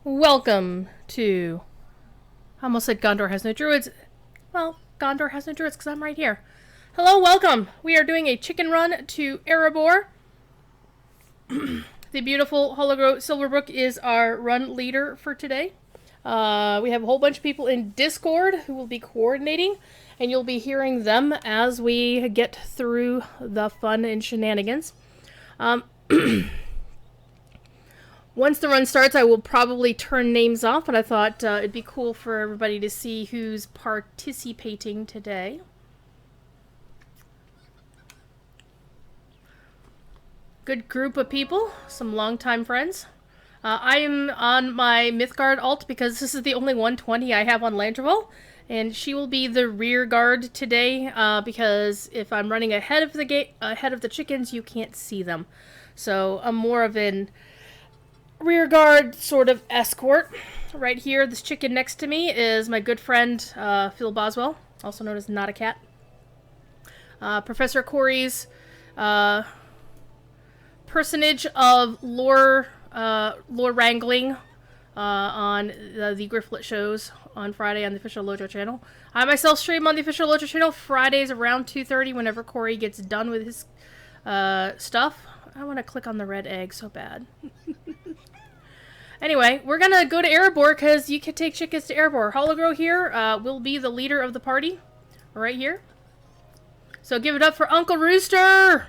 Welcome to... I almost said Gondor has no druids. Well, Gondor has no druids because I'm right here. Hello, welcome. We are doing a chicken run to Erebor. The beautiful Hollow Silverbrook is our run leader for today. We have a whole bunch of people in Discord who will be coordinating, and you'll be hearing them as we get through the fun and shenanigans. Once the run starts, I will probably turn names off, but I thought it'd be cool for everybody to see who's participating today. Good group of people, some longtime friends. I am on my Mythgard alt because this is the only 120 I have on Landreval, and she will be the rear guard today because if I'm running ahead of the chickens, you can't see them. So I'm more of an rear guard sort of escort. Right here, this chicken next to me is my good friend Phil Boswell, also known as Not a Cat. Professor Corey's personage of lore wrangling on the Grifflet shows on Friday on the official Lojo channel. I myself stream on the official Lojo channel Fridays around 2:30 whenever Corey gets done with his stuff. I want to click on the red egg so bad. Anyway, we're gonna go to Erebor because you can take chickens to Erebor. Hologrow here will be the leader of the party, right here. So give it up for Uncle Rooster!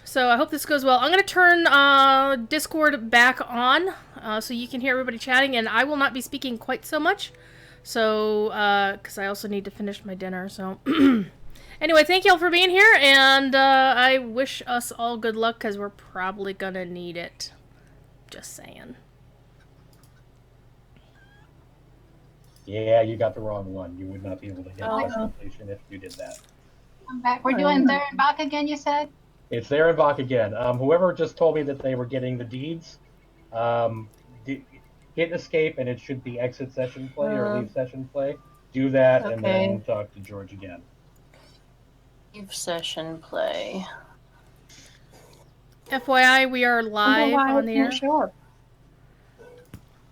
So I hope this goes well. I'm gonna turn Discord back on so you can hear everybody chatting, and I will not be speaking quite so much. So, because I also need to finish my dinner, so... Anyway, thank y'all for being here, and I wish us all good luck because we're probably gonna need it. Just saying. Yeah, you got the wrong one. You would not be able to hit quest completion if you did that. I'm back. We're doing there and back again, you said? It's there and back again. Whoever just told me that they were getting the deeds, hit escape and it should be exit session play or leave session play. Do that and then talk to George again. Leave session play. FYI, we are live on the air.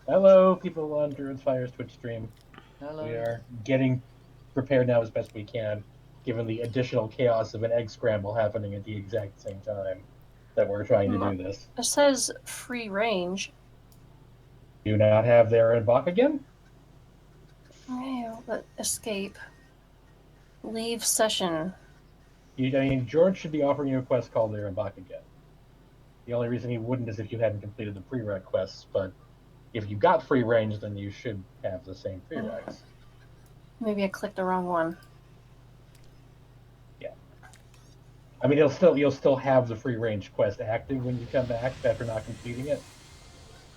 Hello, people on Druid's Fire's Twitch stream. Hello. We are getting prepared now as best we can, given the additional chaos of an egg scramble happening at the exact same time that we're trying to do this. It says free range. Do you not have there and back again? Oh, but escape. Leave session. George should be offering you a quest called there and back again. The only reason he wouldn't is if you hadn't completed the prereq quests, but if you got free range, then you should have the same prereqs. Maybe I clicked the wrong one. Yeah. I mean, you'll still have the free range quest active when you come back after not completing it.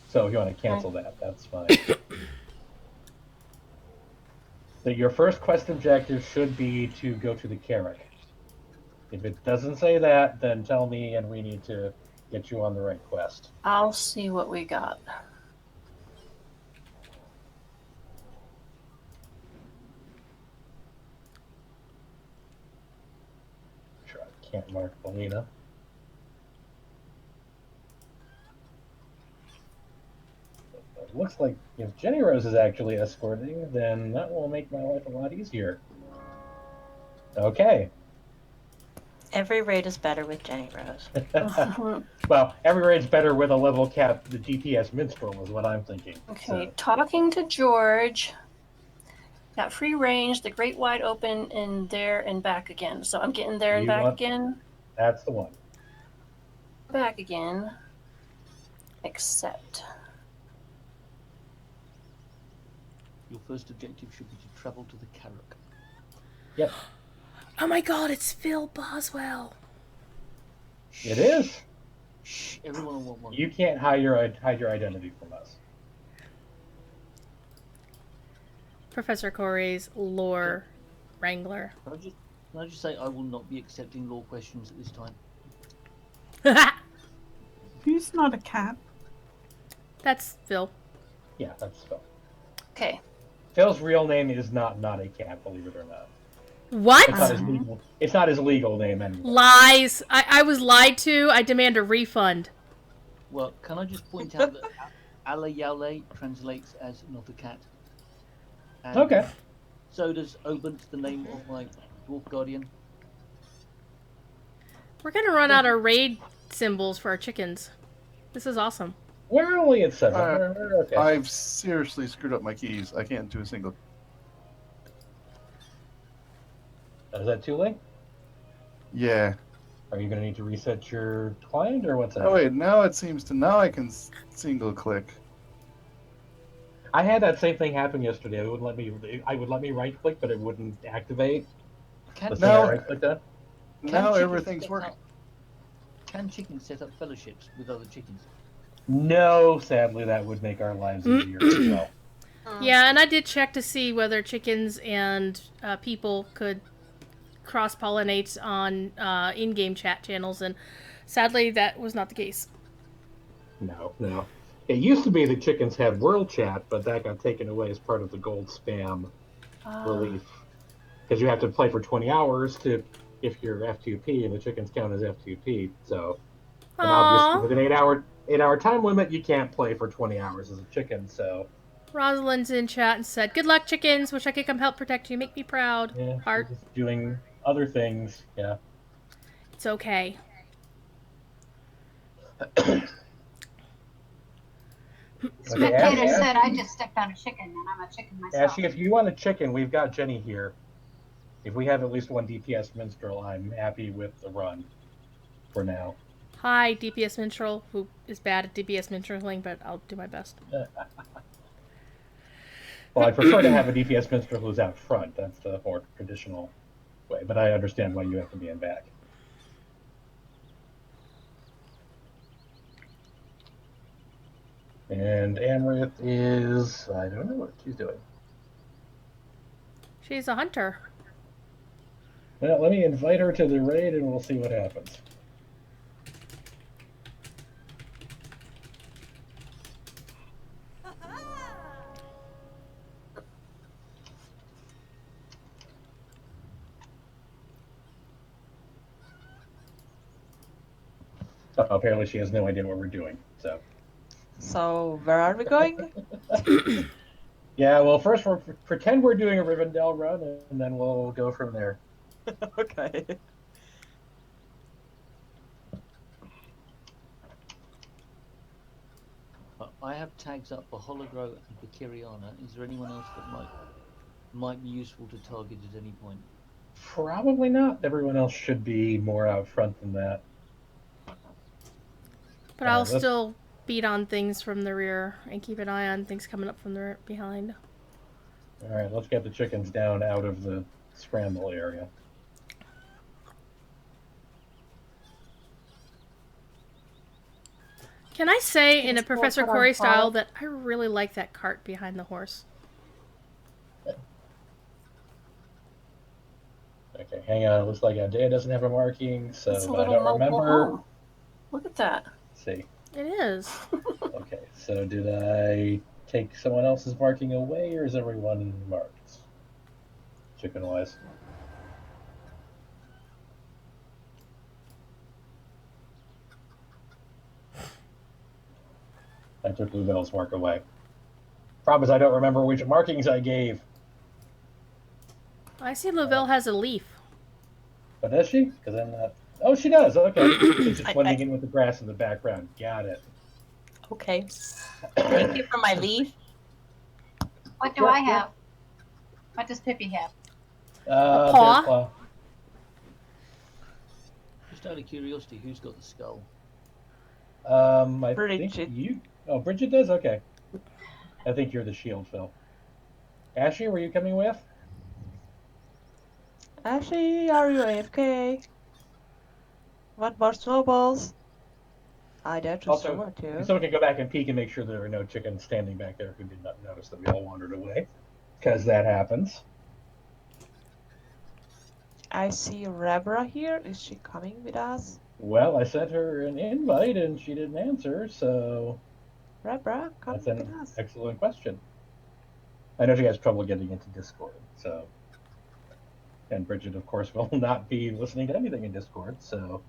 So if you want to cancel that, that's fine. So your first quest objective should be to go to the Carrick. If it doesn't say that, then tell me and we need to get you on the right quest. I'll see what we got. Sure, I can't mark Belina. It looks like if Jenny Rose is actually escorting, then that will make my life a lot easier. Okay. Every raid is better with Jenny Rose. Well, every raid's better with a level cap. The DPS minstrel is what I'm thinking. Okay, So. talking to George. Got free range, the great wide open, and there and back again. So I'm getting there and back again. That's the one. Back again. Accept. Your first objective should be to travel to the Carrick. Yep. Oh my god, it's Phil Boswell. It is. Shh, everyone on 1-1. You can't hide your identity from us. Professor Corey's lore wrangler. Can I just say I will not be accepting law questions at this time? Who's not a cat? That's Phil. Yeah, that's Phil. Okay. Phil's real name is not a cat, believe it or not. What? It's not his legal name anymore. Lies. I was lied to. I demand a refund. Well, can I just point out that Ale Yaule translates as not a cat. And Okay. so does Obent, the name of my dwarf guardian. We're gonna run out of raid symbols for our chickens. This is awesome. We're only at 7. Uh, We're okay. I've seriously screwed up my keys. I can't do a single. Is that too late? Yeah. Are you going to need to reset your client or what's that? Oh wait, now it seems to now I can single click. I had that same thing happen yesterday. It wouldn't let me. I would let me right click, but it wouldn't activate. Can, The thing No. I right clicked on. Now chickens everything's set working. up- Can chickens set up fellowships with other chickens? No, sadly, that would make our lives easier as well. Yeah, and I did check to see whether chickens and people could cross-pollinate on in-game chat channels, and sadly, that was not the case. No. It used to be that chickens had world chat, but that got taken away as part of the gold spam relief. Because you have to play for 20 hours to, if you're F2P, and the chickens count as F2P. So, and obviously, with an 8-hour time limit, you can't play for 20 hours as a chicken. So, Rosalind's in chat and said, "Good luck, chickens. Wish I could come help protect you. Make me proud." yeah, Heart. she's just doing other things. Yeah. It's okay. Spectator said I just stepped on a chicken, and I'm a chicken myself. Ashley, if you want a chicken, we've got Jenny here. If we have at least one DPS minstrel, I'm happy with the run for now. Hi, DPS Minstrel, who is bad at DPS Minstreling, but I'll do my best. Well, I prefer to have a DPS minstrel who's out front. That's the more traditional way, but I understand why you have to be in back. And Amrith is... I don't know what she's doing. She's a hunter. Well, let me invite her to the raid and we'll see what happens. Apparently she has no idea what we're doing, so... So, where are we going? Yeah, well, first we'll pretend we're doing a Rivendell run, and then we'll go from there. Okay. I have tags up for Hologro and for Kiriana. Is there anyone else that might be useful to target at any point? Probably not. Everyone else should be more out front than that. But I'll let's- still beat on things from the rear and keep an eye on things coming up from the behind. All right, let's get the chickens down out of the scramble area. Can I say, in a It's all Professor put on Corey style, pause. that I really like that cart behind the horse? Okay, hang on. It looks like Adea doesn't have a marking, so It's a but I little don't mobile remember. home. Look at that. Let's see. It is. Okay, so did I take someone else's marking away, or is everyone marked? Chicken-wise. I took Louvelle's mark away. Problem is I don't remember which markings I gave. I see Lavelle has a leaf. But does she? Because I'm not... Oh, she does. Okay. It's just I- blending in with the grass in the background. Got it. Okay. Thank you for my leaf. What do I have? What does Pippi have? A paw? Bear claw. Just out of curiosity, who's got the skull? I Bridget. think you... Oh, Bridget does? Okay. I think you're the shield, Phil. Ashley, were you coming with? Ashley, are you AFK? What more snowballs? I dare to Also, someone too. someone can go back and peek and make sure there are no chickens standing back there who did not notice that we all wandered away. Because that happens. I see Rebra here. Is she coming with us? Well, I sent her an invite and she didn't answer, so Rebra, come that's with an us. excellent question. I know she has trouble getting into Discord, so... And Bridget, of course, will not be listening to anything in Discord, so...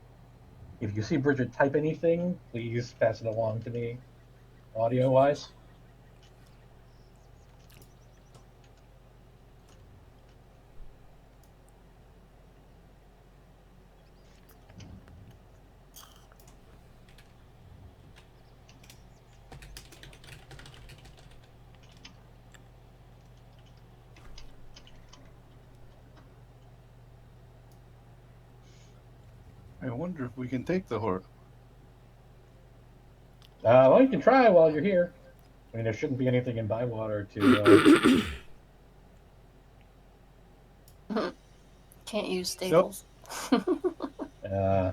If you see Bridget type anything, please pass it along to me, audio-wise. I wonder if we can take the horse. Well, you can try while you're here. I mean, there shouldn't be anything in Bywater to. Can't use staples. Uh,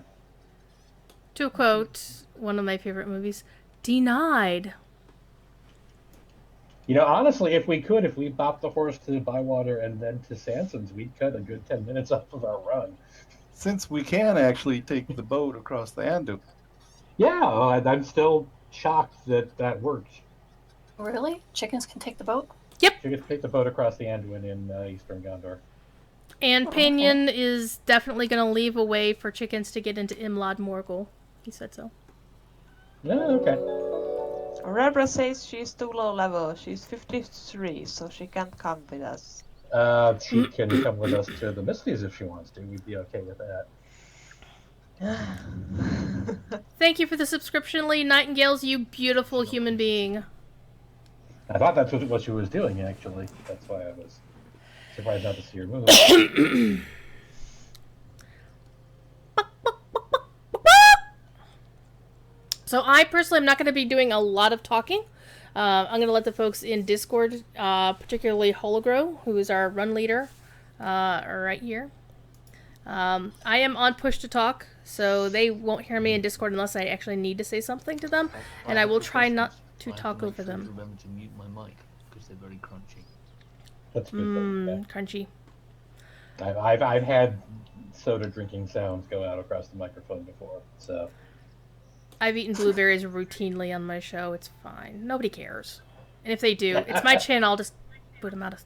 To quote one of my favorite movies, denied. honestly, if we bopped the horse to Bywater and then to Sanson's, we'd cut a good 10 minutes off of our run. Since we can actually take the boat across the Andu. Yeah, I'm still shocked that worked. Really? Chickens can take the boat? You get to take the boat across the Anduin in eastern Gondor. And Pinion is definitely going to leave a way for chickens to get into Imlad Morgul. He said so. Oh, okay. Rebra says she's too low level. She's 53, so she can't come with us. She can come with us to the Misties if she wants to. We'd be okay with that. Thank you for the subscription, Lee Nightingales, you beautiful human being. I thought that's what she was doing, actually. That's why I was surprised not to see her move. So I personally am not going to be doing a lot of talking. I'm going to let the folks in Discord, particularly Hologro, who is our run leader, right here. I am on push to talk, so they won't hear me in Discord unless I actually need to say something to them, and I will try not to talk over them. Remember to mute my mic because they're very crunchy. That's good. Crunchy. I've had soda drinking sounds go out across the microphone before, so. I've eaten blueberries routinely on my show. It's fine. Nobody cares. And if they do, it's my channel. I'll just put them out of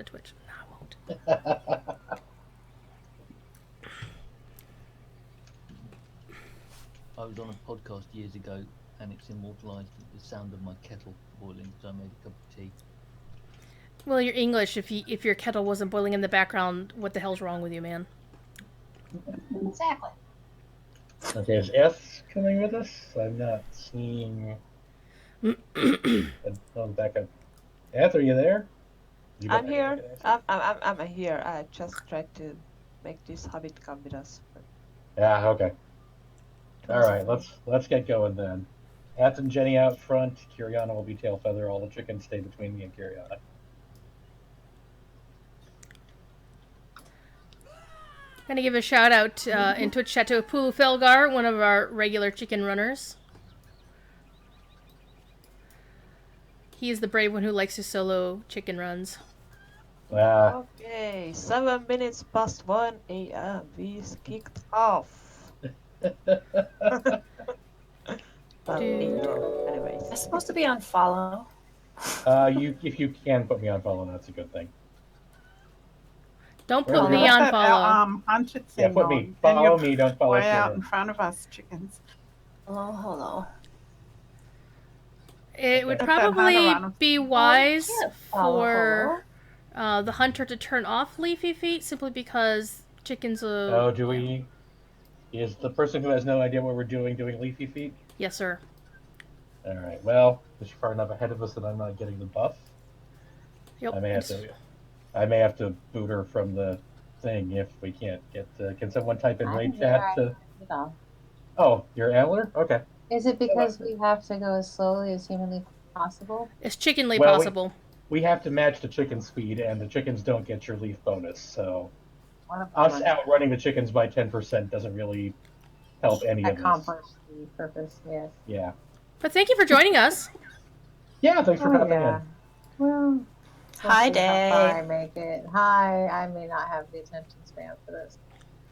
Twitch. No, I won't. I was on a podcast years ago, and it's immortalised the sound of my kettle boiling because I made a cup of tea. Well, you're English. If your kettle wasn't boiling in the background, what the hell's wrong with you, man? Exactly. Okay, is S coming with us? I'm not seeing. Back up. Eth, are you there? I'm here. I'm here. I just tried to make this Hobbit come with us. Yeah. Okay. All right. Let's get going then. Eth and Jenny out front. Kiriana will be tail feather. All the chickens stay between me and Kiriana. Gonna give a shout out in Twitch chat to Apulu Felgar, one of our regular chicken runners. He is the brave one who likes to solo chicken runs. Okay, 7 minutes past 1 a.m. We kicked off. Anyways. I'm supposed to be on follow. If you can put me on follow, that's a good thing. Don't Well, put me on follow. Hunted Yeah, thing put on, me. and Follow you're me. Don't follow way out in Kieran. front of us, chickens. Hello. It would Put that probably hunter on. be wise follow for the hunter to turn off leafy feet, simply because chickens. Oh, do we? Is the person who has no idea what we're doing leafy feet? Yes, sir. All right. Well, is she far enough ahead of us that I'm not getting the buff? Yep. I may have to boot her from the thing if we can't get. Can someone type in raid chat to? Oh, your antler? Okay. Is it because we have to go as slowly as humanly possible? It's chickenly Well, possible. We have to match the chicken speed, and the chickens don't get your leaf bonus. So us outrunning the chickens by 10% doesn't really help any of us. Accomplish the purpose, yes. Yeah. But thank you for joining us. Yeah, thanks for coming yeah. in. Well, Hi, we'll see how Day. far I make it. Hi, I may not have the attention span for this,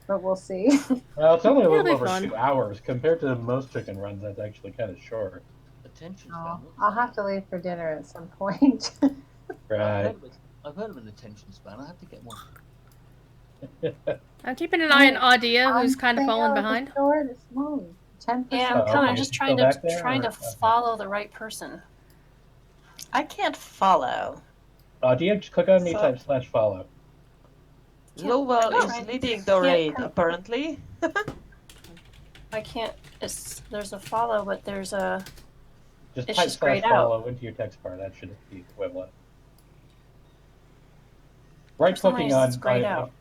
but we'll see. Well, it's only a It'll little be over fun. 2 hours compared to most chicken runs. That's actually kind of short. Attention Oh, span. I'll have to leave for dinner at some point. Right. I've heard of an attention span. I have to get one. I'm keeping an eye on Audia, who's kind of falling the behind. store this morning. 10%. Yeah, I'm Oh, kind okay. of just Is trying still to back there, or- follow the right person. I can't follow. Do you just click on me, So- type /follow? Lowell I'm is trying- leading the can't raid, con- apparently. I can't. There's a follow, but there's a. Just It's type just grayed out. /follow into your text bar. That should be equivalent. Right For some clicking reason, on. it's grayed out.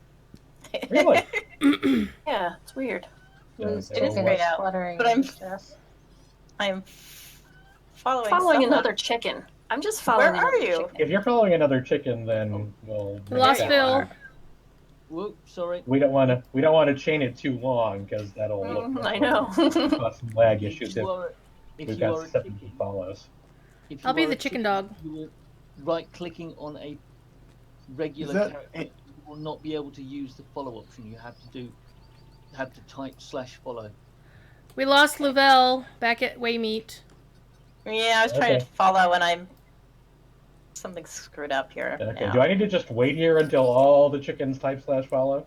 Really? Yeah, it's weird. Blue's It chicken is is grayed out, fluttering but I'm- in chest. I'm following Following someone. another chicken. I'm just following. Where are another you? chicken. If you're following another chicken, then we'll We lost that Phil. one. Whoop, sorry. We don't want to chain it too long because that'll I know. cause some lag If issues you if are, if we've you are got a 70 chicken, follows. if I'll you be are the a chicken dog. You will right clicking on a regular Is that- character. You will not be able to use the follow option. You have to type /follow. We lost Louvel back at Waymeet. Yeah, I was trying Okay. to follow and I'm something screwed up here. Okay. now. Do I need to just wait here until all the chickens type /follow?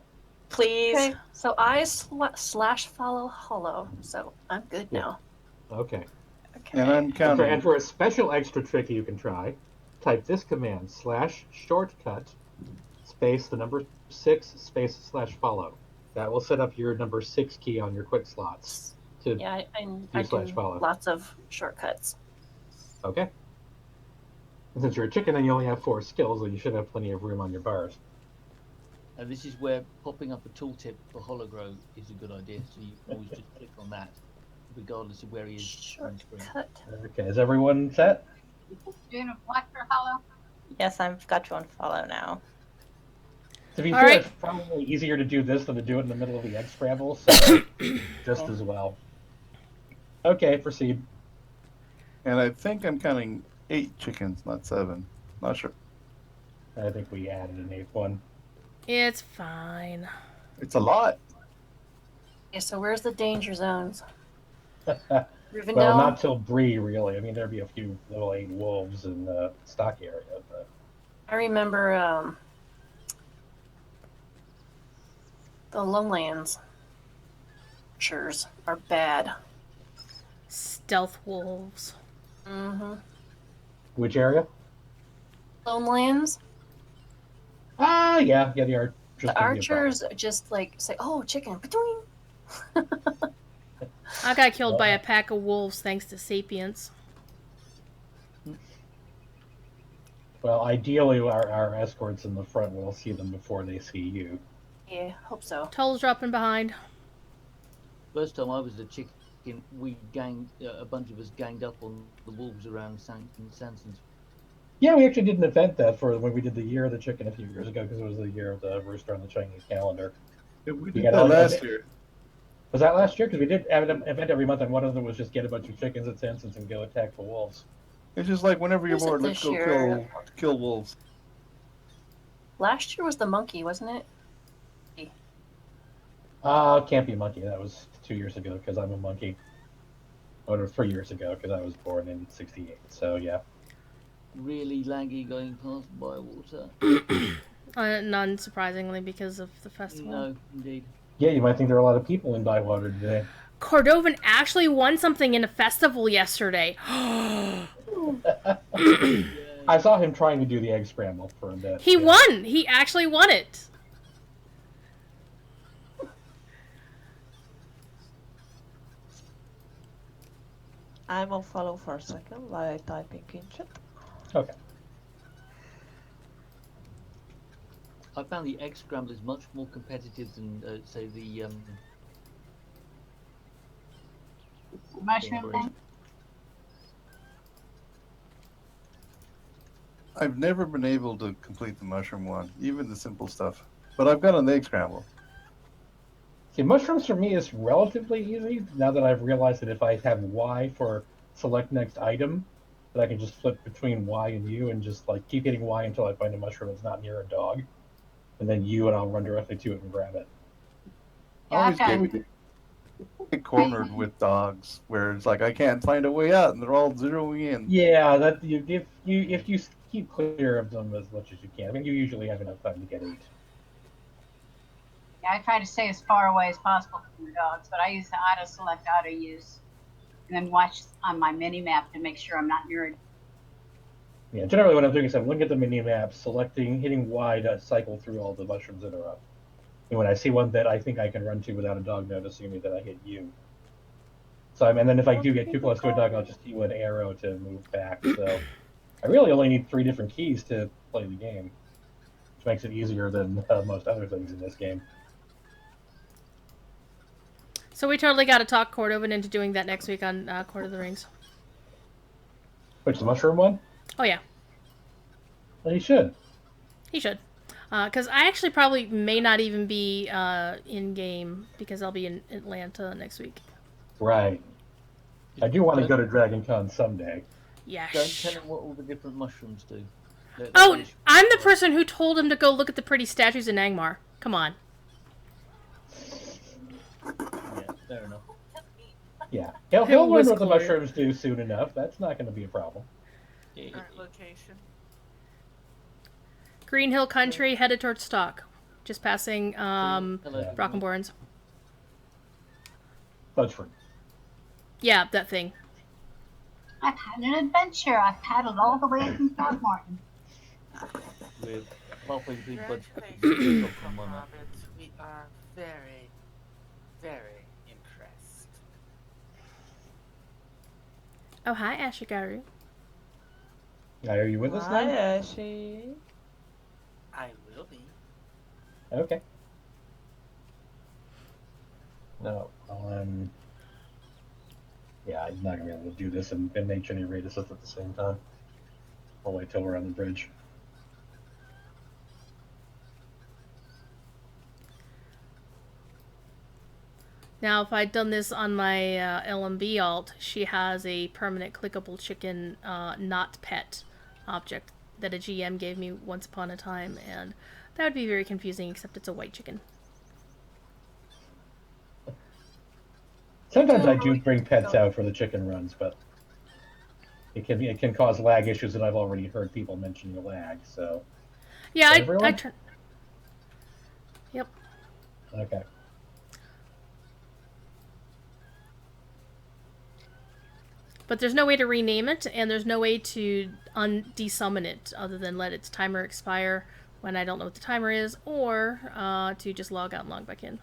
Please. Okay, so I /follow hollow, so I'm good now. Okay. Okay. And I'm And counting. for a special extra trick you can try, type this command /shortcut space the number 6 space /follow. That will set up your number 6 key on your quick slots. To Yeah, I do /follow. lots of shortcuts. Okay. And since you're a chicken and you only have 4 skills, then you should have plenty of room on your bars. And this is where popping up a tooltip for Hologrow is a good idea. So you always just click on that, regardless of where he is on screen. Shortcut. Okay, is everyone set? Doing a black for hollow. Yes, I've got you on follow now. To be All fair, right. it's probably easier to do this than to do it in the middle of the egg scramble, so just as well. Okay, proceed. And I think I'm counting 8 chickens, not 7. Not sure. I think we added an 8th one. It's fine. It's a lot. Okay, so where's the danger zones? Well, Rivendell? not till Bree, really. I mean, there'd be a few little 8 wolves in the stock area, but I remember the lowlands. Archers are bad. Stealth wolves. Mm-hmm. which area? Lowlands. Yeah, the archers. The archers just like say, "Oh, chicken!" Between. I got killed by a pack of wolves thanks to Sapiens. Well, ideally, our escorts in the front will see them before they see you. Yeah, hope so. Tull's dropping behind. First time I was a chicken, we ganged a bunch of us ganged up on the wolves around Sanson's. Yeah, we actually did an event that for when we did the Year of the Chicken a few years ago, because it was the year of the rooster on the Chinese calendar. We got did all that that- last year. Was that last year? Because we did have an event every month, and one of them was just get a bunch of chickens at Sanson's and go attack the wolves. It's just like whenever you're Was it bored, let's this go year? kill wolves. Last year was the monkey, wasn't it? Can't be a monkey. That was 2 years ago, because I'm a monkey. Or 3 years ago, because I was born in '68. So yeah. Really laggy going past Bywater. None surprisingly because of the festival. No, indeed. Yeah, you might think there are a lot of people in Bywater today. Cordovan actually won something in a festival yesterday. I saw him trying to do the egg scramble for a bit. He yeah. won! He actually won it! I will follow for a second by typing in chat. Okay. I found the egg scramble is much more competitive than, say, the Mushroom thing. I've never been able to complete the mushroom one, even the simple stuff. But I've got an egg scramble. See, mushrooms for me is relatively easy, now that I've realized that if I have Y for select next item, that I can just flip between Y and U and just like keep hitting Y until I find a mushroom that's not near a dog. And then U, and I'll run directly to it and grab it. I Yeah, always I've get cornered with dogs, where it's like I can't find a way out, and they're all zeroing in. Yeah, that if you keep clear of them as much as you can. I mean, you usually have enough time to get 8. Yeah, I try to stay as far away as possible from the dogs, but I use the auto select auto use, and then watch on my mini map to make sure I'm not near it. Yeah, generally what I'm doing is I'm looking at the mini map, hitting Y to cycle through all the mushrooms that are up. And when I see one that I think I can run to without a dog noticing me, that I hit U. So and then if I do get too close to a dog, I'll just do an arrow to move back. So I really only need 3 different keys to play the game, which makes it easier than most other things in this game. So we totally got to talk Cordovan into doing that next week on Court of the Rings. Which, the mushroom one? Oh, yeah. Well, he should. He should. Because I actually probably may not even be in-game because I'll be in Atlanta next week. Right. I do want to go to Dragon Con someday. Yeah. Don't tell him what all the different mushrooms do. Oh, I'm the person who told him to go look at the pretty statues in Angmar. Come on. Yeah, fair enough. Yeah. He'll learn what the mushrooms do soon enough. That's not going to be a problem. Current location. Green Hill Country, headed towards Stock. Just passing Brockenborns. Fudgeford. Yeah, that thing. I've had an adventure. I've paddled all the way from Throckmorton. With halfway between Congratulations, Hobbits. We are very, very impressed. Oh, hi, Ashigaru. Are you with us Hi, now? Ashy. I will be. Okay. No, yeah, I'm not gonna be able to do this and make any raid assist at the same time. I'll wait till we're on the bridge. Now, if I'd done this on my LMB alt, she has a permanent clickable chicken not pet object that a GM gave me once upon a time, and that would be very confusing, except it's a white chicken. Sometimes I do bring pets out for the chicken runs, but it can cause lag issues, and I've already heard people mentioning lag. So yeah, I turn. Yep. Okay. But there's no way to rename it, and there's no way to desummon it other than let its timer expire when I don't know what the timer is, or to just log out and log back in.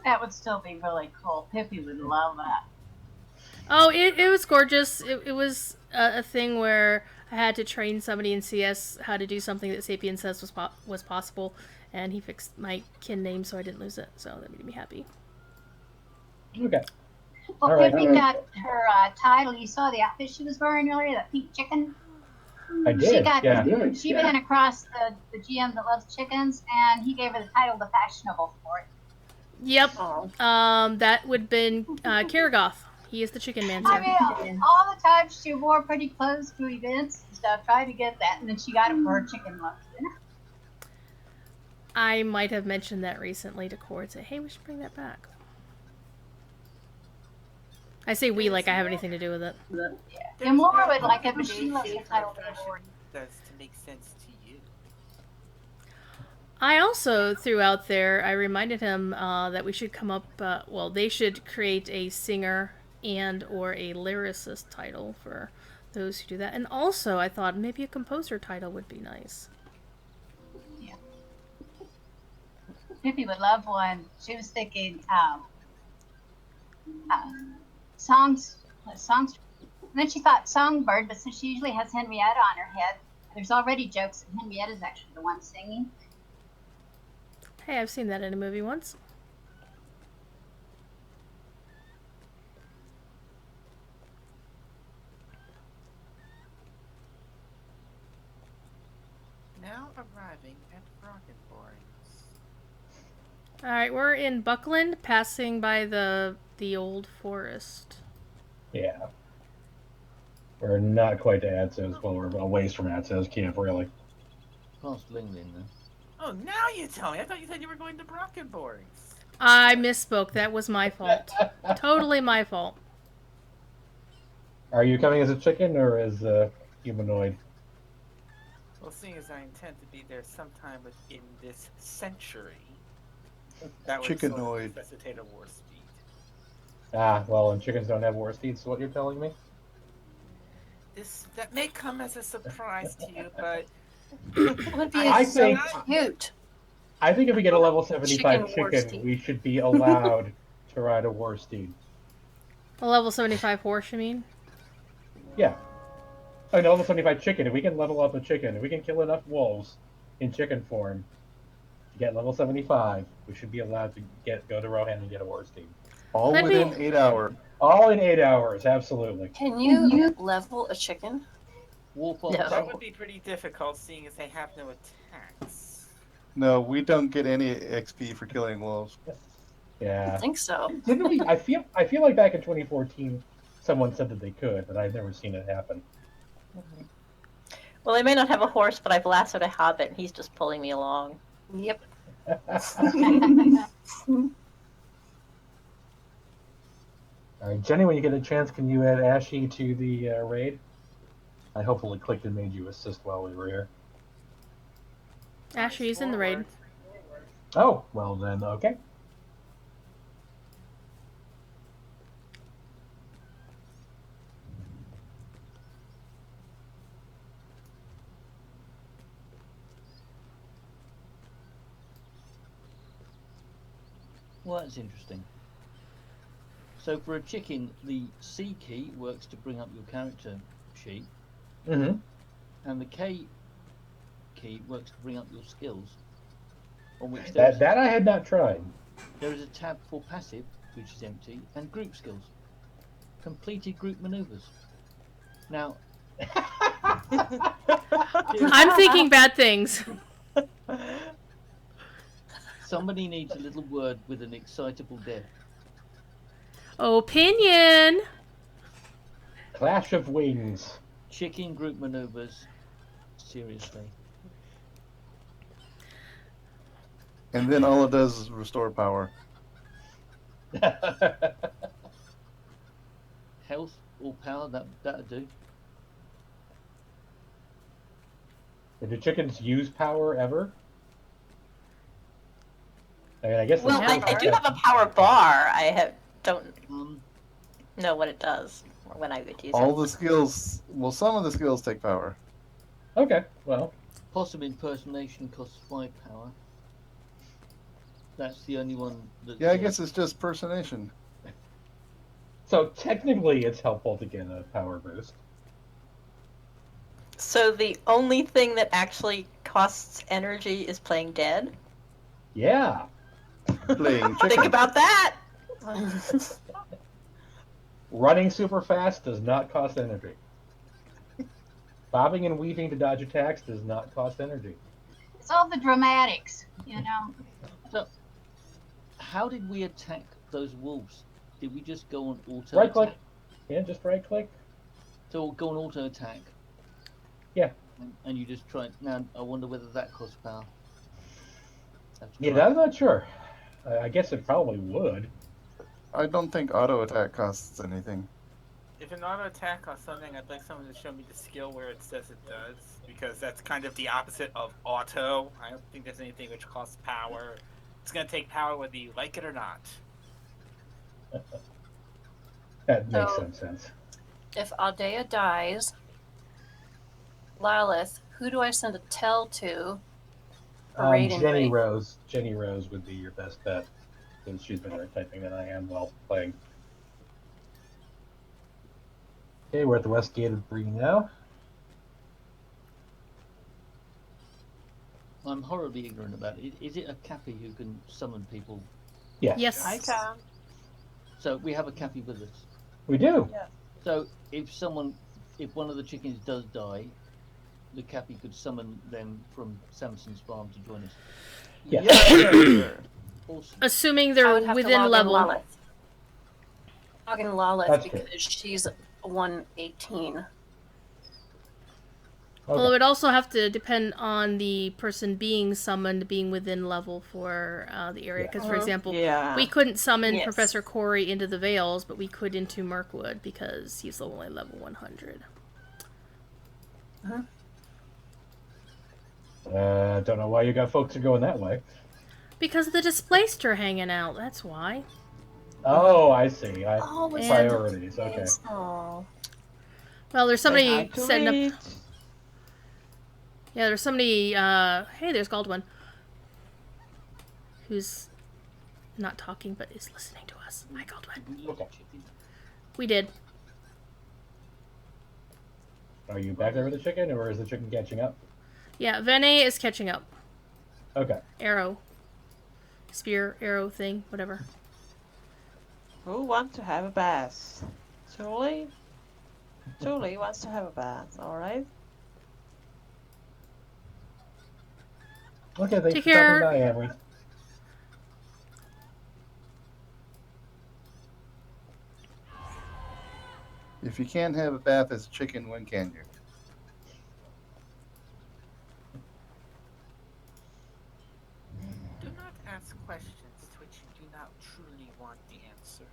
That would still be really cool. Pippi would love that. Oh, it was gorgeous. It was a thing where I had to train somebody in CS how to do something that Sapien says was possible, and he fixed my kin name so I didn't lose it, so that made me happy. Okay. Well, Pippi got her title. You saw the outfit she was wearing earlier, that pink chicken? I did, She ran across the GM that loves chickens, and he gave her the title The Fashionable for it. Yep. That would have been Karagoth. He is the chicken man. I mean, all the time she wore pretty clothes to events and stuff, tried to get that, and then she got it for her chicken look. I might have mentioned that recently to Cord. Say, hey, we should bring that back. I say we like I have anything to do with it. Yeah. And Laura would like it, but she loves the title does to make sense to you. I also threw out there, I reminded him that we should come up, well, they should create a singer and or a lyricist title for those who do that. And also, I thought maybe a composer title would be nice. Yeah. Pippi would love one. She was thinking songs. And then she thought Songbird, but since she usually has Henrietta on her head, there's already jokes that Henrietta's actually the one singing. Hey, I've seen that in a movie once. Now arriving at Brockenborns. Alright, we're in Buckland, passing by the old forest. Yeah. We're not quite to Adso's. Well, we're a ways from Adso's camp, really. Past Lingling, then. Oh, now you tell me. I thought you said you were going to Brockenborns. I misspoke. That was my fault. Totally my fault. Are you coming as a chicken or as a humanoid? Well, seeing as I intend to be there sometime within this century, that would sort of Chickenoid. necessitate a war speed. Ah, well, and chickens don't have war steeds, so what you're telling me? That may come as a surprise to you, but It would be I so think cute. I think if we get a level 75 Chicken war chicken, steed. we should be allowed to ride a war steed. A level 75 horse, you mean? Yeah. Oh, no, level 75 chicken. If we can level up a chicken, if we can kill enough wolves in chicken form to get level 75, we should be allowed to go to Rohan and get a war steed. All Let within me- 8 hours. All in 8 hours, absolutely. Can you level a chicken? Wolf on No. that would be pretty difficult, seeing as they have no attacks. No, we don't get any XP for killing wolves. I Yeah. think so. Didn't we? I feel like back in 2014, someone said that they could, but I've never seen it happen. Well, I may not have a horse, but I've lassoed a hobbit, and he's just pulling me along. Yep. All right, Jenny, when you get a chance, can you add Ashy to the raid? I hopefully clicked and made you assist while we were here. Ashley is in the raid. Oh, well then, okay. Well, that's interesting. So for a chicken, the C key works to bring up your character sheet, Mm-hmm. and the K key works to bring up your skills. On which there That I had not tried. is a tab for passive, which is empty, and group skills. Completed group maneuvers. Now, I'm thinking bad things. somebody needs a little word with an excitable death. Opinion. Clash of Wings. Chicken group maneuvers. Seriously. And then all it does is restore power. Health or power, that'd do. Do chickens use power ever? I mean, I guess. Well, that's- I do have a power bar. Don't Um, know what it does or when I would use All it. the skills, well, some of the skills take power. Okay, well, Possible impersonation costs 5 power. That's the only one that. Yeah, I guess it's just personation. so technically it's helpful to get a power boost. So the only thing that actually costs energy is playing dead? Yeah. Playing chicken. Think about that! Running super fast does not cost energy. Bobbing and weaving to dodge attacks does not cost energy. It's all the dramatics, you know. So, how did we attack those wolves? Did we just go on auto Right attack? click. Yeah, just right click. So go on auto attack. Yeah. And you just try. Now, I wonder whether that costs power. Have to Yeah, try. that I'm not sure. I guess it probably would. I don't think auto attack costs anything. If an auto attack or something, I'd like someone to show me the skill where it says it does, because that's kind of the opposite of auto. I don't think there's anything which costs power. It's going to take power whether you like it or not. That makes So- some sense. If Aldea dies, Lilith, who do I send a tell to for raid and Jenny raid? Rose. Jenny Rose would be your best bet, since she's better at typing than I am while playing. Okay, we're at the West Gate of Bree now. I'm horribly ignorant about it. Is it a Cappy who can summon people? Yes. Yes. I can. So we have a Cappy with us. We do. So if one of the chickens does die, the Cappy could summon them from Samson's farm to join us. Yes. Awesome. Assuming I they're would have to within log level. in Lilith. Log in Lilith That's true. because she's 118. Well, it would also have to depend on the person being summoned being within level for the area. Because, for example, Yeah. we couldn't summon Yes. Professor Corey into the Vales, but we could into Mirkwood because he's only level 100. Don't know why you got folks are going that way. Because the displaced are hanging out, that's why. Oh, I see. Oh, it's And- Priorities, okay. Oh. Well, there's Say hi somebody to setting up... Reed. Yeah, there's somebody, hey, there's Galdwin. Who's not talking, but is listening to us. Hi, Galdwin. Okay. We did. Are you back there with the chicken, or is the chicken catching up? Yeah, Vene is catching up. Okay. Arrow. Spear, arrow thing, whatever. Who wants to have a bath? Julie? Julie wants to have a bath, alright? Okay, thanks Take for care. stopping by, Amory. If you can't have a bath as a chicken, when can you? Do not ask questions to which you do not truly want the answer.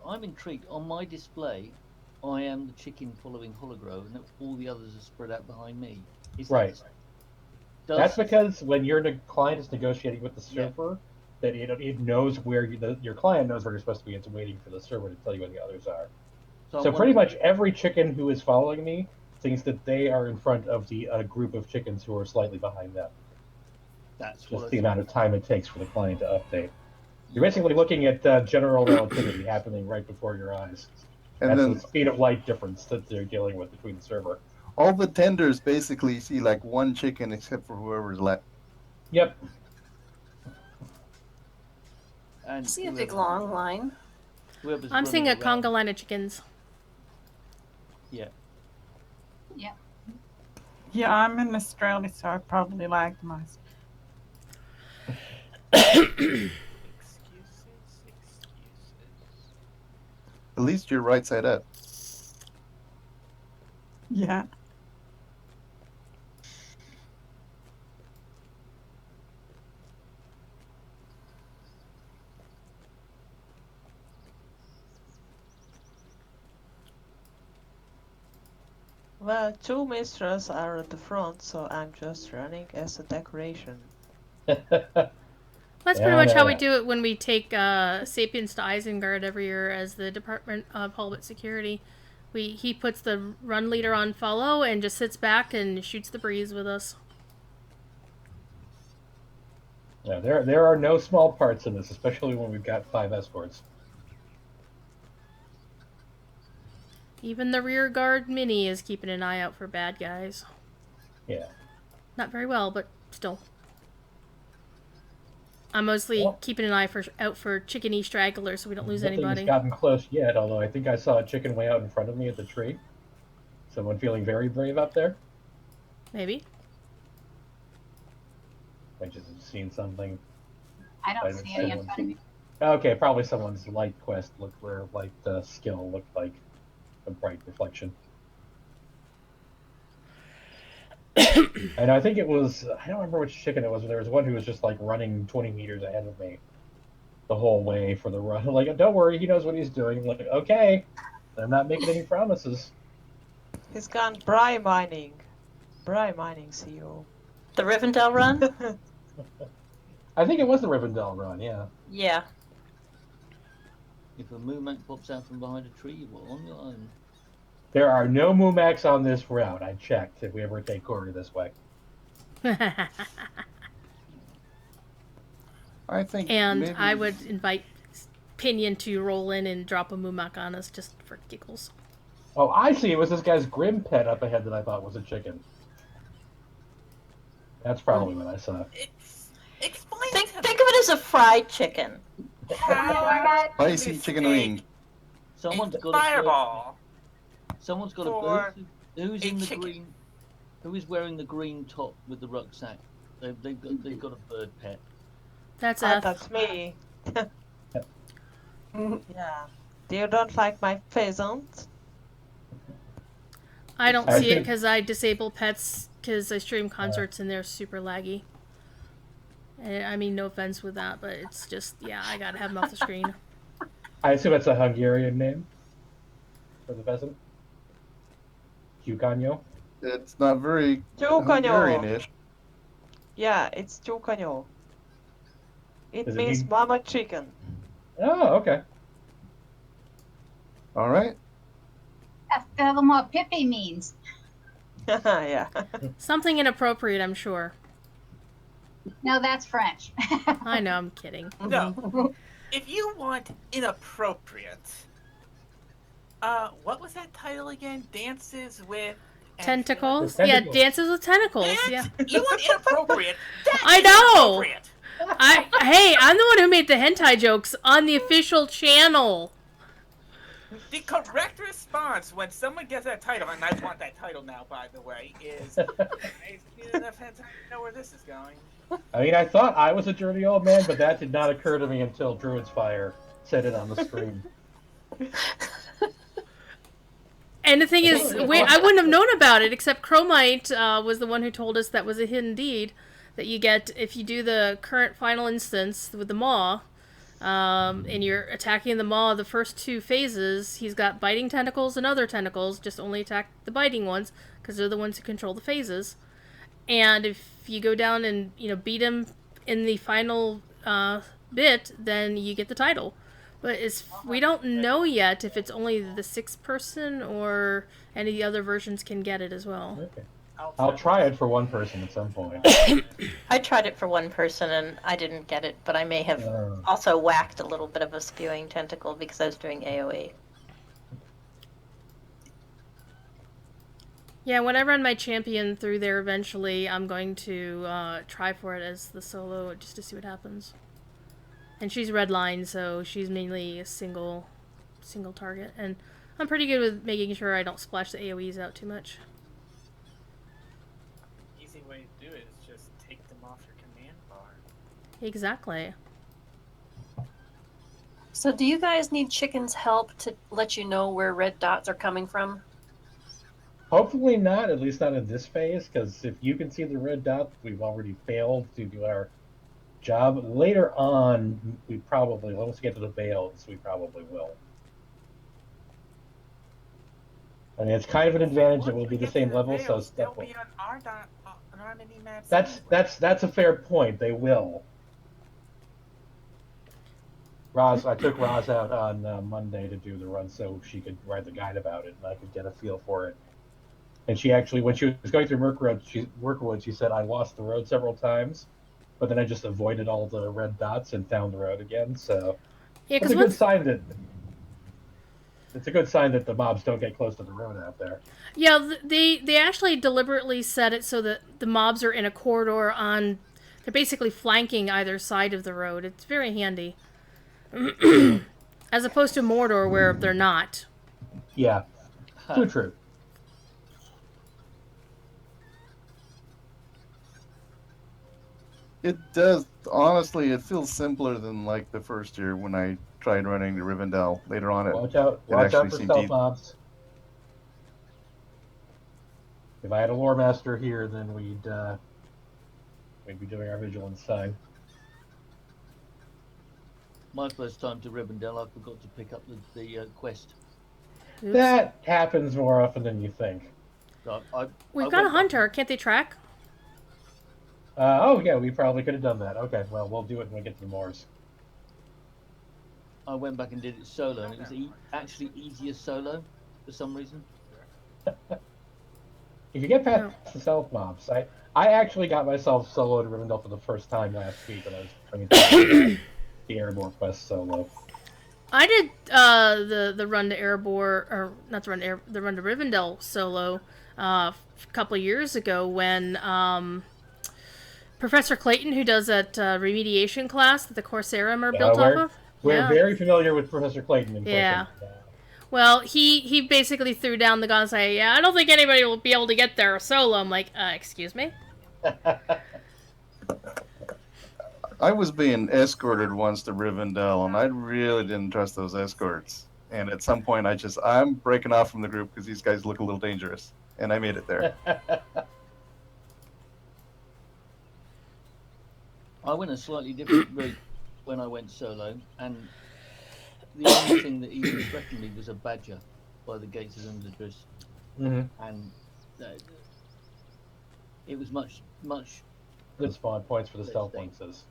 I'm intrigued. On my display, I am the chicken following Hologrove, and all the others are spread out behind me. Is that Right. Does, That's because when your client is negotiating with the server, that it knows where your client knows where you're supposed to be. It's waiting for the server to tell you where the others are. So pretty much every chicken who is following me thinks that they are in front of the group of chickens who are slightly behind them. That's just the amount of time it takes for the client to update. You're basically looking at general relativity happening right before your eyes. And that's then the speed of light difference that they're dealing with between the server. all the tenders basically see like one chicken except for whoever's left. Yep. I see a big long line. I'm seeing a conga line of chickens. Yeah. Yeah. Yeah, I'm in Australia, so I probably lag most. Excuses. At least you're right side up. Yeah. Well, two minstrels are at the front, so I'm just running as a decoration. That's pretty much how we do it when we take Sapiens to Isengard every year as the Department of Homeland Security. He puts the run leader on follow and just sits back and shoots the breeze with us. Yeah, there are no small parts in this, especially when we've got 5 escorts. Even the rear guard mini is keeping an eye out for bad guys. Yeah. Not very well, but still. I'm mostly keeping an eye out for chickeny stragglers so we don't lose anybody. Nothing's gotten close yet, although I think I saw a chicken way out in front of me at the tree. Someone feeling very brave up there? Maybe. I just have seen something. I don't see any in front of me. Okay, probably someone's light quest looked where light skill looked like a bright reflection. And I think it was, I don't remember which chicken it was, but there was one who was just like running 20 meters ahead of me the whole way for the run. Like, don't worry, he knows what he's doing. Like, okay, I'm not making any promises. He's gone bry mining. Bry mining, CEO. The Rivendell run? I think it was the Rivendell run, yeah. Yeah. If a Moomac pops out from behind a tree, you are on your own. There are no Moomacs on this route. I checked if we ever take Corey this way. I think. And maybe... I would invite Pinion to roll in and drop a Moomac on us just for giggles. Oh, I see. It was this guy's Grim pet up ahead that I thought was a chicken. That's probably what I saw. Think of it as a fried chicken. Spicy chicken wing. Someone's got Fireball. Someone's got For a who's in the chicken. green? Who is wearing the green top with the rucksack? They've got a bird pet. That's F. That's me. Yeah. Do you don't like my pheasant? I don't I see it think- because I disable pets because I stream concerts and they're super laggy. And I mean, no offense with that, but it's just, yeah, I gotta have them off the screen. I assume it's a Hungarian name for the pheasant. Cucanio? It's not very Chukanyo. Hungarian-ish. Yeah, it's chukanyo. It Does it means mean- mama chicken. Oh, okay. All right. That's probably what Pippi means. Yeah. Something inappropriate, I'm sure. No, that's French. I know, I'm kidding. No. If you want inappropriate, what was that title again? Dances with Tentacles? With Yeah, tentacles. dances with tentacles. Yeah. You want inappropriate? That's I know! inappropriate. Hey, I'm the one who made the hentai jokes on the official channel. The correct response when someone gets that title, and I want that title now, by the way, is I've seen enough hentai to know where this is going. I mean, I thought I was a dirty old man, but that did not occur to me until Druid's Fire said it on the screen. And the thing is, I wouldn't have known about it, except Chromite was the one who told us that was a hidden deed that you get if you do the current final instance with the Maw, and you're attacking the Maw the first 2 phases. He's got biting tentacles and other tentacles, just only attack the biting ones, because they're the ones who control the phases. And if you go down and, beat him in the final bit, then you get the title. But we don't know yet if it's only the 6th person or any of the other versions can get it as well. Okay. I'll try it for one person at some point. I tried it for one person and I didn't get it, but I may have also whacked a little bit of a spewing tentacle because I was doing AoE. Yeah, when I run my champion through there eventually, I'm going to try for it as the solo just to see what happens. And she's red line, so she's mainly a single target. And I'm pretty good with making sure I don't splash the AoEs out too much. Easy way to do it is just take them off your command bar. Exactly. So do you guys need Chicken's help to let you know where red dots are coming from? Hopefully not, at least not in this phase, because if you can see the red dot, we've already failed to do our job. Later on, we probably, once we get to the veils, we probably will. I mean, it's kind of an advantage that we'll be the same level, so they'll be on our mini maps. that's a fair point. They will. I took Roz out on Monday to do the run so she could write the guide about it, and I could get a feel for it. And she actually, when she was going through Merkwood, she said, I lost the road several times, but then I just avoided all the red dots and found the road again. So yeah, it's a good sign that the mobs don't get close to the road out there. Yeah, they actually deliberately set it so that the mobs are in a corridor they're basically flanking either side of the road. It's very handy. As opposed to Mordor where they're not. Yeah, too true. It does. Honestly, it feels simpler than like the first year when I tried running to Rivendell. Later on, Watch out for stealth mobs. If I had a lore master here, then we'd be doing our vigilance sign. My first time to Rivendell, I forgot to pick up the quest. Oops. That happens more often than you think. So We've got a hunter. Can't they track? Oh yeah, we probably could have done that. Okay, well, we'll do it when we get to the moors. I went back and did it solo, and it was actually easier solo for some reason. If you get past the stealth mobs, I actually got myself solo to Rivendell for the first time last week when I was playing the Erebor quest solo. I did the run to Erebor, or not the run to Rivendell solo a couple of years ago when Professor Clayton, who does that remediation class that the Corsarum are built off of. We're very familiar with Professor Clayton in person. Yeah. Well, he basically threw down the gun and said, yeah, I don't think anybody will be able to get there solo. I'm like, excuse me? I was being escorted once to Rivendell, and I really didn't trust those escorts. And at some point, I'm breaking off from the group because these guys look a little dangerous. And I made it there. I went a slightly different route when I went solo, and the only thing that even threatened me was a badger by the gates of Imladris. and it was much The spawn points for the Let's stealth see. lynxes.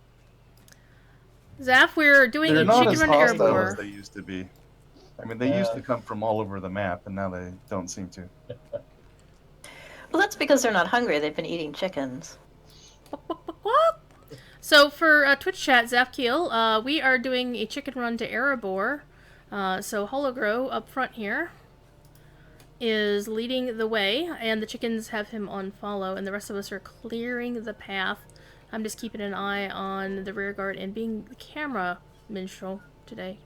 Zaf, we're doing They're a not chicken as run to hostile as Erebor. they used to be. I mean, they used to come from all over the map, and now they don't seem to. Well, that's because they're not hungry. They've been eating chickens. So for Twitch chat, Zafkiel, we are doing a chicken run to Erebor. So Hologrow up front here is leading the way, and the chickens have him on follow, and the rest of us are clearing the path. I'm just keeping an eye on the rear guard and being the camera minstrel today.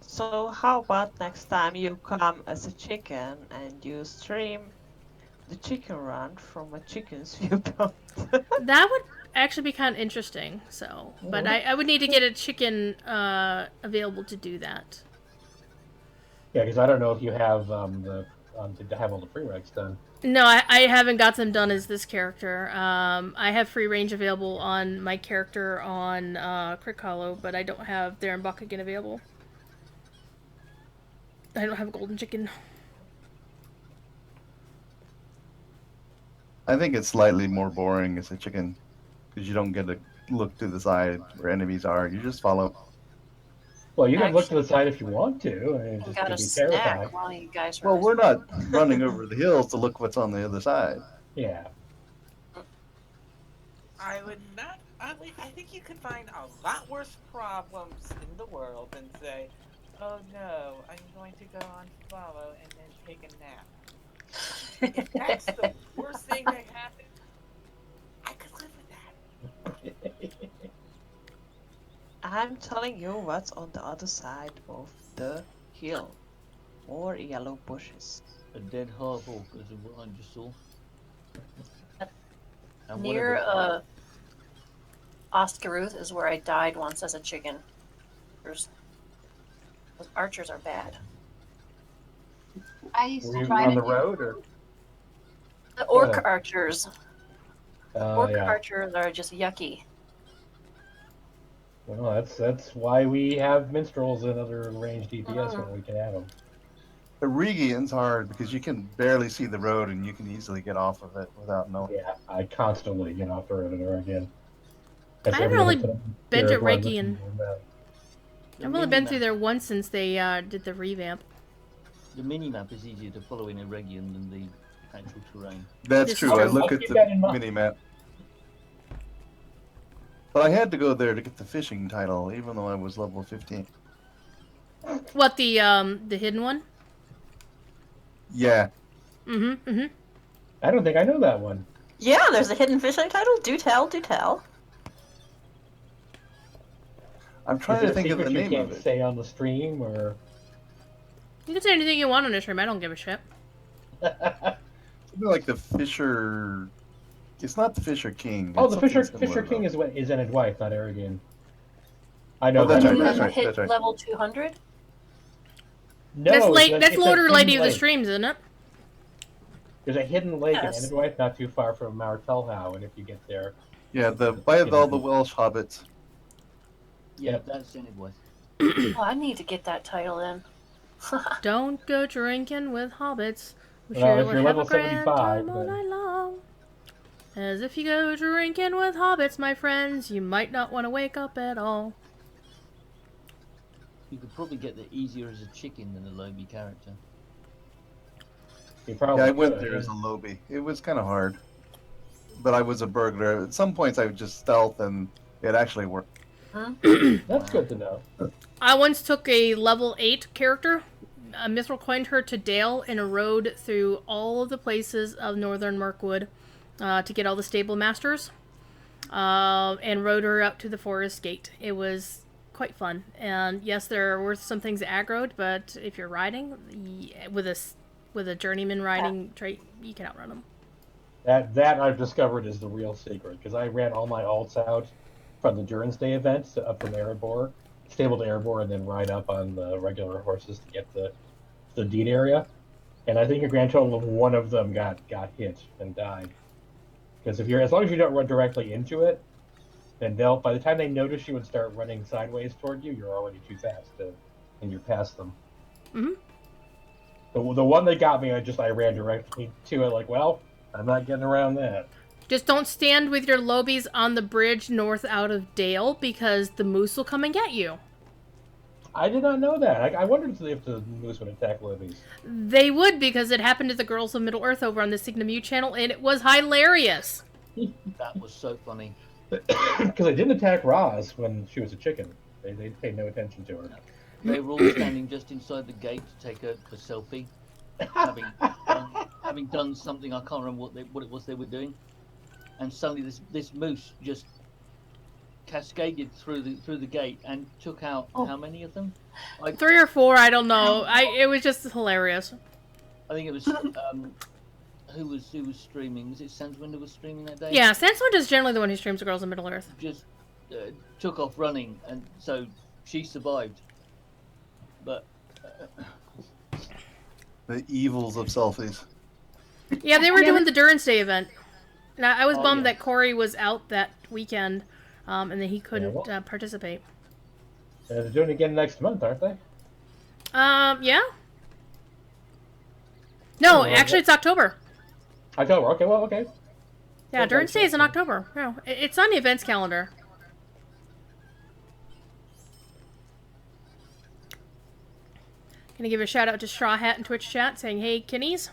So how about next time you come as a chicken and you stream the chicken run from a chicken's viewpoint? That would actually be kind of interesting. So, but I would need to get a chicken available to do that. Yeah, because I don't know if you have to have all the prereqs done. No, I haven't got them done as this character. I have free range available on my character on Crick Hollow, but I don't have Darren Buckigan available. I don't have a golden chicken. I think it's slightly more boring as a chicken, because you don't get to look to the side where enemies are. You just follow. Well, you can look to the side if you want to. I mean, I just got to a be snack terrified. while you guys are. Well, we're not running over the hills to look what's on the other side. Yeah. I would not. I think you could find a lot worse problems in the world than say, "Oh no, I'm going to go on follow and then take a nap." If that's the worst thing that happened, I could live with that. I'm telling you what's on the other side of the hill. More yellow bushes. A dead half orc, as I just saw. And Near Oscaruth is where I died once as a chicken. Those archers are bad. I used Were to you try on to the do- road or? The orc Yeah. archers. Orc Yeah. archers are just yucky. Well, that's why we have minstrels and other ranged DPS when we can have them. The Regian's hard because you can barely see the road and you can easily get off of it without knowing. Yeah, I constantly get off the road and over again. I haven't really been to Regian. I've only been through there once since they did the revamp. The mini-map is easier to follow in a Regian than the actual terrain. That's It's true. true. I look I'll at keep the that in mind. mini-map. But I had to go there to get the fishing title, even though I was level 15. What, the hidden one? Yeah. Mm-hmm. I don't think I know that one. Yeah, there's a hidden fishing title. Do tell, do tell. I'm trying Is to it a think of the secret you name can't of it. say on the stream, or? You can say anything you want on this stream. I don't give a shit. Something like the Fisher. It's not the Fisher King. Oh, It's the something Fisher similar, King though. is in his wife, not Aragon. I know Oh, that's that. right, You that's have right, hit that's right. level 200? No, That's it's a Lord or hidden Lady of the lake. Streams, isn't it? There's a hidden lake Yes. in Endwife, not too far from Martelhow, and if you get there, Yeah, by all the Welsh hobbits. Yeah, Yep. that's anyway. Oh, I need to get that title in. Don't go drinking with hobbits. We Well, sure if would you're have a level grand 75, time all then- night long. As if you go drinking with hobbits, my friends, you might not want to wake up at all. You could probably get there easier as a chicken than a Lobi character. you probably Yeah, I went could. there as a Lobi. It was kind of hard. But I was a burglar. At some points I would just stealth and it actually worked. That's good to know. I once took a level 8 character, Mithril coined her to Dale, and rode through all of the places of Northern Mirkwood to get all the stable masters, and rode her out to the forest gate. It was quite fun. And yes, there were some things aggroed, but if you're riding with a journeyman riding trait, you can outrun them. That I've discovered is the real secret, because I ran all my alts out from the Durance Day event up from Erebor, stable to Erebor, and then ride up on the regular horses to get the deed area. And I think a grand total of one of them got hit and died. Because as long as you don't run directly into it, then by the time they notice you and start running sideways toward you, you're already too fast to and you pass them. Mm-hmm. The one that got me, I ran directly to it. Like, well, I'm not getting around that. Just don't stand with your lobies on the bridge north out of Dale, because the moose will come and get you. I did not know that. I wondered if the moose would attack lobies. They would, because it happened to the Girls of Middle-earth over on the Signamu channel, and it was hilarious. That was so funny. Because they didn't attack Roz when she was a chicken. They paid no attention to her. They were all standing just inside the gate to take a selfie, having done something. I can't remember what it was they were doing, and suddenly this moose just cascaded through the gate and took out how many of them? 3 or 4, I don't know. It was just hilarious. I think it was who was streaming? Was it Sandswind who was streaming that day? Yeah, Sandswind is generally the one who streams the Girls of Middle-earth. Just took off running, and so she survived. But the evils of selfies. Yeah, they were doing the Durance Day event. And I was bummed that Corey was out that weekend, and that he couldn't participate. They're doing it again next month, aren't they? Yeah. No, actually, it's October. October. Okay, well, okay. Yeah, Durance Day is in October. Yeah, it's on the events calendar. Gonna give a shout out to Straw Hat in Twitch chat saying, "Hey, Kinnies."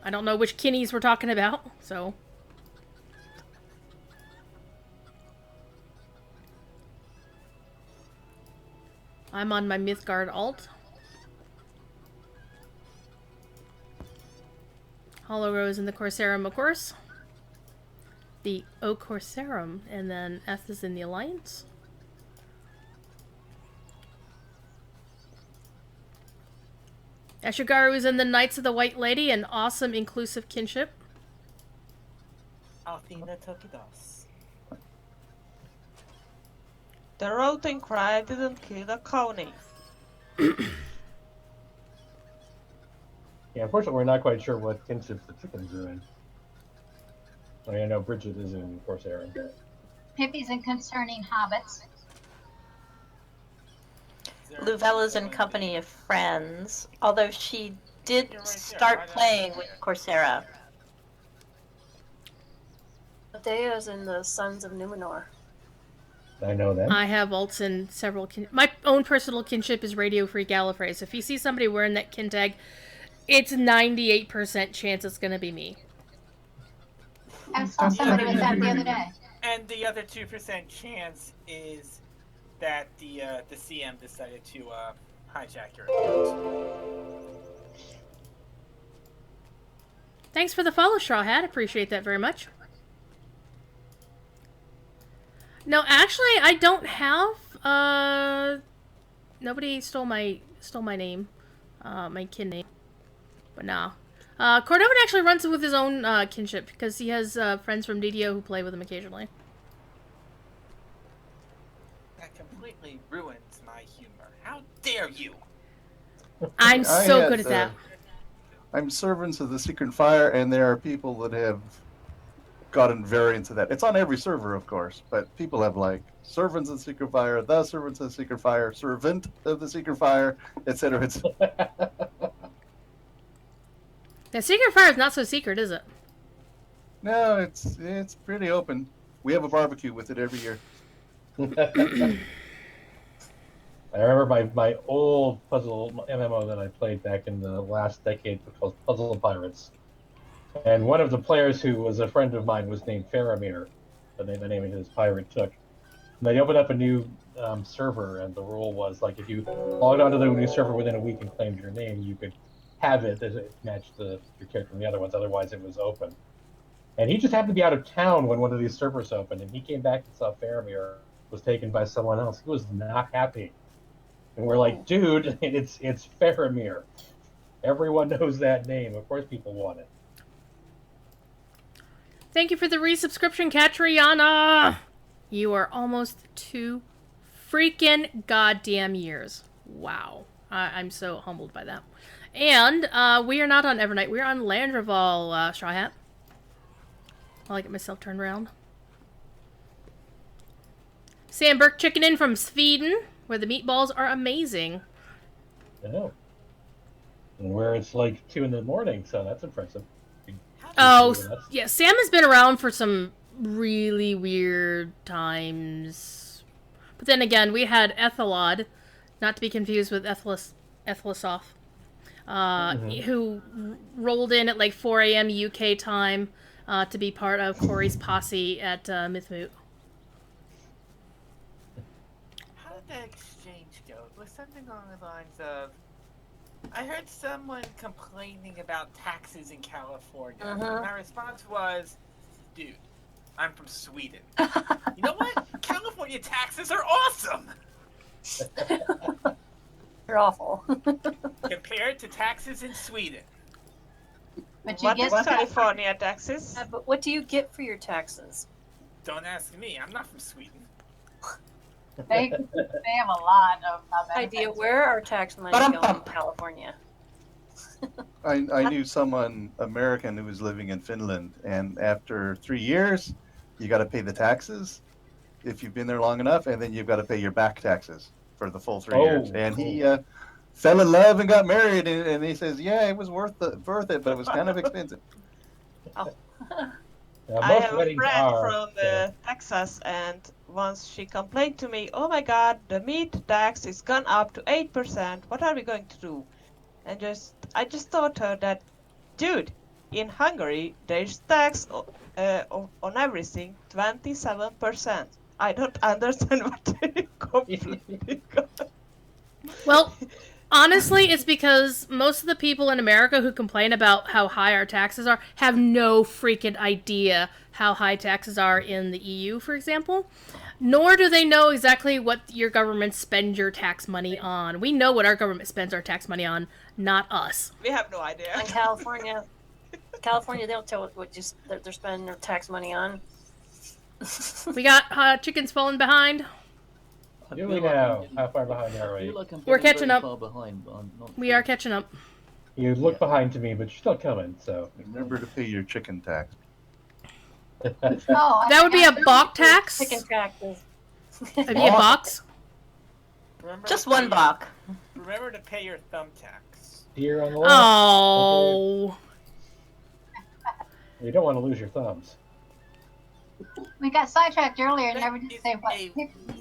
I don't know which Kinnies we're talking about, so. I'm on my Mythgard alt. Hollow Rose in the Corsarum, of course. The O Corsarum, and then Eth is in the Alliance. Ashigaru is in the Knights of the White Lady, an awesome inclusive kinship. Athena Tokidos. The rotting cry didn't kill the coney. Yeah, unfortunately, we're not quite sure what kinships the chickens are in. I know Bridget is in Corsair. Pippi's in Concerning Hobbits. Luvella's in Company of Friends, although she did start playing with Coursera. Dea's in the Sons of Numenor. I know that. I have alts in several my own personal kinship is Radio Free Gallifrey, so if you see somebody wearing that kin tag, it's 98% chance it's gonna be me. I saw somebody with that the other day. And the other 2% chance is that the CM decided to hijack your account. Thanks for the follow, Straw Hat. Appreciate that very much. No, actually, I don't have. Nobody stole my name, my kin name. But nah. Cordovan actually runs with his own kinship because he has friends from DDO who play with him occasionally. That completely ruins my humor. How dare you? I'm so good at that. I'm Servants of the Secret Fire, and there are people that have gotten variants of that. It's on every server, of course, but people have like Servants of the Secret Fire, the Servants of the Secret Fire, Servant of the Secret Fire, etc. The Secret Fire is not so secret, is it? No, it's pretty open. We have a barbecue with it every year. I remember my old puzzle MMO that I played back in the last decade called Puzzle Pirates. And one of the players who was a friend of mine was named Faramir, the name of his pirate took. And they opened up a new server, and the rule was, like, if you logged onto the new server within a week and claimed your name, you could have it as it matched your character from the other ones, otherwise it was open. And he just happened to be out of town when one of these servers opened, and he came back and saw Faramir was taken by someone else. He was not happy. And we're like, dude, it's Faramir. Everyone knows that name. Of course people want it. Thank you for the resubscription, Katriana! You are almost 2 freaking goddamn years. Wow. I'm so humbled by that. And we are not on Evernight. We're on Landreval, Straw Hat. While I get myself turned around. Sam Burke chicken in from Sweden. where the meatballs are amazing. Oh. And where it's like 2 in the morning, so that's impressive. Oh, yeah, Sam has been around for some really weird times. But then again, we had Ethelod, not to be confused with Ethelosoff, who rolled in at like 4 a.m. UK time to be part of Corey's posse at Mythmoot. How did that exchange go? It was something along the lines of, I heard someone complaining about taxes in California. My response was, dude, I'm from Sweden. You know what? California taxes are awesome! You're awful. Compared to taxes in Sweden. But What is California taxes? But what do you get for your taxes? Don't ask me. I'm not from Sweden. They have a lot of idea where our tax money going in California. I knew someone American who was living in Finland, and after 3 years, you got to pay the taxes if you've been there long enough, and then you've got to pay your back taxes for the full 3 years. And he fell in love and got married, and he says, "Yeah, it was worth it, but it was kind of expensive." I have a friend from Texas, and once she complained to me, "Oh my God, the meat tax is gone up to 8%. What are we going to do?" And I just told her that, dude, in Hungary there's tax on everything 27%. I don't understand what they complaining. Well, honestly, it's because most of the people in America who complain about how high our taxes are have no freaking idea how high taxes are in the EU, for example. Nor do they know exactly what your government spends your tax money on. We know what our government spends our tax money on, not us. We have no idea. In California, they don't tell what they're spending their tax money on. We got chickens falling behind. Do we now? How far behind are we? We're catching up. Far behind, but I'm not We are catching up. You look behind to me, but you're still coming, so. Remember to pay your chicken tax. That would be a Bach tax? Chicken taxes. It'd be a box? Just one Bach. Remember to pay your thumb tax. Deer on the left. Oh. You don't want to lose your thumbs. We got sidetracked earlier and never did say what.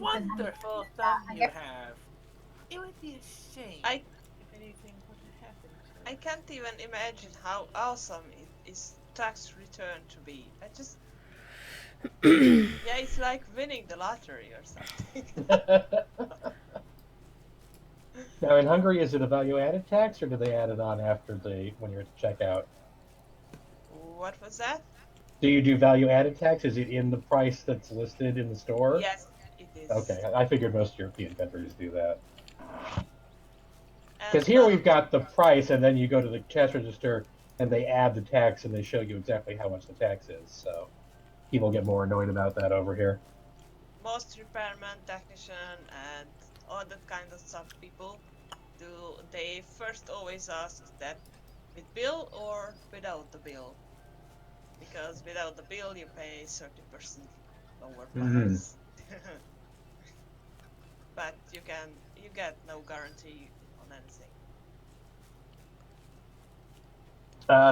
Wonderful thumb you have. It would be a shame if anything would happen to I can't even imagine how awesome it is tax return to be. Yeah, it's like winning the lottery or something. Now, in Hungary, is it a value-added tax, or do they add it on after when you're at the checkout? What was that? Do you do value-added tax? Is it in the price that's listed in the store? Yes, it is. Okay, I figured most European countries do that. Because here we've got the price, and then you go to the cash register, and they add the tax, and they show you exactly how much the tax is. So people get more annoyed about that over here. Most repairman, technician, and all that kind of stuff people they first always ask that with bill or without the bill. Because without the bill you pay 30% lower price. But you get no guarantee on anything.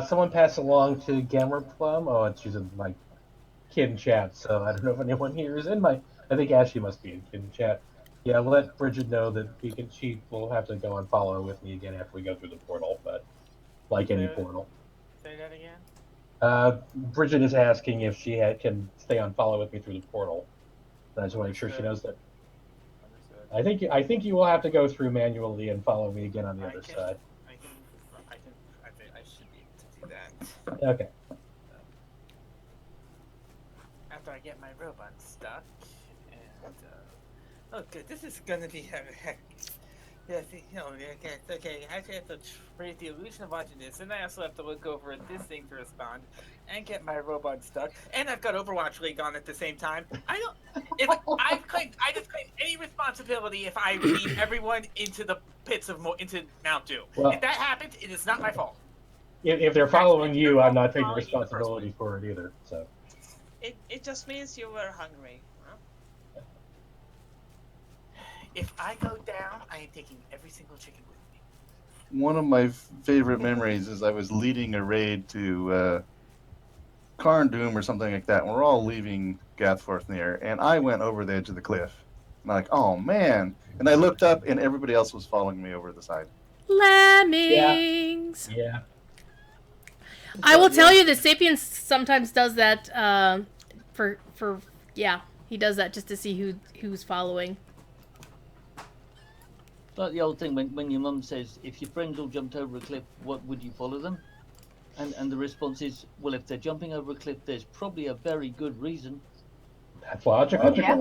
Someone pass along to Gamer Plum. Oh, she's in my kid chat, so I don't know if anyone here is in my. I think Ashley must be in kid chat. Yeah, let Bridget know that she will have to go and follow with me again after we go through the portal, but like any portal. Say that again? Bridget is asking if she can stay on follow with me through the portal. And I just want to make sure she knows that. I think you will have to go through manually and follow me again on the other side. I should be able to do that. Okay. After I get my robot stuck, and oh good, this is gonna be yeah, okay. I actually have to create the illusion of watching this, and I also have to look over at this thing to respond, and get my robot stuck, and I've got Overwatch League on at the same time. I just claim any responsibility if I lead everyone into the pits of into Mount Doom. Well, if that happens, it is not my fault. If they're following you, I'm not taking responsibility for it either. So. It just means you were hungry. Huh? If I go down, I am taking every single chicken with me. One of my favorite memories is I was leading a raid to Carn Doom or something like that. And we're all leaving Gathforthnear, and I went over the edge of the cliff. And I'm like, oh man! And I looked up, and everybody else was following me over the side. Lemmings. Yeah. I will tell you that Sapiens sometimes does that. He does that just to see who's following. Like the old thing when your mum says, if your friends all jumped over a cliff, what would you follow them? And the response is, well, if they're jumping over a cliff, there's probably a very good reason. That's logical. Yeah.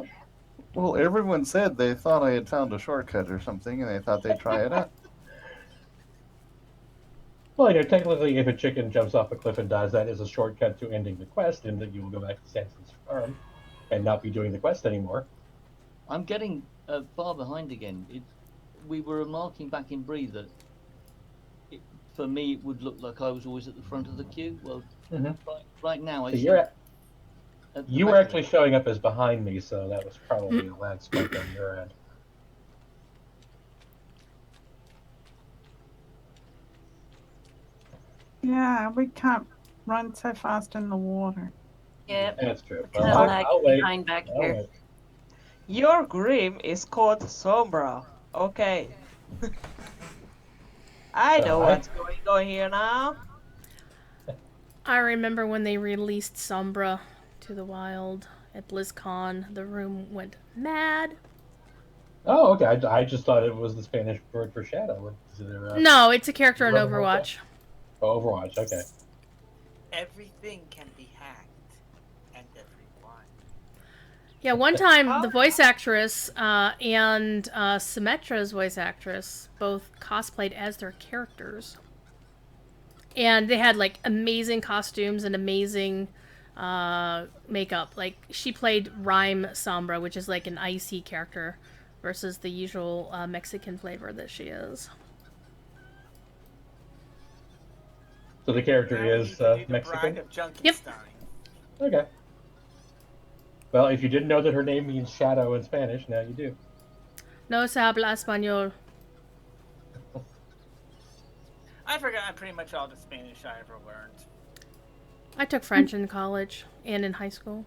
Well, everyone said they thought I had found a shortcut or something, and they thought they'd try it out. Well, technically, if a chicken jumps off a cliff and dies, that is a shortcut to ending the quest, and that you will go back to Samson's farm and not be doing the quest anymore. I'm getting far behind again. We were remarking back in Bree that for me it would look like I was always at the front of the queue. Well, right now you were actually showing up as behind me, so that was probably a lag spike on your end. Yeah, we can't run so fast in the water. Yep. That's true. I'll wait. Behind back here. Wait. Your grim is called Sombra. Okay. I know what's going on here now. I remember when they released Sombra to the wild at BlizzCon. The room went mad. Oh, okay. I just thought it was the Spanish word for shadow. No, it's a character in Overwatch. Oh, Overwatch. Okay. Everything can be hacked, and everyone. Yeah, one time the voice actress and Symmetra's voice actress both cosplayed as their characters. And they had, like, amazing costumes and amazing makeup. Like, she played Rhyme Sombra, which is, like, an icy character, versus the usual Mexican flavor that she is. So the character is Mexican? Yep. Okay. Well, if you didn't know that her name means shadow in Spanish, now you do. No se habla español. I forgot pretty much all the Spanish I ever learned. I took French in college and in high school.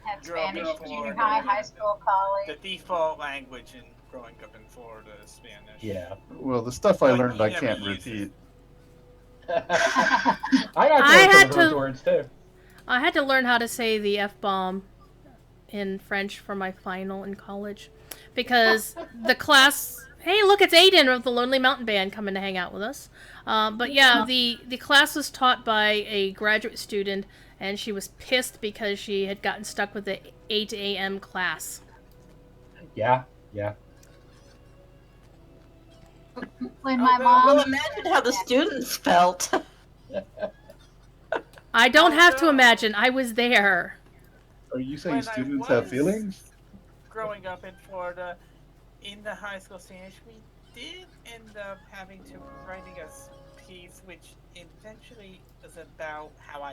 Had Spanish, junior high, high school, college. The default language in growing up in Florida is Spanish. Yeah. Well, the stuff I learned I can't repeat. I had to words too. I had to learn how to say the F-bomb in French for my final in college. Because the class... Hey, look, it's Aiden of the Lonely Mountain Band coming to hang out with us. But yeah, the class was taught by a graduate student, and she was pissed because she had gotten stuck with the 8 a.m. class. Yeah. When my mom... Well, imagine how the students felt. I don't have to imagine. I was there. Are you saying students have feelings? Growing up in Florida, in the high school Spanish, we did end up having to writing a piece which eventually was about how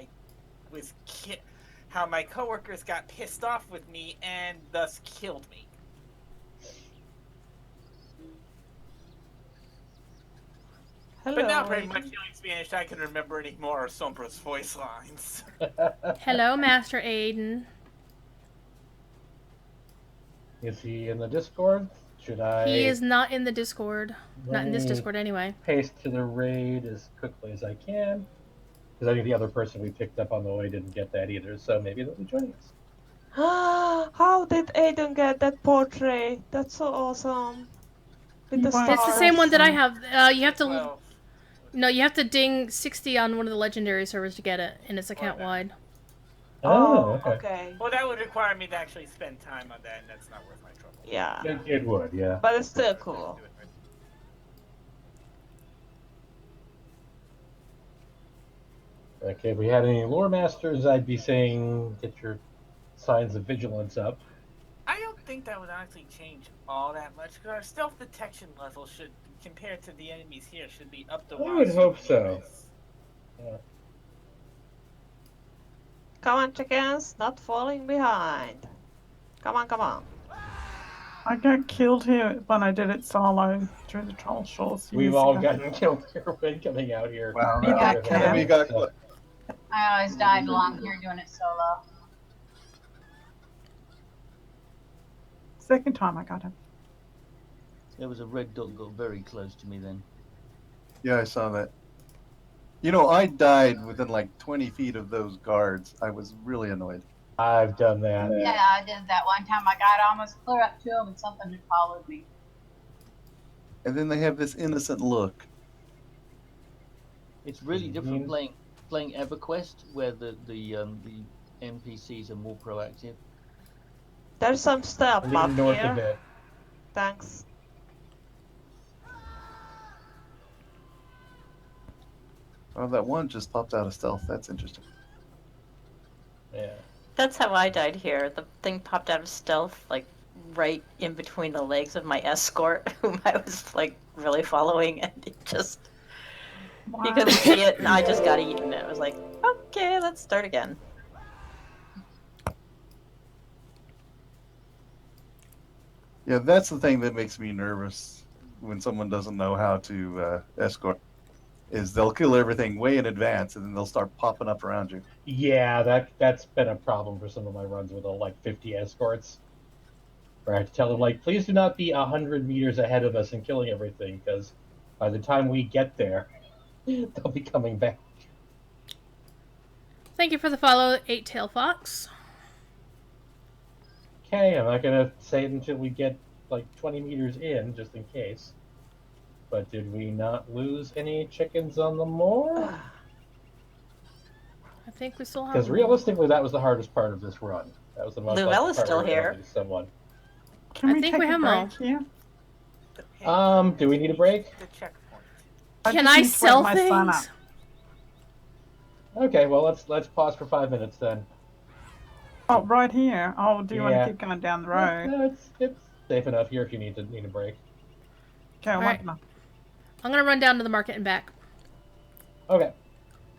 how my coworkers got pissed off with me and thus killed me. Hello. But not pretty much the only Spanish I can remember anymore are Sombra's voice lines. Hello, Master Aiden. Is he in the Discord? Should I... He is not in the Discord. Not in this Discord, anyway. Paste to the raid as quickly as I can. Because I think the other person we picked up on the way didn't get that either, so maybe they'll be joining us. How did Aiden get that portrait? That's so awesome. With the It's the same one that I have. You have to... No, you have to ding 60 on one of the legendary servers to get it, and it's account-wide. Oh, okay. Well, that would require me to actually spend time on that, and that's not worth my trouble. Yeah. It would, yeah. But it's still cool. Okay, if we had any lore masters, I'd be saying get your signs of vigilance up. I don't think that would actually change all that much, because our stealth detection level should, compared to the enemies here, should be up to I would hope so. Yeah. Come on, chickens, not falling behind. Come on, come on. I got killed here when I did it solo through the troll shores. We've years all ago. gotten killed here when coming out here. Wow, You got enemy got close. I always died along here doing it solo. Second time I got him. There was a red dot got very close to me then. Yeah, I saw that. You know, I died within like 20 feet of those guards. I was really annoyed. I've done that. Yeah, I did that one time. I got almost clear up to him and something had followed me. And then they have this innocent look. It's really different playing EverQuest, where the NPCs are more proactive. There's some stuff Lean up north a here. bit. Thanks. Oh, that one just popped out of stealth. That's interesting. Yeah. That's how I died here. The thing popped out of stealth, like right in between the legs of my escort, whom I was like really following, and it just he couldn't see it, and I just got eaten. It was like, okay, let's start again. Yeah, that's the thing that makes me nervous when someone doesn't know how to escort. Is they'll kill everything way in advance, and then they'll start popping up around you. Yeah, that's been a problem for some of my runs with like 50 escorts. Where I have to tell them, like, please do not be 100 meters ahead of us and killing everything, because by the time we get there, they'll be coming back. Thank you for the follow, 8-Tail Fox. Okay, I'm not going to say it until we get like 20 meters in, just in case. But did we not lose any chickens on the moor? I think we still have. Because realistically, that was the hardest part of this run. That was the most Luella's part still where we here. had to lose someone. Can I we think take we a have break here? Do we need a break? The checkpoint. Can just I need to wake sell my son up. things? Okay, well let's pause for 5 minutes then. Oh, right here. Oh, do you want Yeah. to keep going down the road? No, it's safe enough here if you need a break. Okay, All right. one. I'm gonna run down to the market and back. Okay.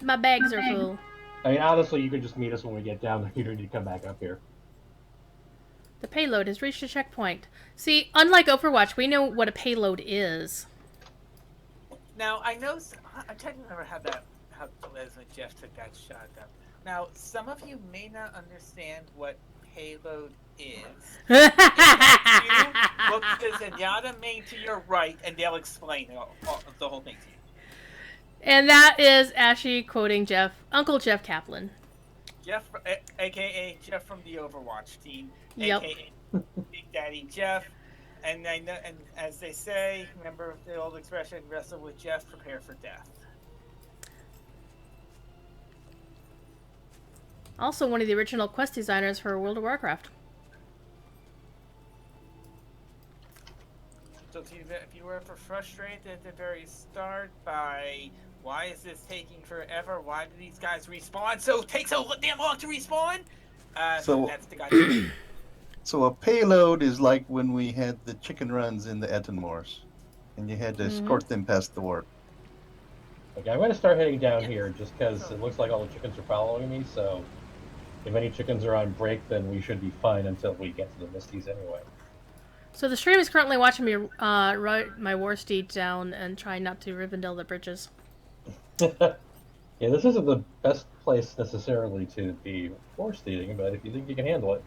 My bags are full. I mean, honestly, you could just meet us when we get down there. You don't need to come back up here. The payload has reached a checkpoint. See, unlike Overwatch, we know what a payload is. Now I know. I'm trying to remember how Liz and Jeff took that shot down. Now, some of you may not understand what payload is. Look to Zenyatta main to your right, and they'll explain the whole thing to you. And that is Ashy quoting Uncle Jeff Kaplan. Jeff, aka Jeff from the Overwatch team, Yep. aka Big Daddy Jeff. And I know, and as they say, remember the old expression, wrestle with Jeff, prepare for death. Also one of the original quest designers for World of Warcraft. So if you were ever frustrated at the very start by why is this taking forever? Why do these guys respawn? So it takes so damn long to respawn? So that's the guy. So a payload is like when we had the chicken runs in the Ettenmoors, and you had to escort them past the warp. Okay, I'm going to start heading down here just because it looks like all the chickens are following me, so if any chickens are on break, then we should be fine until we get to the Misties anyway. So the stream is currently watching me ride my war steed down and trying not to Rivendell the bridges. Yeah, this isn't the best place necessarily to be war steeding, but if you think you can handle it.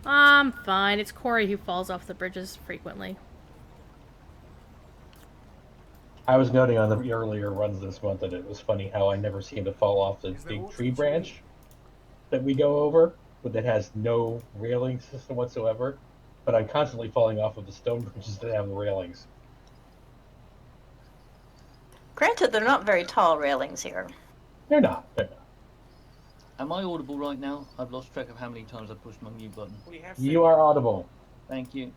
I'm fine. It's Corey who falls off the bridges frequently. I was noting on the earlier runs this month that it was funny how I never seem to fall off the big tree branch that we go over, but that has no railing system whatsoever. But I'm constantly falling off of the stone bridges that have the railings. Granted, they're not very tall railings here. They're not. Am I audible right now? I've lost track of how many times I pushed my mute button. You are audible. Thank you.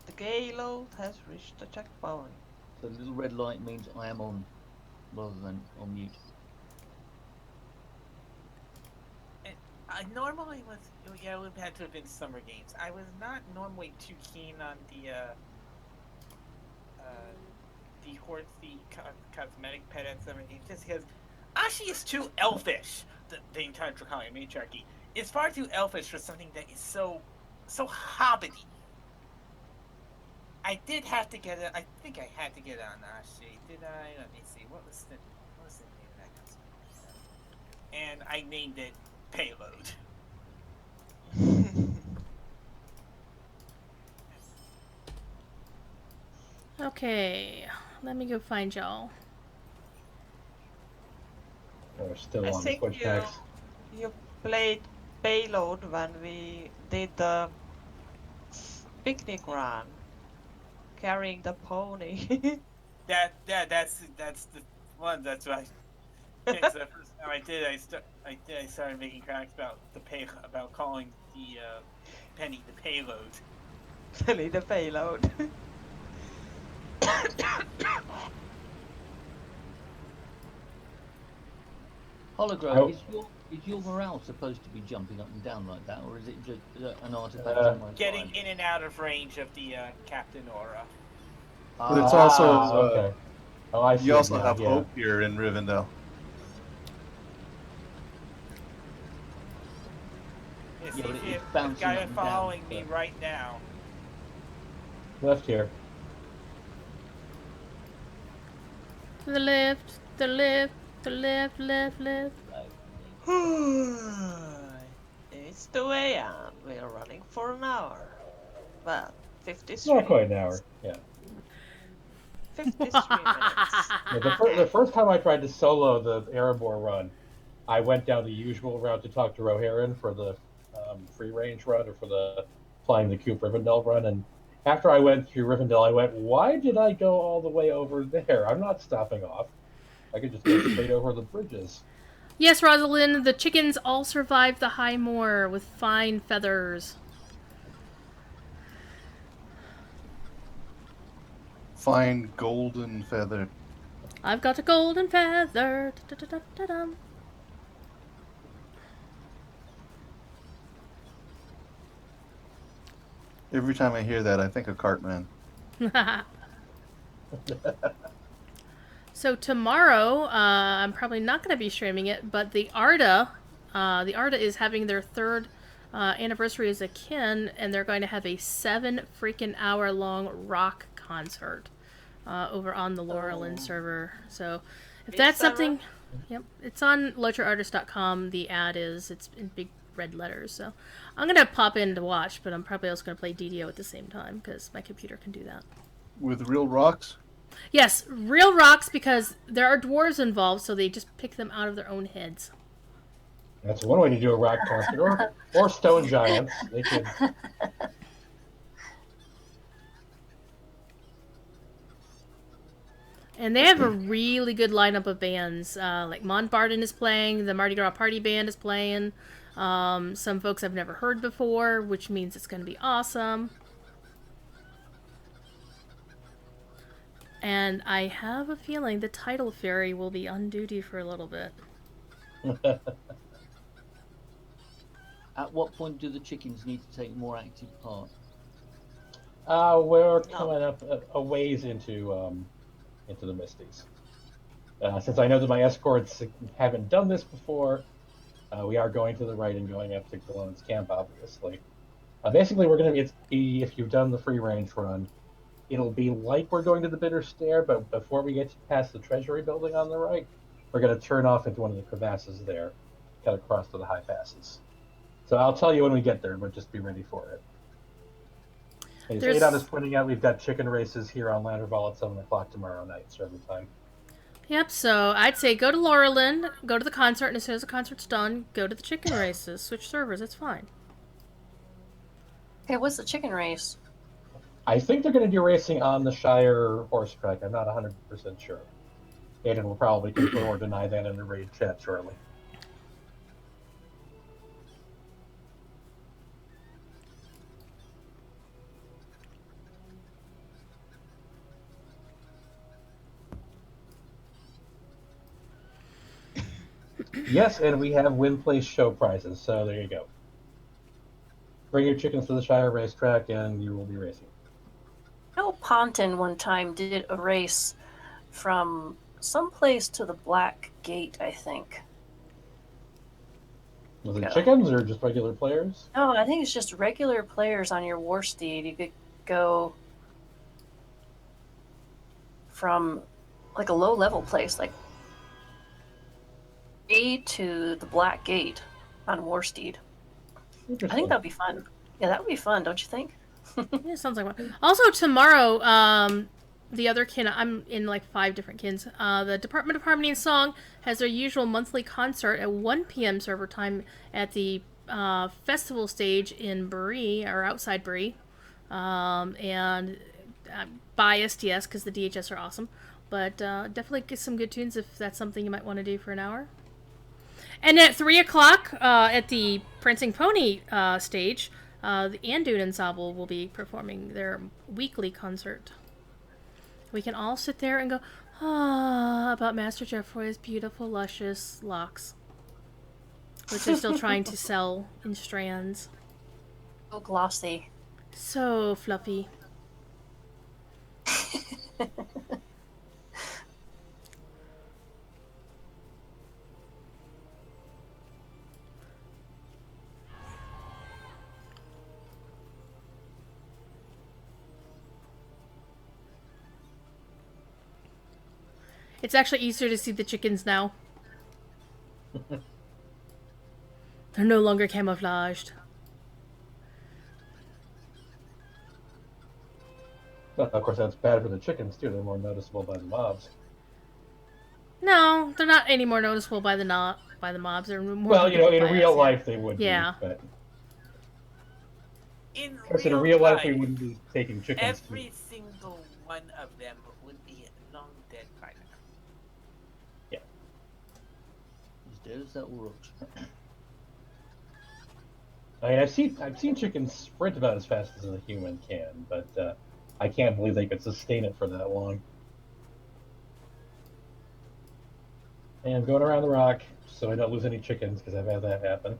The payload has reached the checkpoint. So the little red light means I am on, rather than on mute. I normally was, it would have had to have been Summer Games. I was not normally too keen on the horse, the cosmetic pet at Summer Games, just because Ashi is too elfish, the entire Draconian matriarchy. it's far too elfish for something that is so hobbity. I did have to get it. I think I had to get it on Ashi. Did I? Let me see. What was the name of that custom? And I named it Payload. Okay, let me go find y'all. We're still I on the think switch packs. you played Payload when we did the picnic run, carrying the pony. That's the one. That's right. Because the first time I did, I started making cracks about about calling the penny the payload. Penny the payload. Hologram, is your morale supposed to be jumping up and down like that, or is it just an artifact on my Getting side? in and out of range of the Captain Aura. But it's also okay. Oh, I see. You also now, have hope here in Rivendell. It's Yeah, but easy it's if bouncing guy up is and following down, me so. right now. Left here. To the left, the left, the left, left, left. It's 2 a.m. We are running for an hour. Well, 53. Not quite an hour. Yeah. 53 minutes. Yeah, the first time I tried to solo the Erebor run, I went down the usual route to talk to Rohirrim for the free range run or for the flying the Coop Rivendell run. And after I went through Rivendell, I went, why did I go all the way over there? I'm not stopping off. I could just go straight over the bridges. Yes, Rosalind, the chickens all survived the high moor with fine feathers. Fine golden feather. I've got a golden feather. Da-da-da-da-dum. Every time I hear that, I think of Cartman. So tomorrow, I'm probably not going to be streaming it, but the Arda is having their third anniversary as a kin, and they're going to have a 7 freaking hour long rock concert over on the Laurelin server. So if that's something, yep, it's on LotraArtist.com. The ad is, it's in big red letters. So I'm going to pop in to watch, but I'm probably also going to play DDO at the same time because my computer can do that. With real rocks? Yes, real rocks, because there are dwarves involved, so they just pick them out of their own heads. That's one way to do a rock concert, or stone giants. They could. And they have a really good lineup of bands. Like Montbarden is playing, the Mardi Gras Party Band is playing. Some folks I've never heard before, which means it's going to be awesome. And I have a feeling the Tidal Fairy will be on duty for a little bit. At what point do the chickens need to take more active part? We're coming up a ways into the Misties. Since I know that my escorts haven't done this before, we are going to the right and going up to Gallone's camp, obviously. Basically, we're going to be, if you've done the free range run, it'll be like we're going to the Bitter Stair, but before we get past the Treasury building on the right, we're going to turn off into one of the crevasses there, cut across to the high passes. So I'll tell you when we get there, but just be ready for it. As Adon is pointing out, we've got chicken races here on Landerval at 7 o'clock tomorrow night, server time. Yep, so I'd say go to Laurelin, go to the concert, and as soon as the concert's done, go to the chicken races. Switch servers, it's fine. Okay, what's the chicken race? I think they're going to do racing on the Shire horse track. I'm not 100% sure. Aiden will probably confirm or deny that in the raid chat shortly. Yes, and we have win place show prizes, so there you go. Bring your chickens to the Shire racetrack and you will be racing. I know Ponton one time did a race from someplace to the Black Gate, I think. Was it Go. chickens or just regular players? Oh, I think it's just regular players on your war steed. You could go from like a low level place, like A to the Black Gate on war steed. I think that'd be fun. Yeah, that would be fun, don't you think? Yeah, sounds like one. Also tomorrow, the other kin, I'm in like 5 different kins. The Department of Harmony and Song has their usual monthly concert at 1 p.m. server time at the festival stage in Bree, or outside Bree. And I'm biased, yes, because the DHS are awesome. But definitely get some good tunes if that's something you might want to do for an hour. And at 3 o'clock at the Prancing Pony stage, the Andoon Ensemble will be performing their weekly concert. We can all sit there and go, about Master Jeffroy's beautiful, luscious locks, which they're still trying to sell in strands. So glossy. So fluffy. It's actually easier to see the chickens now. They're no longer camouflaged. Well, of course, that's bad for the chickens, too. They're more noticeable by the mobs. No, they're not any more noticeable by the mobs. They're more well, you know, in by real us, life they would yeah. be, but... In real life, we wouldn't be taking chickens. Every single one of them would be long dead by now. Yeah. As dead as that works. I mean, I've seen chickens sprint about as fast as a human can, but I can't believe they could sustain it for that long. And I'm going around the rock so I don't lose any chickens, because I've had that happen.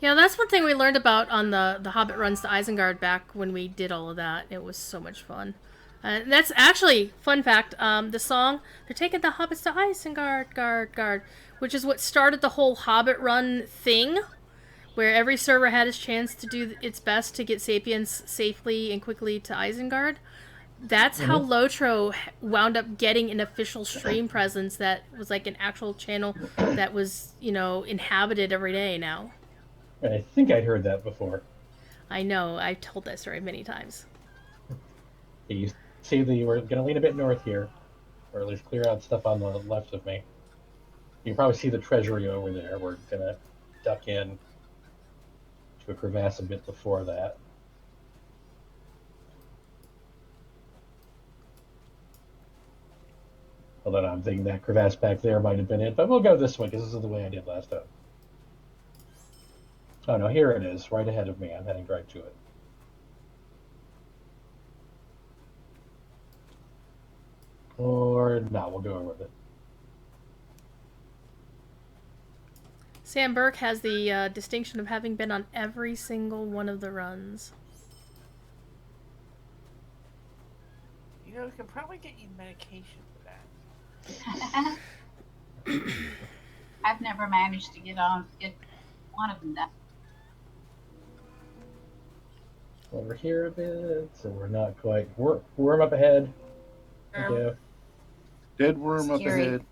Yeah, that's one thing we learned about on the Hobbit runs to Isengard back when we did all of that. It was so much fun. That's actually, fun fact, the song, they're taking the Hobbits to Isengard, guard, which is what started the whole Hobbit run thing, where every server had its chance to do its best to get Sapiens safely and quickly to Isengard. That's how Lotro wound up getting an official stream presence that was like an actual channel that was, you know, inhabited every day now. And I think I'd heard that before. I know, I've told that story many times. You see, we're going to lean a bit north here, or at least clear out stuff on the left of me. You can probably see the treasury over there. We're going to duck in to a crevasse a bit before that. Although I'm thinking that crevasse back there might have been it, but we'll go this way because this is the way I did last time. Oh no, here it is, right ahead of me. I'm heading right to it. Or no, we'll go over with it. Sam Burke has the distinction of having been on every single one of the runs. You know, we can probably get you medication for that. I've never managed to get one of them done. Over here a bit, so we're not quite. Worm up ahead. Thank you. Dead worm up ahead.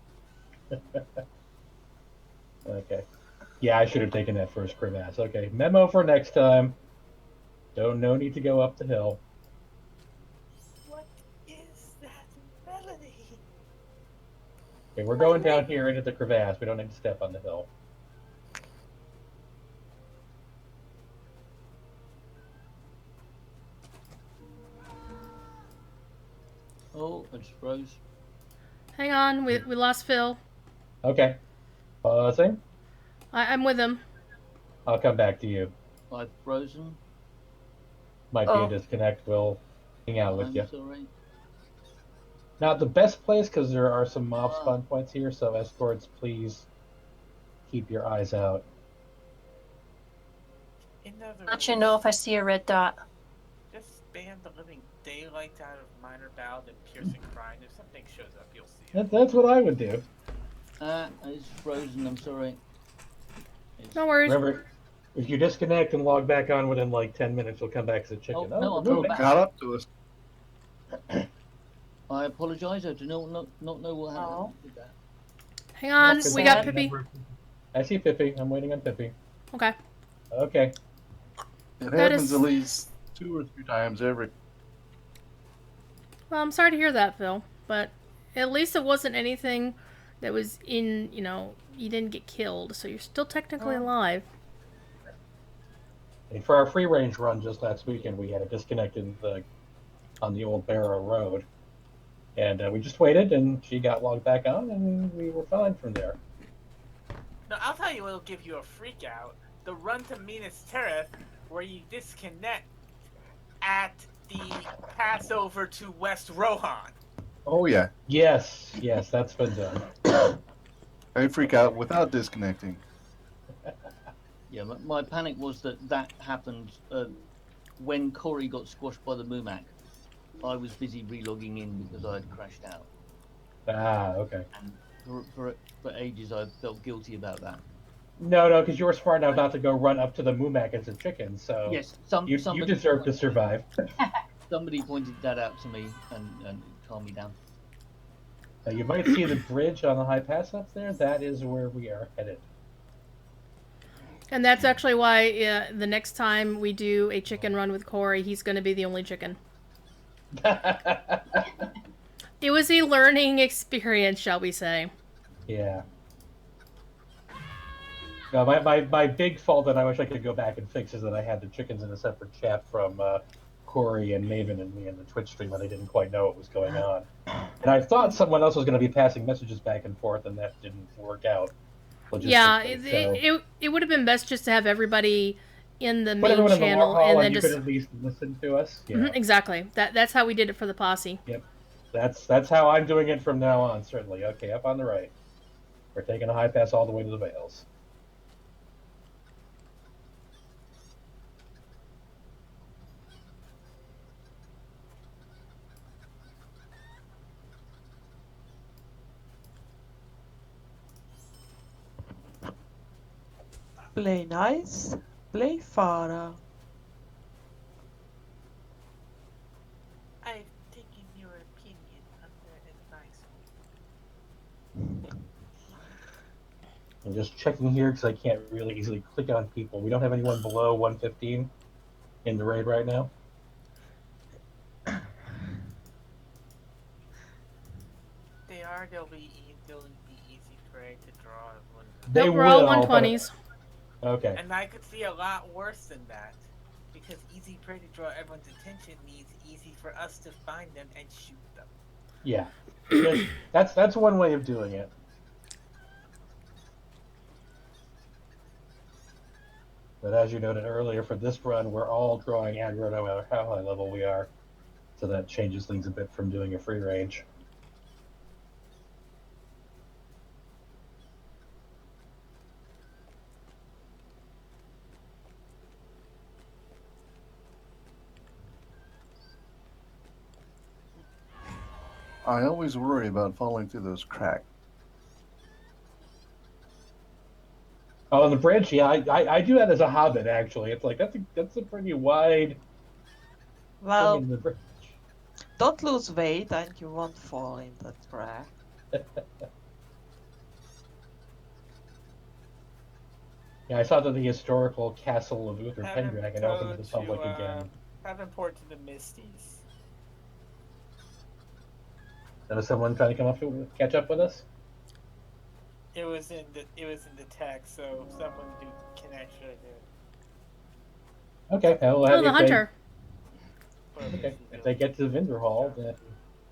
Okay. Yeah, I should have taken that first crevasse. Okay, memo for next time. No need to go up the hill. What is that melody? Okay, we're going down here into the crevasse. We don't need to step on the hill. Oh, I just froze. Hang on, we lost Phil. Okay. Pausing. I'm with him. I'll come back to you. I've frozen. Might be a disconnect. We'll hang out with you. Sorry. Not the best place because there are some mob spawn points here, so escorts, please keep your eyes out. Let you know if I see a red dot. Just spam the living daylights out of Minor Ballad and Piercing Cry. If something shows up, you'll see it. That's what I would do. It's frozen, I'm sorry. No worries. Remember, if you disconnect and log back on within like 10 minutes, you'll come back as a chicken. Oh, no, we're I'm moving. back. Caught up to us. I apologise. I do not know what happened Oh. with that. Hang on, That's we got sad. Pippi. I see Pippi. I'm waiting on Pippi. Okay. Okay. It That happens is- at least 2 or 3 times every. Well, I'm sorry to hear that, Phil. But at least it wasn't anything that was in, you know, you didn't get killed. So you're still technically alive. And for our free range run just last weekend, we had a disconnect on the old Barrow Road. And we just waited, and she got logged back on, and we were fine from there. No, I'll tell you what'll give you a freak out. The run to Minas Tirith, where you disconnect at the passover to West Rohan. Oh, yeah. Yes, that's been done. I freak out without disconnecting. Yeah, my panic was that happened when Corey got squashed by the Mumak. I was busy relogging in because I had crashed out. Ah, okay. And for ages, I felt guilty about that. No, because you were smart enough not to go run up to the Mumak as a chicken, so Yes, you deserve to survive. Somebody pointed that out to me and calmed me down. Now, you might see the bridge on the high pass up there. That is where we are headed. And that's actually why the next time we do a chicken run with Corey, he's going to be the only chicken. It was a learning experience, shall we say. Yeah. No, my big fault that I wish I could go back and fix is that I had the chickens in a separate chat from Corey and Maven and me in the Twitch stream, and I didn't quite know what was going on. And I thought someone else was going to be passing messages back and forth, and that didn't work out. Yeah, So it would have been best just to have everybody in the put main everyone in the channel war hall, and and then you just could at least listen to us. Yeah. Mhm, exactly. That's how we did it for the posse. Yep. That's how I'm doing it from now on, certainly. Okay, up on the right. We're taking a high pass all the way to the Vales. Play nice, play Farah. I've taken your opinion under advisement. I'm just checking here because I can't really easily click on people. We don't have anyone below 115 in the raid right now. They'll be easy prey to draw. They We're all will, 120s. Okay. And I could see a lot worse than that. Because easy prey to draw everyone's attention means easy for us to find them and shoot them. Yeah. That's one way of doing it. But as you noted earlier, for this run, we're all drawing aggro no matter how high level we are. So that changes things a bit from doing a free range. I always worry about falling through those cracks. Oh, on the bridge, yeah, I do that as a hobbit. Actually, it's like that's a pretty wide. Well, thing in the bridge. don't lose weight and you won't fall in that crack. Yeah, I saw that the historical castle of Uther Pendragon opened to the public again. Have port to the Misties. Is someone trying to come up to catch up with us? It was in the text, so someone who can actually do it. Okay, well, Oh, the hunter. Okay, if they get to the vendor hall, then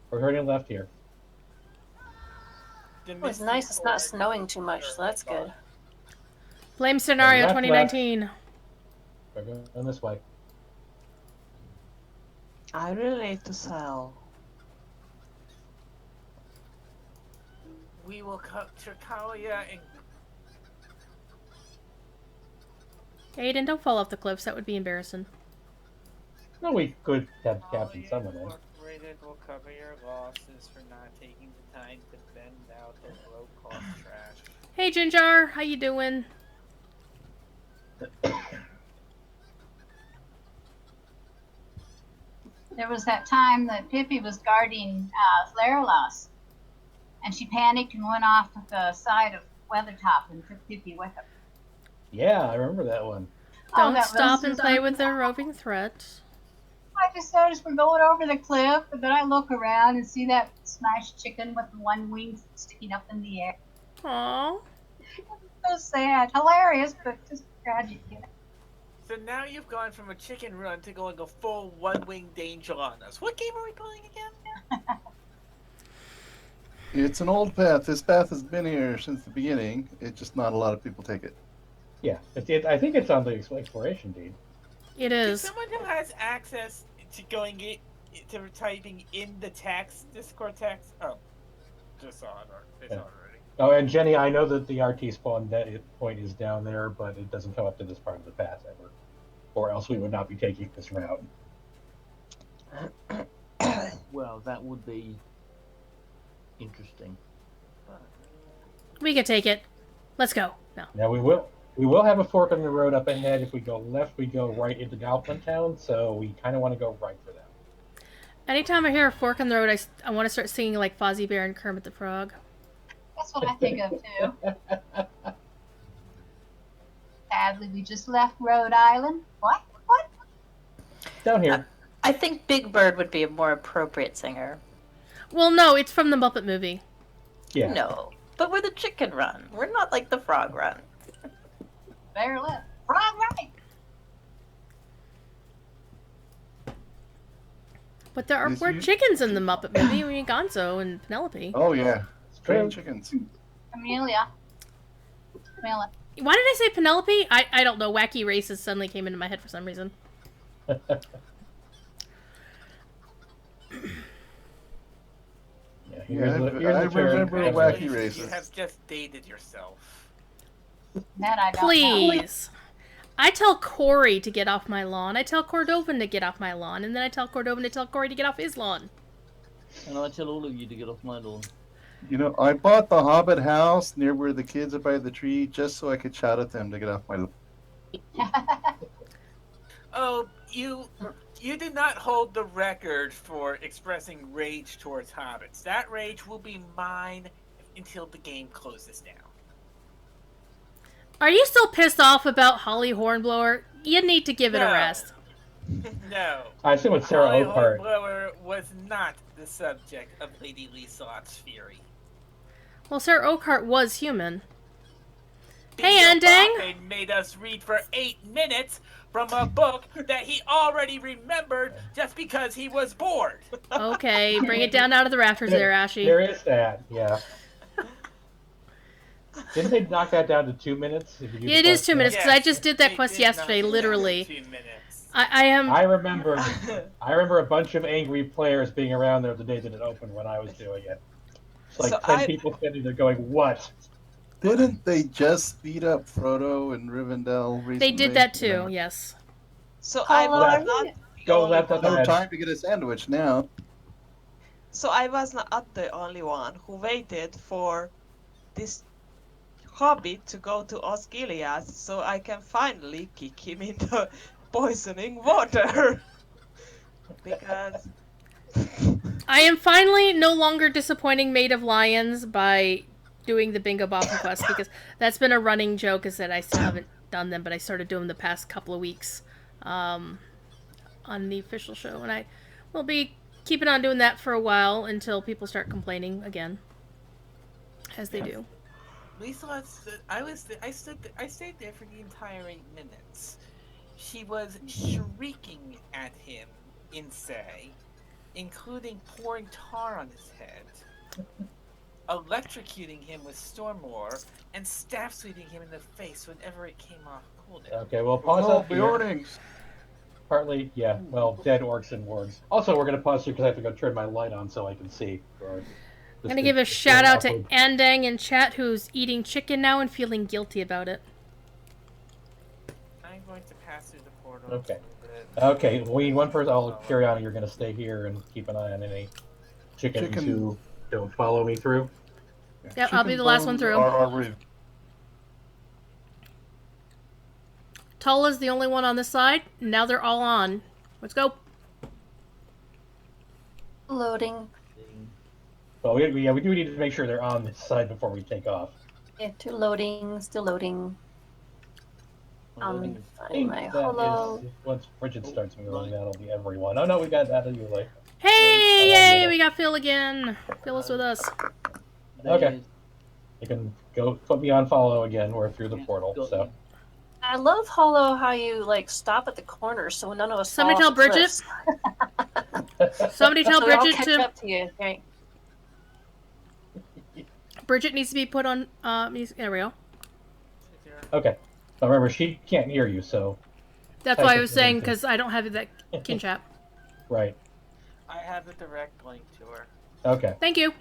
we're turning left here. It's nice it's not snowing too much, so that's good. Blame scenario Left, 2019. We're going this way. I really need to sell. We will cut Tricalia and Aiden, don't fall off the cliffs. That would be embarrassing. No, we could have captured someone in. Incorporated will cover your losses for not taking the time to bend out the low-cost trash. Hey, Ginger. How you doing? There was that time that Pippi was guarding Laralos, and she panicked and went off to the side of Weathertop and took Pippi with her. Yeah, I remember that one. Don't stop and play with the roving threat. I just noticed we're going over the cliff, and then I look around and see that smashed chicken with one wing sticking up in the air. Aww. So sad. Hilarious, but just tragic. You know? So now you've gone from a chicken run to going a full one-wing danger on us. What game are we playing again? It's an old path. This path has been here since the beginning. It's just not a lot of people take it. Yeah, I think it's on the exploration deed. It is. Someone who has access to going to typing in the text, Discord text. Oh, just saw it. They saw it already. Oh, and Jenny, I know that the RT spawn point is down there, but it doesn't come up to this part of the path ever, or else we would not be taking this route. Well, that would be interesting. We can take it. Let's go. No. Now we will have a fork in the road up ahead. If we go left, we go right into Galpin Town, so we kind of want to go right for that. Anytime I hear a fork in the road, I want to start singing like Fozzie Bear and Kermit the Frog. That's what I think of too. Sadly, we just left Rhode Island. What? Down here. I think Big Bird would be a more appropriate singer. Well, no, it's from the Muppet movie. Yeah. No, but we're the chicken run. We're not like the frog run. Bear left. Frog right. But there were chickens in the Muppet movie. I mean, Gonzo and Penelope. Oh yeah, trained chickens. Amelia. Why did I say Penelope? I don't know. Wacky Races suddenly came into my head for some reason. Here's I the remember Wacky Races. You have just dated yourself. That I don't Please. I tell Corey to get off my lawn. I tell Cordovan to get off my lawn. And then I tell Cordovan to tell Corey to get off his lawn. And I tell all of you to get off my lawn. You know, I bought the Hobbit house near where the kids are by the tree just so I could shout at them to get off my lawn. Oh, you did not hold the record for expressing rage towards hobbits. That rage will be mine until the game closes down. Are you still pissed off about Holly Hornblower? You need to give it a rest. No. I assume it's Sarah Holly Oakhart. Hornblower was not the subject of Lady Lieselott's fury. Well, Sarah Oakhart was human. Bingo Hey, Andang! Boffin made us read for 8 minutes from a book that he already remembered just because he was bored. Okay, bring it down out of the rafters there, Ashy. There is that, yeah. Didn't they knock that down to 2 minutes? Yeah, it is 2 minutes, because I just did that quest yesterday, literally. I remember a bunch of angry players being around there the day that it opened when I was doing it. It's like So 10 people standing there going, what? Didn't they just speed up Frodo and Rivendell recently? They did that too, yes. So I was not Go left up No ahead. time to get a sandwich now. So I was not the only one who waited for this hobbit to go to Osgiliath so I can finally kick him into poisoning water. Because I am finally no longer disappointing Maid of Lions by doing the Bingo Boffin quest, because that's been a running joke, is that I still haven't done them, but I started doing them the past couple of weeks on the official show, and I will be keeping on doing that for a while until people start complaining again, as they do. Lieselot stood, I stayed there for the entire 8 minutes. She was shrieking at him in Say, including pouring tar on his head, electrocuting him with Stormlore, and staff sweeping him in the face whenever it came off cooldown. Okay, well, pause up here. warnings. Partly, yeah, well, dead orcs and wargs. Also, we're going to pause here because I have to go turn my light on so I can see. I'm going to give a shout out to Andang in chat, who's eating chicken now and feeling guilty about it. I'm going to pass through the portal. Okay. Okay, we need one person. I'll carry on. You're going to stay here and keep an eye on any chickens who don't follow me through. Yep, I'll be the last one through. Tola's the only one on this side. Now they're all on. Let's go. Loading. Well, we do need to make sure they're on this side before we take off. Yeah, still loading. Still loading. Loading. I think My that holo. is once Bridget starts moving, that'll be everyone. Oh no, we got that usually. Hey, yay, we got Phil again. Phil is with us. Okay. You can go put me on follow again. We're through the portal, so. I love holo how you like stop at the corner so none of us. Somebody fall tell off the Bridget. cliffs. Somebody tell So we all Bridget catch to. up to you. Okay. Bridget needs to be put on. There we go. Okay. Now remember, she can't hear you, so. That's why I was saying, because I don't have that kin chat. Right. I have the direct link to her. Okay. Thank you.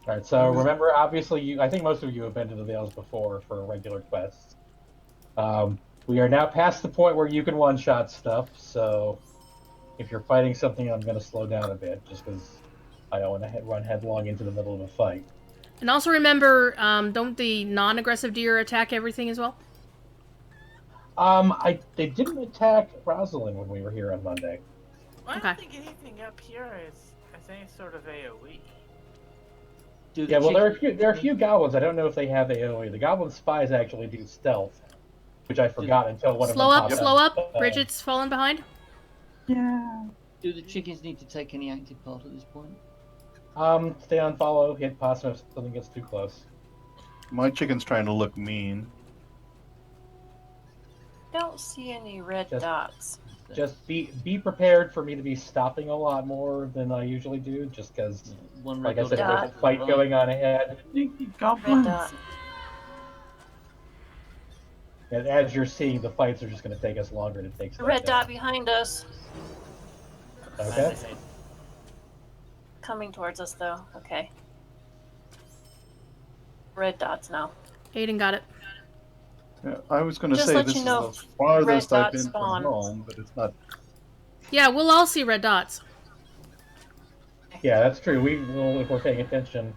All right. So remember, obviously, I think most of you have been to the Vales before for regular quests. We are now past the point where you can one-shot stuff. So if you're fighting something, I'm going to slow down a bit, just because I don't want to run headlong into the middle of a fight. And also remember, don't the non-aggressive deer attack everything as well? They didn't attack Rosalind when we were here on Monday. I don't think anything up here is any sort of AoE. Yeah, well, there are a few goblins. I don't know if they have AoE. The goblin spies actually do stealth, which I forgot until one of them popped up. Slow up. Bridget's falling behind. Yeah. Do the chickens need to take any active part at this point? Stay on follow, hit possum if something gets too close. My chicken's trying to look mean. Don't see any red dots. Just be prepared for me to be stopping a lot more than I usually do, just because, like I said, there's a fight going on ahead. Goblins. And as you're seeing, the fights are just going to take us longer to take. Red dot behind us. Okay. Coming towards us, though. Okay. Red dots now. Aiden got it. Yeah, I was going to Just say let this you is know, the farthest red I've dot been spawn. from home, but it's not. Yeah, we'll all see red dots. Yeah, that's true. We will, if we're paying attention,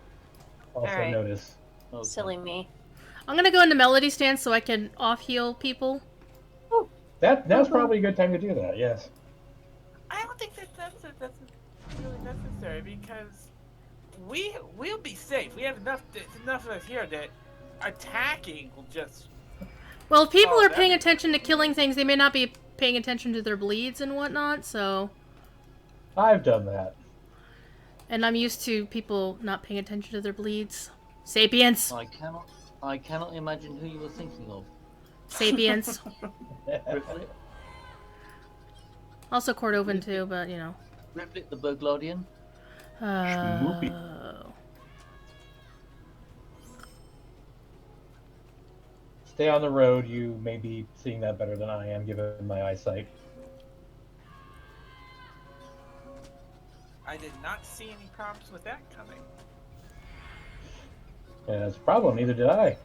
also Alright. notice. Silly me. I'm gonna go into melody stance so I can off-heal people. That's probably a good time to do that. Yes. I don't think that's really necessary because we'll be safe. We have enough of us here that attacking will just. Well, if people are paying attention to killing things, they may not be paying attention to their bleeds and whatnot, so... I've done that. And I'm used to people not paying attention to their bleeds. Sapiens! I cannot imagine who you were thinking of. Sapiens. Also Cordovan too, but you know. Riplet the Burglarian. Stay on the road. You may be seeing that better than I am, given my eyesight. I did not see any problems with that coming. Yeah, that's a problem. Neither did I.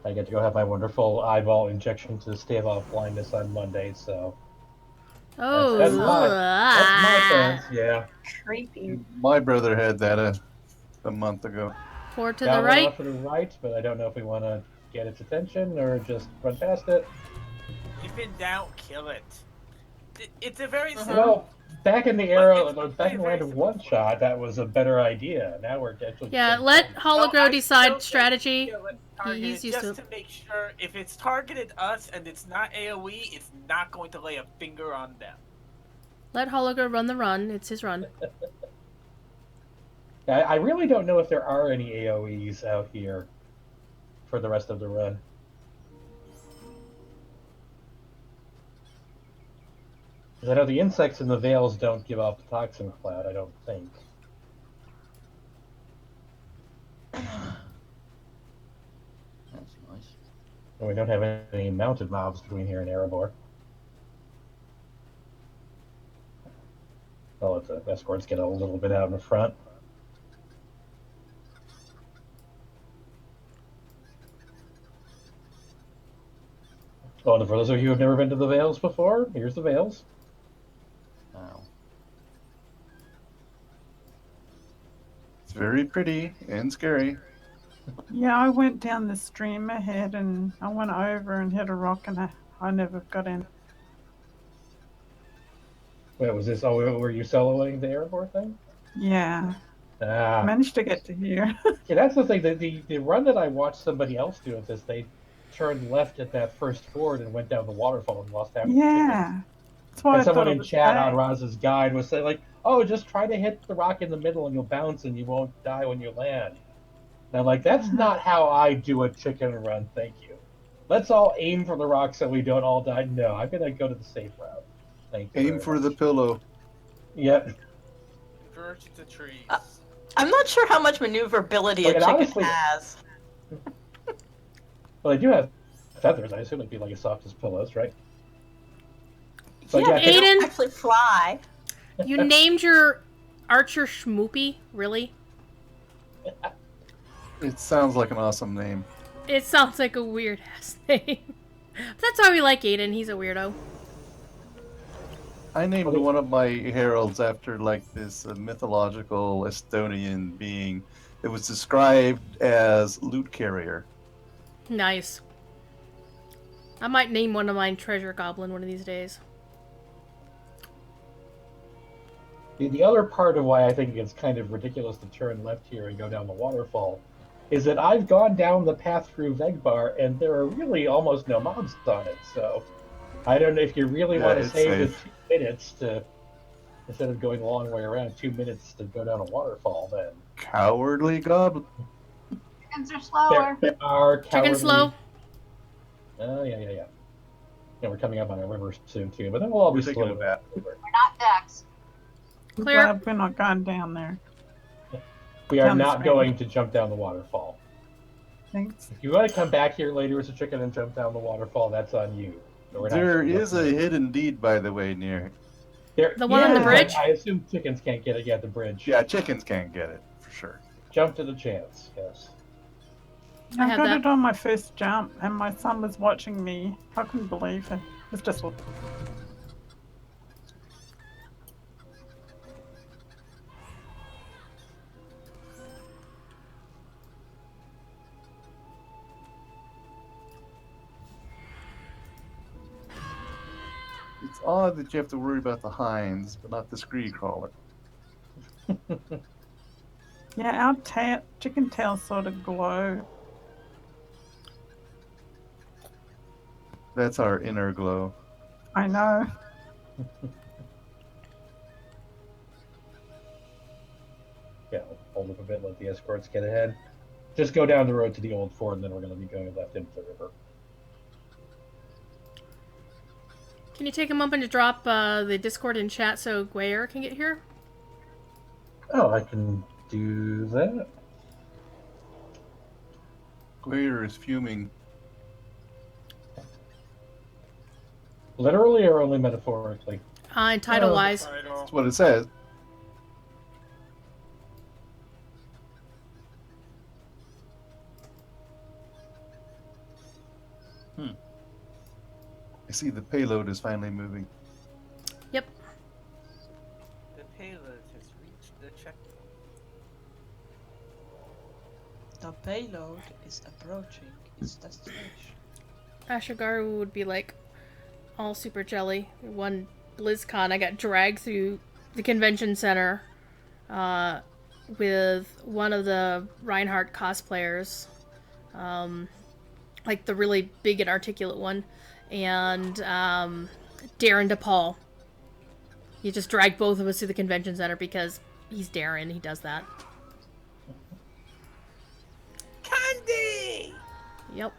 I get to go have my wonderful eyeball injection to stave off blindness on Monday, so. Oh, that's my chance. Yeah. Creepy. My brother had that a month ago. Four to Got the one right. off to the right, but I don't know if we want to get its attention or just run past it. If in doubt, kill it. It's a very simple. Well, back in the era, back in the land of one shot, that was a better idea. Now we're actually. Yeah, let Hologrow decide strategy. He's used just to make sure if it's targeted us and it's not AoE, it's not going to lay a finger on them. Let Hologrow run the run. It's his run. I really don't know if there are any AoEs out here for the rest of the run. Because I know the insects in the Vales don't give off the toxin cloud, I don't think. That's nice. And we don't have any mounted mobs between here and Erebor. I'll let the escorts get a little bit out in the front. Oh, and for those of you who have never been to the Vales before, here's the Vales. Wow. It's very pretty and scary. Yeah, I went down the stream ahead and I went over and hit a rock and I never got in. Wait, was this? Oh, were you soloing the Erebor thing? Yeah. Ah, Managed to get to here. yeah, that's the thing. The run that I watched somebody else do with this, they turned left at that first ford and went down the waterfall and lost half the chickens. Yeah. That's why And I someone thought it in was chat on A. Roz's guide was saying like, "Oh, just try to hit the rock in the middle and you'll bounce and you won't die when you land." And I'm like, that's not how I do a chicken run. Thank you. Let's all aim for the rock so we don't all die. No, I'm gonna go to the safe route. Thank you. Aim for the pillow. Yep. Converge into trees. I'm not sure how much maneuverability a Okay, chicken honestly- has. Well, they do have feathers. I assume it'd be like as soft as pillows, right? But Yeah, yeah, they don't Aiden- actually fly. You named your archer Schmoopy? Really? It sounds like an awesome name. It sounds like a weird ass name. That's why we like Aiden. He's a weirdo. I named one of my heralds after like this mythological Estonian being. It was described as loot carrier. Nice. I might name one of mine Treasure Goblin one of these days. The other part of why I think it's kind of ridiculous to turn left here and go down the waterfall is that I've gone down the path through Vegbar and there are really almost no mobs on it. So I don't know if you really want to it's save the safe. 2 minutes to, instead of going a long way around, 2 minutes to go down a waterfall then. Cowardly goblin. Chickens are slower. There are Chicken cowardly... slow. Oh, yeah. Yeah, we're coming up on a river soon too, but then we'll all be We're thinking slow. of that. We're not ducks. I'm Clear. glad we're not going down there. We are Down the not stream. going to jump down the waterfall. Thanks. If you want to come back here later as a chicken and jump down the waterfall, that's on you. But we're not There sure is a hidden deed, by the way, near. There, The one on the yeah, bridge? I assume chickens can't get it. Yeah, the bridge. Yeah, chickens can't get it for sure. Jump to the chance. Yes. I I have got that. it on my first jump, and my son was watching me. I couldn't believe it. It's just It's odd that you have to worry about the hinds, but not the scree crawler. yeah. Our chicken tails sort of glow. That's our inner glow. I know. Yeah, hold up a bit, let the escorts get ahead. Just go down the road to the old ford, and then we're going to be going left into the river. Can you take a moment to drop the Discord in chat so Guayer can get here? Oh, I can do that. Glader is fuming. Literally or only metaphorically? Title wise. That's what it says. I see the payload is finally moving. Yep. The payload has reached the checkpoint. The payload is approaching its destination. Ashigaru would be like all super jelly. One BlizzCon, I got dragged through the convention center with one of the Reinhardt cosplayers, like the really big and articulate one, and Darren DePaul. He just dragged both of us to the convention center because he's Darren. He does that. Candy! Yep.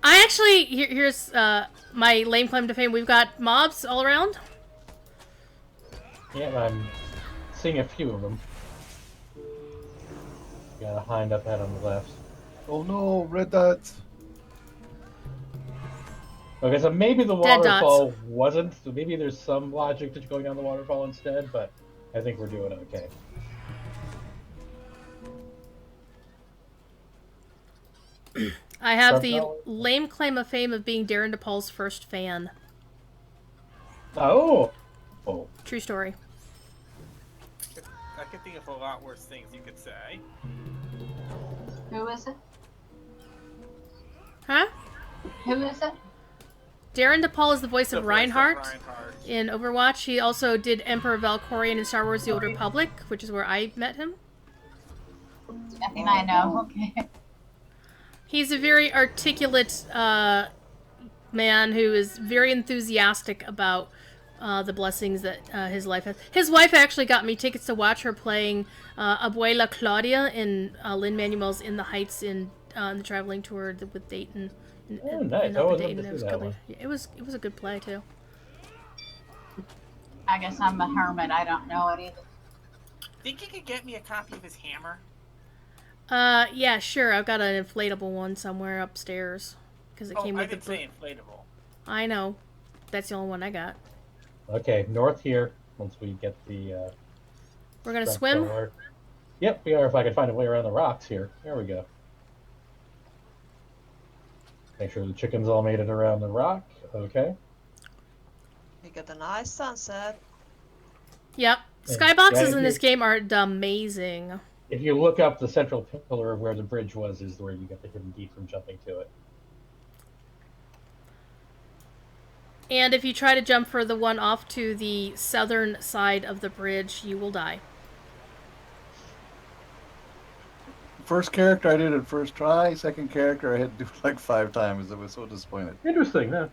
I actually, here's my lame claim to fame. We've got mobs all around. Yeah, I'm seeing a few of them. Got a hind up ahead on the left. Oh no, red dots. Okay, so maybe the Dead waterfall wasn't. So maybe there's some logic to going down the waterfall instead, but I think we're doing okay. I have the $12. lame claim of fame of being Darren DePaul's first fan. Oh. True story. I could think of a lot worse things you could say. Who is it? Huh? Who is it? Darren DePaul is the voice The of voice Reinhardt. Reinhardt. in Overwatch. He also did Emperor Valkorion in Star Wars The Old Republic, which is where I met him. Jeffy and I know. Okay. He's a very articulate man who is very enthusiastic about the blessings that his life has. His wife actually got me tickets to watch her playing Abuela Claudia in Lin-Manuel's In the Heights in the traveling tour with Dayton. Oh, nice. I Up in wasn't Dayton. to It see was, that one. it was a good play too. I guess I'm a hermit. I don't know it either. Think you could get me a copy of his hammer? Yeah, sure. I've got an inflatable one somewhere upstairs because it came with the book. I didn't say inflatable. I know. That's the only one I got. Okay, north here. Once we get the. We're gonna swim. Forward. Yep, we are. If I can find a way around the rocks here. There we go. Make sure the chickens all made it around the rock. Okay. We got a nice sunset. Yep. Skyboxes in this game are amazing. If you look up the central pillar of where the bridge was, is where you get the hidden deed from jumping to it. And if you try to jump for the one off to the southern side of the bridge, you will die. First character I did it first try. Second character I had to do it like 5 times. I was so disappointed. Interesting, huh?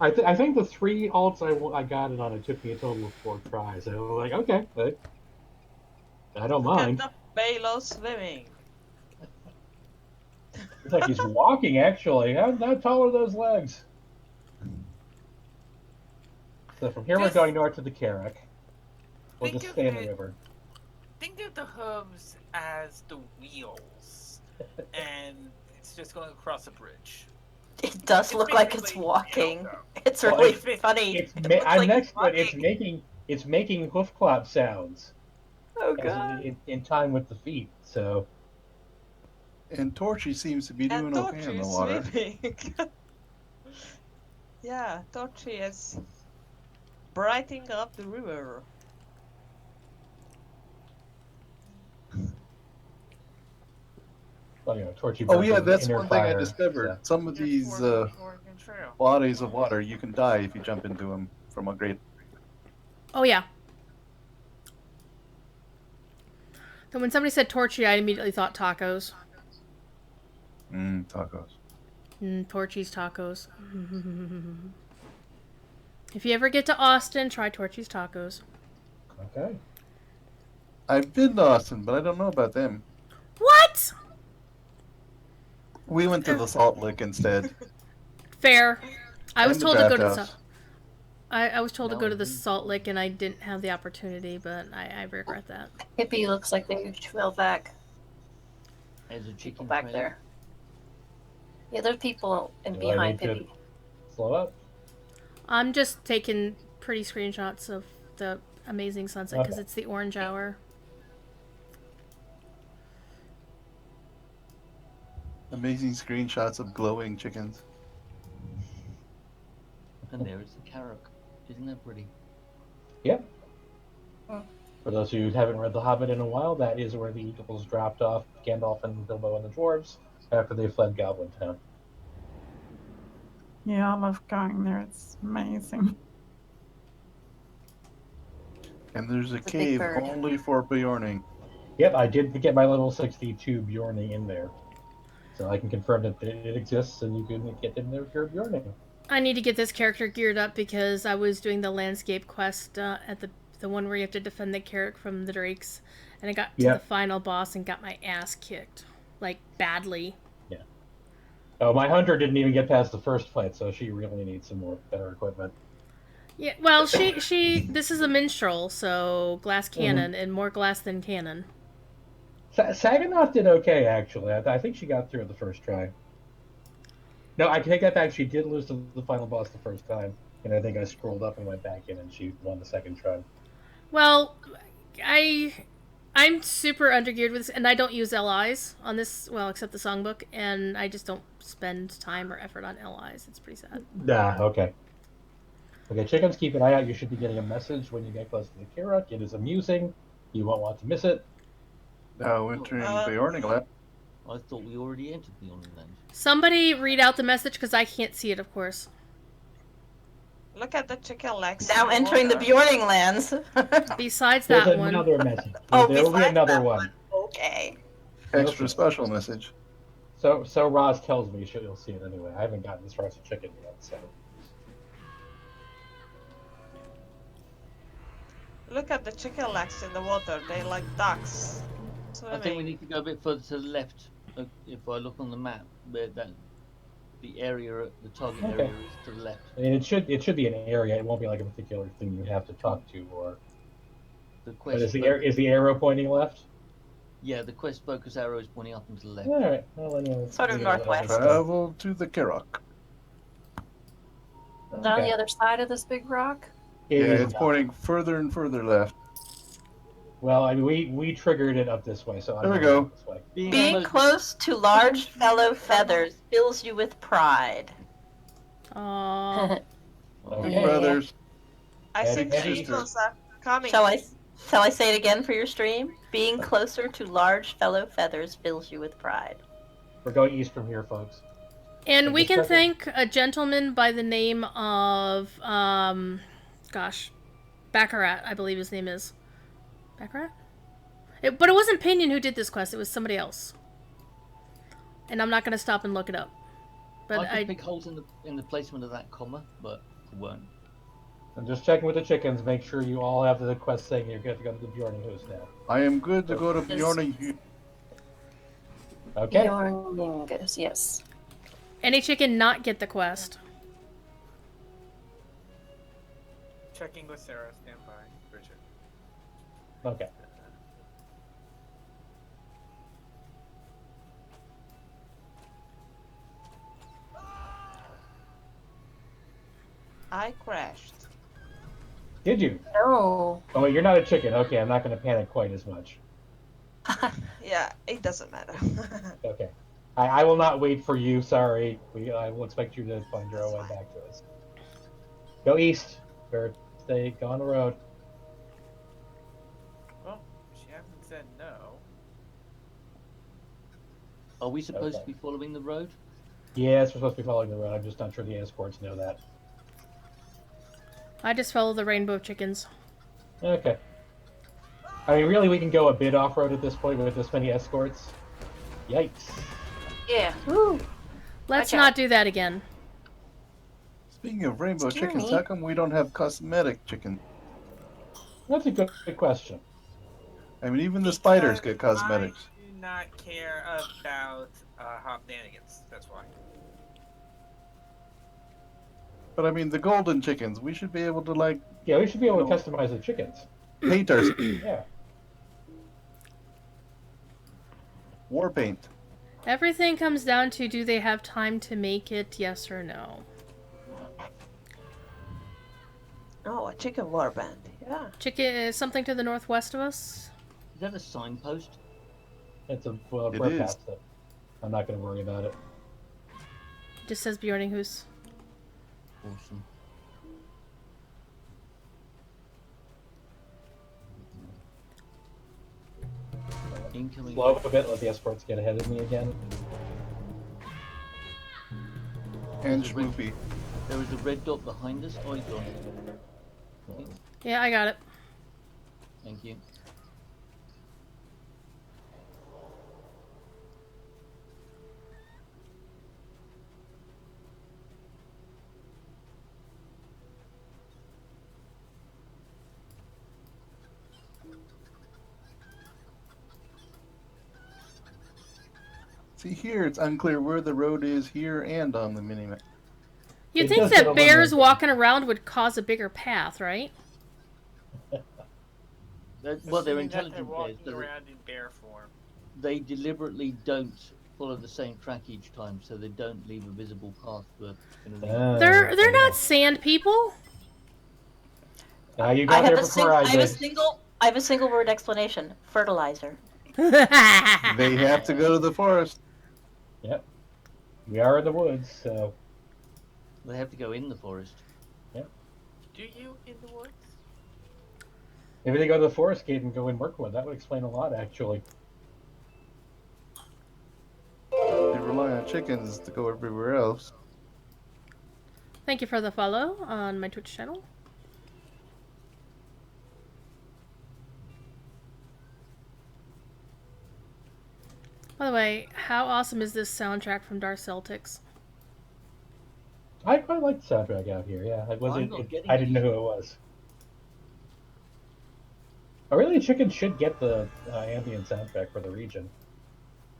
I think the 3 alts I got it on, it took me a total of 4 tries. I was like, okay, I don't mind. Get the Balo swimming. It's like he's walking, actually. How tall are those legs? So from here, we're going north to the Carrack. We'll just stay in the river. Think of the hooves as the wheels, and it's just going across a bridge. It does look like it's walking. It's really funny. I'm next to it. It's making hoof clap sounds. Oh god! In time with the feet. So. And Torchy seems to be doing okay in the water. Yeah, Torchy is brightening up the river. Well, you know, Torchy. Oh yeah, that's one thing fire, I discovered. so. Some of these bodies of water, you can die if you jump into them from a great. Oh yeah. So when somebody said Torchy, I immediately thought tacos. Tacos. Torchy's tacos. If you ever get to Austin, try Torchy's tacos. Okay. I've been to Austin, but I don't know about them. What? We went to the Salt Lick instead. Fair. I was And the told to go Draft to the House. I was told to go to the Salt Lick, and I didn't have the opportunity, but I regret that. Hippie looks like they fell back. There's a chicken back trailer. there. Yeah, there's people in Do I behind need to Hippie. Slow up. I'm just taking pretty screenshots of the amazing sunset because Okay. it's the orange hour. Amazing screenshots of glowing chickens. And there is the Carrack. Isn't that pretty? Yep. For those who haven't read The Hobbit in a while, that is where the Eagles dropped off Gandalf and Bilbo and the dwarves after they fled Goblin Town. Yeah, I love going there. It's amazing. And there's a It's a big cave bird. only for Bjorning. Yep, I did get my level 62 Bjorning in there. So I can confirm that it exists and you can get in there if you're Bjorning. I need to get this character geared up because I was doing the landscape quest at the one where you have to defend the carrot from the drakes, and I got to the final boss and got my ass kicked, like badly. Yeah. Oh, my hunter didn't even get past the first fight, so she really needs some more better equipment. Yeah, well, this is a minstrel, so glass cannon and more glass than cannon. Saginaw did okay, actually. I think she got through it the first try. No, I take that back. She did lose to the final boss the first time, and I think I scrolled up and went back in, and she won the second try. Well, I'm super undergeared with this, and I don't use LIs on this, well, except the songbook, and I just don't spend time or effort on LIs. It's pretty sad. Nah, okay. Okay, chickens, keep an eye out. You should be getting a message when you get close to the Kirok. It is amusing. You won't want to miss it. Now entering Bjorning Land. I thought we already entered the Yawning Land. Somebody read out the message, because I can't see it, of course. Look at the chicken legs. Now in the entering the water. Bjorning lands. Besides There's that one. another message. Oh, There will be besides another that one. Okay. Extra Okay. special message. So Roz tells me you'll see it anyway. I haven't gotten as far as the chicken yet, so. Look at the chicken legs in the water. They like ducks. I think we need to go a bit further to the left. If I look on the map, where the area, the target area is to the left. I mean, it should be an area. It won't be like a particular thing you have to talk to, or. The quest. But is the arrow pointing left? Yeah, the quest focus arrow is pointing up and to the left. All right. Well, anyway, Sort of northwest. Travel to the Karok. Is that on the other side of this big rock? It's pointing further and further left. Well, I mean, we triggered it up this way, so there we go. This way. Being close to large fellow feathers fills you with pride. Aww. Okay. Brothers. I think the eagles are coming. Shall I say it again for your stream? Being closer to large fellow feathers fills you with pride. We're going east from here, folks. And we can thank a gentleman by the name of, Baccarat, I believe his name is. Baccarat? But it wasn't Pinion who did this quest, it was somebody else. And I'm not going to stop and look it up. But I could pick holes in the placement of that comma, but I won't. I'm just checking with the chickens, make sure you all have the quest saying you're going to go to the Bjorning Hoos now. I am good to go to Bjorning. Okay. Bjorningus, yes. Any chicken not get the quest? Checking with Sarah. Stand by, Bridget. Okay. I crashed. Did you? No. Oh, you're not a chicken. Okay, I'm not going to panic quite as much. Yeah, it doesn't matter. Okay. I will not wait for you. Sorry. I will expect you to find your own way back to us. Go east. Or go on the road. Well, she hasn't said no. Are we supposed to be following the road? Yes, we're supposed to be following the road. I'm just not sure the escorts know that. I just follow the rainbow chickens. Okay. I mean, really, we can go a bit off-road at this point with this many escorts. Yikes. Yeah. Woo. Let's Watch not out. do that again. Speaking of rainbow Scare chickens, me. how come we don't have cosmetic chicken? That's a good question. I mean, even the spiders get cosmetics. I do not care about shenanigans. That's why. But I mean, the golden chickens, we should be able to, like... Yeah, we should be able to customize the chickens. Paint our... Yeah. War paint. Everything comes down to, do they have time to make it, yes or no? Oh, a chicken warband. Yeah. Chicken, something to the northwest of us? Is that a signpost? It's a It we're is. past it. I'm not going to worry about it. Just says Bjorning Hoos. Awesome. Incoming. Slow up a bit, let the escorts get ahead of me again. And Schmoopy. There is a red dot behind us. Oh, you got it. Yeah, I got it. Thank you. See here, it's unclear where the road is here and on the minimap. You'd It think does that get bears illuminated. walking around would cause a bigger path, right? Well, they're Assuming that intelligent they're bears. walking So around in bear form. they deliberately don't follow the same track each time, so they don't leave a visible path for enemy. They're not sand people. Now you I got have there before I did. I have a single word explanation. Fertilizer. They have to go to the forest. Yep. We are in the woods, so. They have to go in the forest. Yep. Do you in the woods? Maybe they go to the forest gate and go in Mirkwood. That would explain a lot, actually. They rely on chickens to go everywhere else. Thank you for the follow on my Twitch channel. By the way, how awesome is this soundtrack from Dark Celtics? I quite like the soundtrack out here. Yeah, I didn't know who it was. Oh, really, Chicken should get the ambient soundtrack for the region.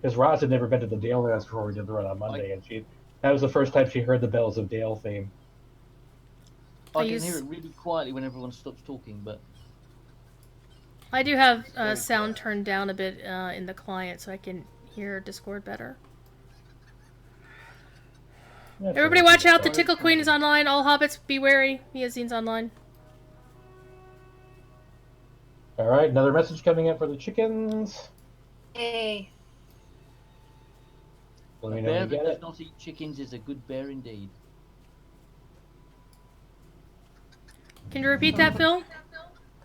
Because Roz had never been to the Dale Dance before we did the run on Monday, and that was the first time she heard the Bells of Dale theme. I can hear it really quietly when everyone stops talking, but I do have sound turned down a bit in the client so I can hear Discord better. Everybody watch out, the Tickle Queen is online. All hobbits be wary. Miazine's online. Alright, another message coming in for the chickens. Hey. A bear that does not eat chickens is a good bear indeed. Can you repeat that, Phil?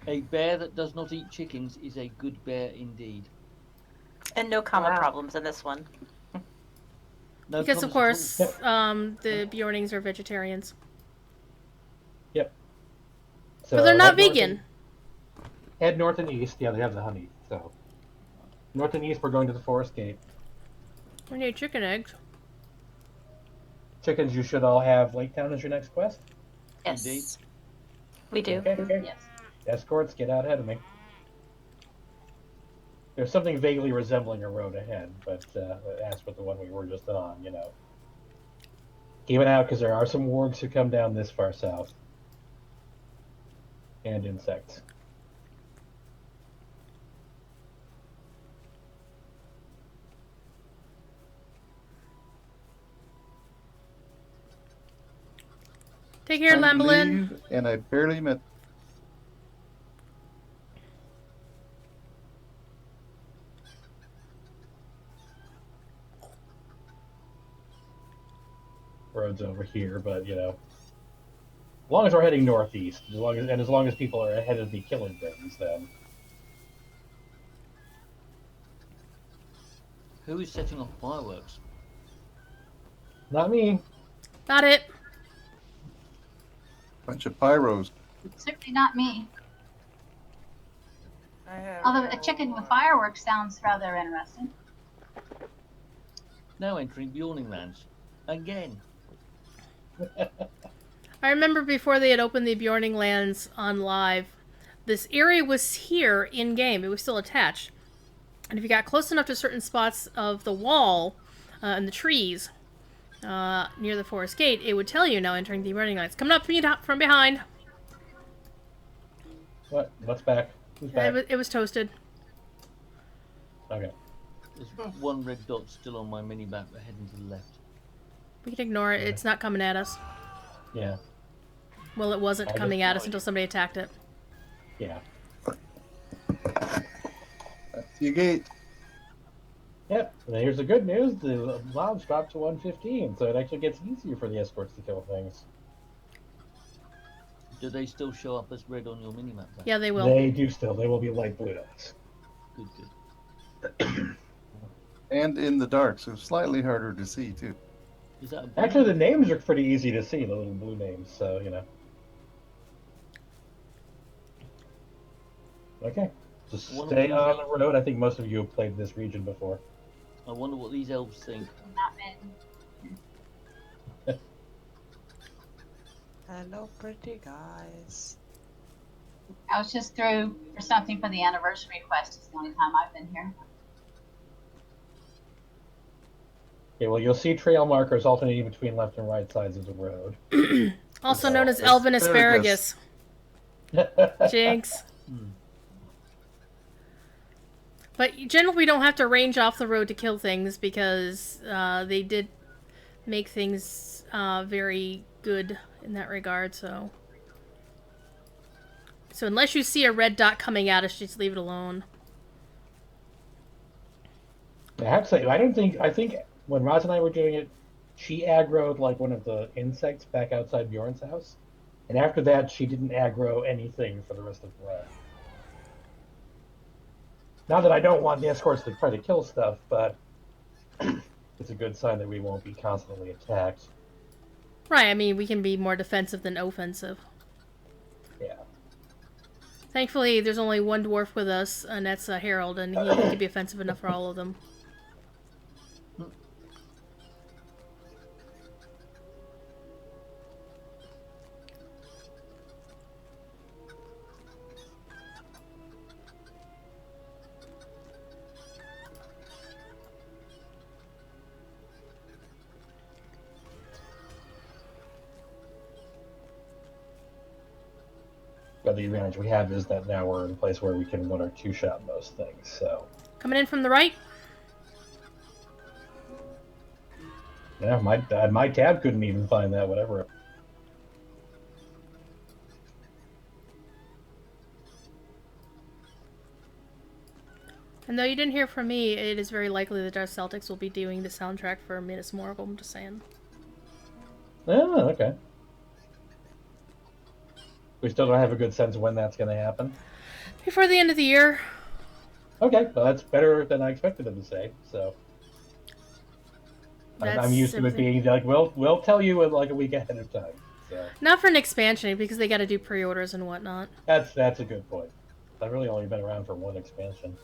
A bear that does not eat chickens is a good bear indeed. And no comma problems in this one. No because, of course, Yep. the Bjornings are vegetarians. Yep. So but they're not vegan. Head north and east. Yeah, they have the honey. So north and east, we're going to the forest gate. We need chicken eggs. Chickens, you should all have Lake Town as your next quest. Yes. Indeed. We do. Okay. Yes. Escorts, get out ahead of me. There's something vaguely resembling a road ahead, but that's what the one we were just on, you know. Keep it out, because there are some wargs who come down this far south. And insects. Take care, Lambolin. And I barely met. Roads over here, but you know, as long as we're heading northeast, as long as people are ahead of me killing things, then. Who is setting off fireworks? Not me. Not it. Bunch of pyros. Certainly not me. Although a chicken with fireworks sounds rather interesting. Now entering Bjorning lands. Again. I remember before they had opened the Bjorning lands on live, this area was here in game. It was still attached. And if you got close enough to certain spots of the wall and the trees near the forest gate, it would tell you now entering the Bjorning lands. Coming up from behind. What? What's back? Who's back? It was toasted. Okay. There's one red dot still on my mini map heading to the left. We can ignore it. It's not coming at us. Yeah. Well, it wasn't coming at us until somebody attacked it. Yeah. That's your gate. Yep. And here's the good news: the lounge dropped to 115, so it actually gets easier for the escorts to kill things. Do they still show up as red on your mini map? Yeah, they will. They do still. They will be light blue dots. Good, good. And in the dark, so slightly harder to see too. Is that Actually, the names are pretty easy to see, the little blue names, so, you know. Okay. Just stay on the road. I think most of you have played this region before. I wonder what these elves think. Not many. Hello, pretty guys. I was just through for something for the anniversary quest. It's the only time I've been here. Okay, well, you'll see trail markers alternating between left and right sides of the road. Also known as elven asparagus. Jinx. But generally we don't have to range off the road to kill things because they did make things very good in that regard, so... So unless you see a red dot coming at us, just leave it alone. I have to say, I think when Roz and I were doing it, she aggroed like one of the insects back outside Bjorn's house. And after that, she didn't aggro anything for the rest of the run. Not that I don't want the escorts to try to kill stuff, but it's a good sign that we won't be constantly attacked. Right, I mean, we can be more defensive than offensive. Yeah. Thankfully, there's only one dwarf with us, and that's Harold, and he can be offensive enough for all of them. But the advantage we have is that now we're in a place where we can 1 or 2 shot most things. So Coming in from the right. yeah, my tab couldn't even find that. Whatever. And though you didn't hear from me, it is very likely that our Celtics will be doing the soundtrack for Minas Morgul. I'm just saying. Oh, okay. We still don't have a good sense of when that's going to happen. Before the end of the year. Okay, well that's better than I expected them to say. So I'm used to it being like, we'll tell you in like a week ahead of time. So. Not for an expansion because they got to do pre-orders and whatnot. That's a good point. I've really only been around for one expansion.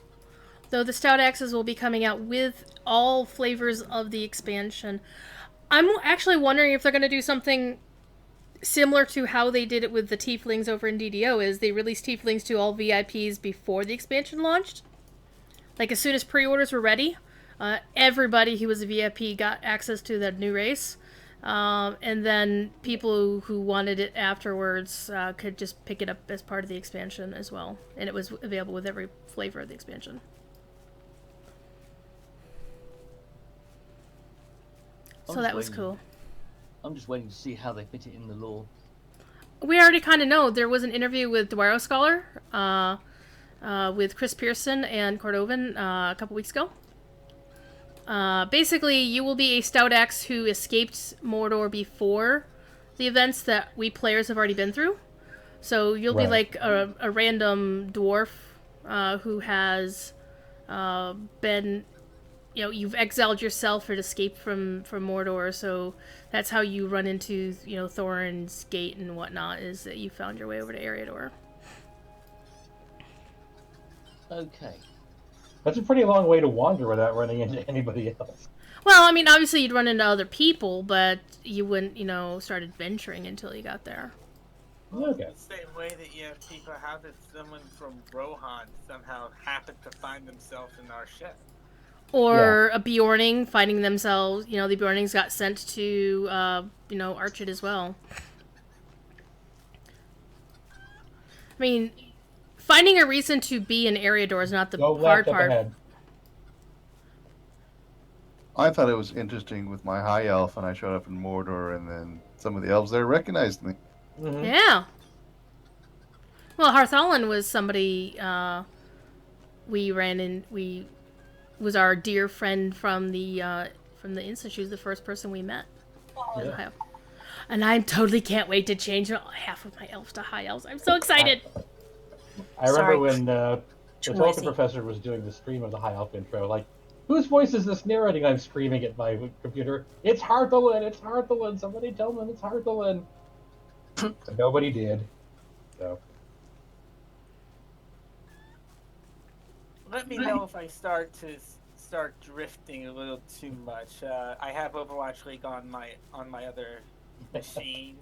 Though the Stout Axes will be coming out with all flavors of the expansion. I'm actually wondering if they're going to do something similar to how they did it with the Tieflings over in DDO, is they released Tieflings to all VIPs before the expansion launched. Like, as soon as pre-orders were ready, everybody who was a VIP got access to that new race. And then people who wanted it afterwards could just pick it up as part of the expansion as well. And it was available with every flavor of the expansion. So that was cool. I'm just waiting to see how they fit it in the lore. We already kind of know. There was an interview with Dwaro Scholar, with Chris Pearson and Cordovan a couple weeks ago. Basically, you will be a Stout Axe who escaped Mordor before the events that we players have already been through. So you'll be like a random dwarf who has been... You know, you've exiled yourself or escaped from Mordor, so that's how you run into, you know, Thorin's Gate and whatnot, is that you found your way over to Erebor. Okay. That's a pretty long way to wander without running into anybody else. Well, I mean, obviously you'd run into other people, but you wouldn't, you know, start adventuring until you got there. Okay. The same way that you have people, how did someone from Rohan somehow happen to find themselves in our ship? Or a Bjorning finding themselves, you know, the Bjornings got sent to, you know, Archid as well. I mean, finding a reason to be in Eriador is not the hard part. Ahead. I thought it was interesting with my high elf, and I showed up in Mordor, and then some of the elves there recognized me. Mm-hmm. Yeah. Well, Harthallan was somebody we was our dear friend from the Institute. She was the first person we met. Yeah. And I totally can't wait to change half of my elves to high elves. I'm so excited. I remember when the Tolkien professor was doing the stream of the high elf intro, like, whose voice is this narrating? I'm screaming at my computer. It's Harthallan! It's Harthallan! Somebody tell them it's Harthallan! Nobody did. So. Let me know if I start drifting a little too much. I have Overwatch League on my other machine.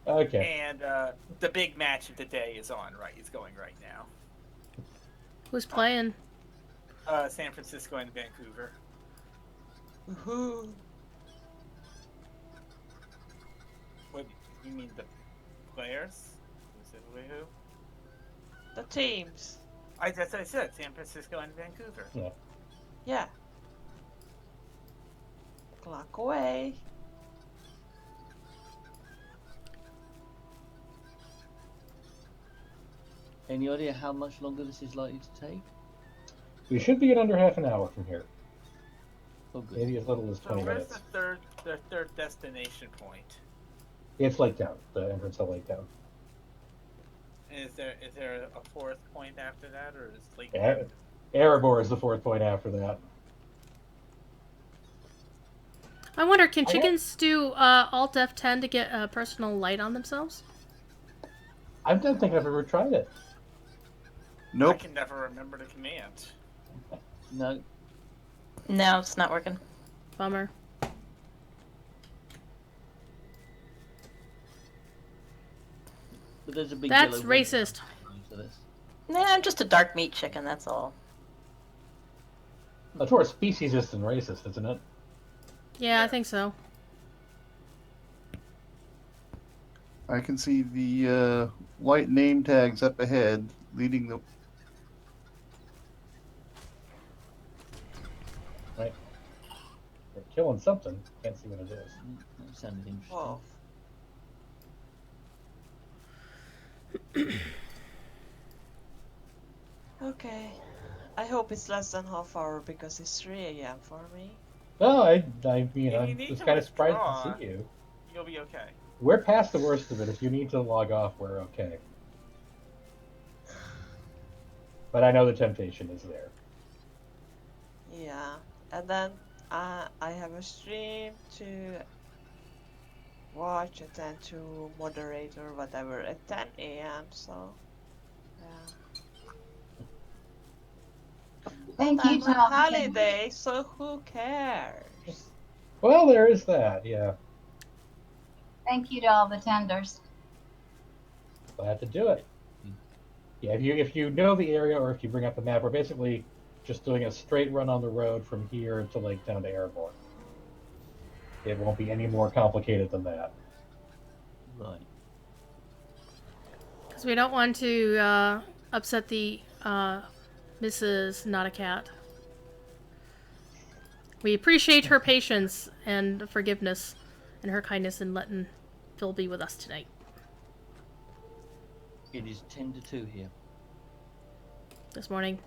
Okay. And the big match of the day is on, right? It's going right now. Who's playing? San Francisco and Vancouver. Woohoo! What you mean, the players? Specifically who? The teams. That's what I said. San Francisco and Vancouver. Yeah. Yeah. Clock away. Any idea how much longer this is likely to take? We should be in under half an hour from here. Oh, good. Maybe as little as 20 where's minutes. the third destination point? It's Lake Town, the entrance to Lake Town. Is there a fourth point after that, or is Lake? Erebor is the fourth point after that. I wonder, can chickens do Alt F10 to get personal light on themselves? I don't think I've ever tried it. Nope. I can never remember the command. No. No, it's not working. Bummer. But there's a big That's yellow racist. for this. Nah, I'm just a dark meat chicken, that's all. That's more speciesist than racist, isn't it? Yeah, I think so. I can see the white name tags up ahead, leading the. Right. They're killing something. Can't see what it is. That sounded interesting. Whoa. Okay. I hope it's less than half hour because it's 3 a.m. for me. No, I'm need just to kind of surprised withdraw. to see you. You'll be okay. We're past the worst of it. If you need to log off, we're okay. But I know the temptation is there. Yeah. And then I have a stream to watch and then to moderate or whatever at 10 a.m. So, yeah. Thank you I'm to on all the holiday, so who cares? Well, there is that, yeah. Thank you to all the tenders. Glad to do it. Yeah, if you know the area or if you bring up the map, we're basically just doing a straight run on the road from here to like down to Erebor. It won't be any more complicated than that. Right. Because we don't want to upset the Mrs. Not a Cat. We appreciate her patience and forgiveness and her kindness in letting Phil be with us tonight. It is 10 to 2 here. This morning.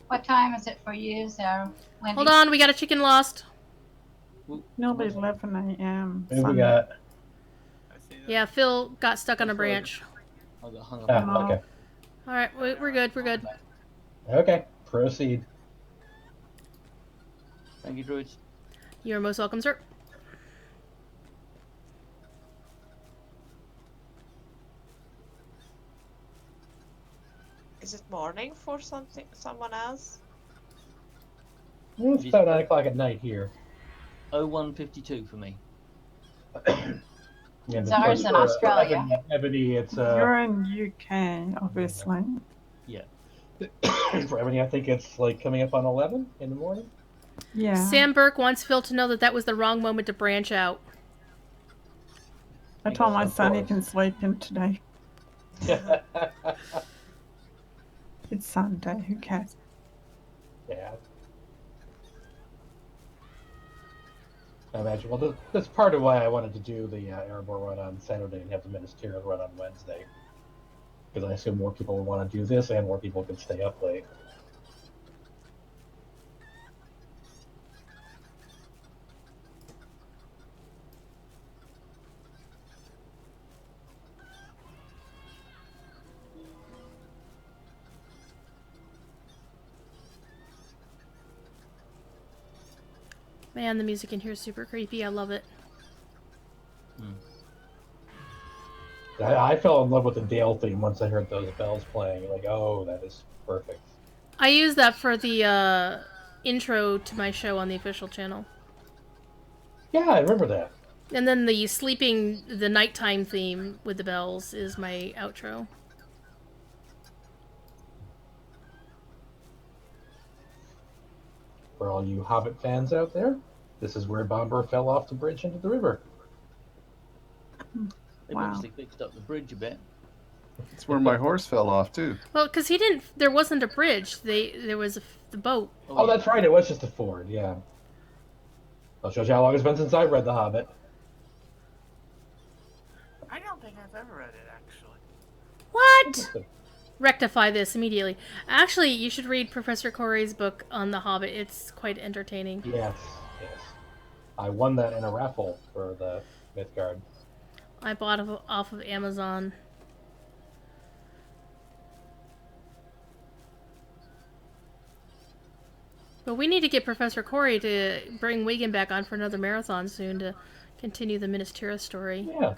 What time is it for you, Sarah? Wendy? Hold on, we got a chicken lost. Nearly 11 a.m. What we got? Yeah, Phil got stuck on a branch. I got hung up. Ah, okay. Alright, we're good, we're good. Okay, proceed. Thank you, druids. You're most welcome, sir. Is it morning for someone else? Well, it's about 9 o'clock at night here. 0152 for me. Yeah, So ours in Australia. Ebony, it's You're in UK, obviously. Yeah. for Ebony, I think it's like coming up on 11 in the morning. Yeah. Sam Burke wants Phil to know that that was the wrong moment to branch out. I told my Of son he course. can sleep in today. It's Sunday, who cares? Yeah. I imagine. Well, that's part of why I wanted to do the Erebor run on Saturday and have the Ministerial run on Wednesday. Because I assume more people would want to do this and more people could stay up late. Man, the music in here is super creepy. I love it. I fell in love with the Dale theme once I heard those bells playing. Like, oh, that is perfect. I use that for the intro to my show on the official channel. Yeah, I remember that. And then the nighttime theme with the bells is my outro. For all you Hobbit fans out there, this is where Bomber fell off the bridge into the river. They've obviously fixed up the bridge a bit. That's where my horse fell off too. Well, because there wasn't a bridge. There was the boat. Oh, that's right. It was just a ford. Yeah. I'll show you how long it's been since I read The Hobbit. I don't think I've ever read it, actually. What? Rectify this immediately. Actually, you should read Professor Corey's book on The Hobbit. It's quite entertaining. Yes, yes. I won that in a raffle for the Mythgard. I bought it off of Amazon. But we need to get Professor Corey to bring Wigan back on for another marathon soon to continue the Minas Tirith story. Yeah.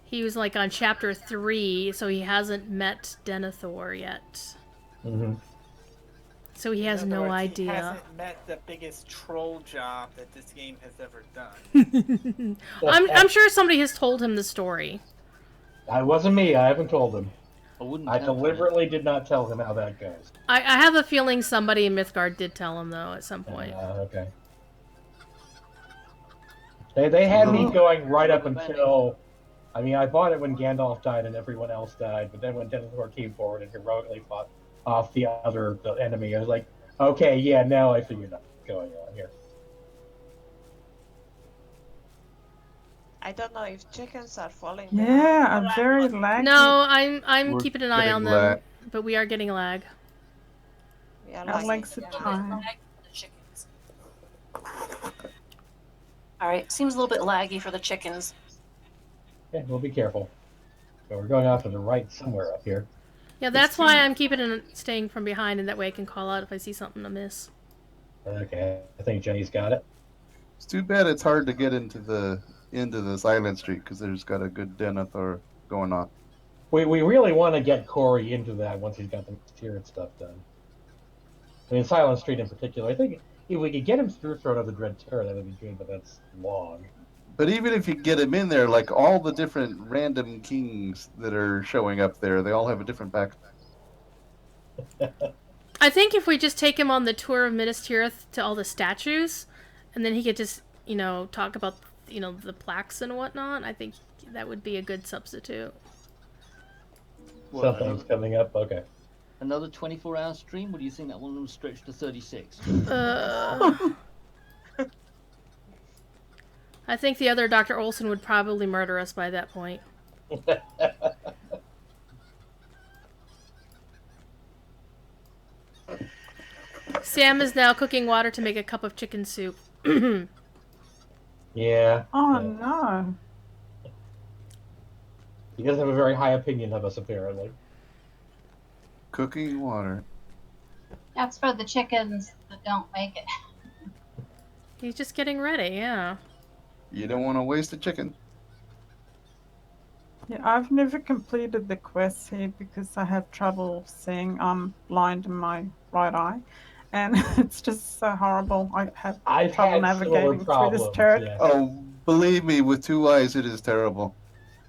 He was like on chapter 3, so he hasn't met Denethor yet. Mm-hmm. So he has In other no words, idea. He hasn't met the biggest troll job that this game has ever done. I'm sure somebody has told him the story. It wasn't me. I haven't told him. I deliberately did not tell him how that goes. I have a feeling somebody in Mythgard did tell him, though, at some point. Okay. They had me going right up until... I mean, I bought it when Gandalf died and everyone else died, but then when Denethor came forward and heroically fought off the enemy, I was like, okay, yeah, now I figured out what's going on here. I don't know if chickens are falling. Yeah, I'm very laggy. No, I'm We're keeping an eye on getting them, lag. but we are getting lag. We are How lagging. lag's the time? Alright, seems a little bit laggy for the chickens. Yeah, we'll be careful. So we're going off to the right somewhere up here. Yeah, that's why I'm keeping it staying from behind, and that way I can call out if I see something amiss. Okay, I think Jenny's got it. It's too bad it's hard to get into the Silent Street because there's got a good Denethor going on. We really want to get Corey into that once he's got the Tyrant stuff done. I mean, Silent Street in particular. I think if we could get him through Throne of the Dread Terror, that would be good, but that's long. But even if you get him in there, like all the different random kings that are showing up there, they all have a different back. I think if we just take him on the tour of Minas Tirith to all the statues, and then he could just, talk about, the plaques and whatnot, I think that would be a good substitute. Something's coming up, okay. Another 24-hour stream? Or do you think that one will stretch to 36? I think the other Dr. Olson would probably murder us by that point. Sam is now cooking water to make a cup of chicken soup. Yeah. Oh no. He doesn't have a very high opinion of us, apparently. Cooking water. That's for the chickens that don't make it. He's just getting ready, yeah. You don't want to waste a chicken. Yeah, I've never completed the quests here because I have trouble seeing. I'm blind in my right eye, and it's just so horrible. I've trouble navigating through this turret. Yeah. Oh, believe me, with 2 eyes, it is terrible.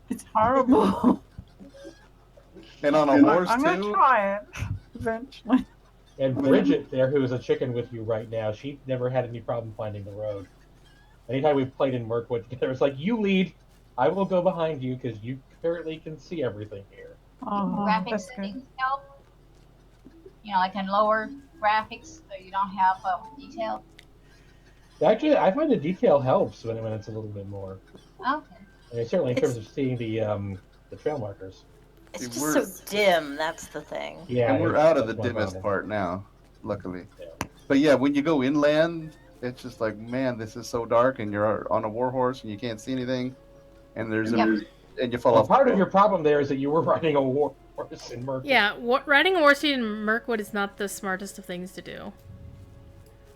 It's horrible. And on a horse, I'm gonna too? try it eventually. And Bridget there, who is a chicken with you right now, she never had any problem finding the road. Anytime we've played in Mirkwood together, it's like, you lead, I will go behind you, because you currently can see everything here. Oh, Graphics that's good. settings help. I can lower graphics so you don't have detail. Actually, I find the detail helps when it's a little bit more. Okay. I mean, certainly in terms of seeing the trail markers. It's See, just we're- so dim, that's the thing. Yeah, And we're out of the that's one dimmest problem. part now, luckily. Yeah. But yeah, when you go inland, it's just like, man, this is so dark, and you're on a war horse and you can't see anything, and there's and you fall Well, off. part of your problem there is that you were riding a war horse in Mirkwood. Yeah, riding a war steed in Mirkwood is not the smartest of things to do.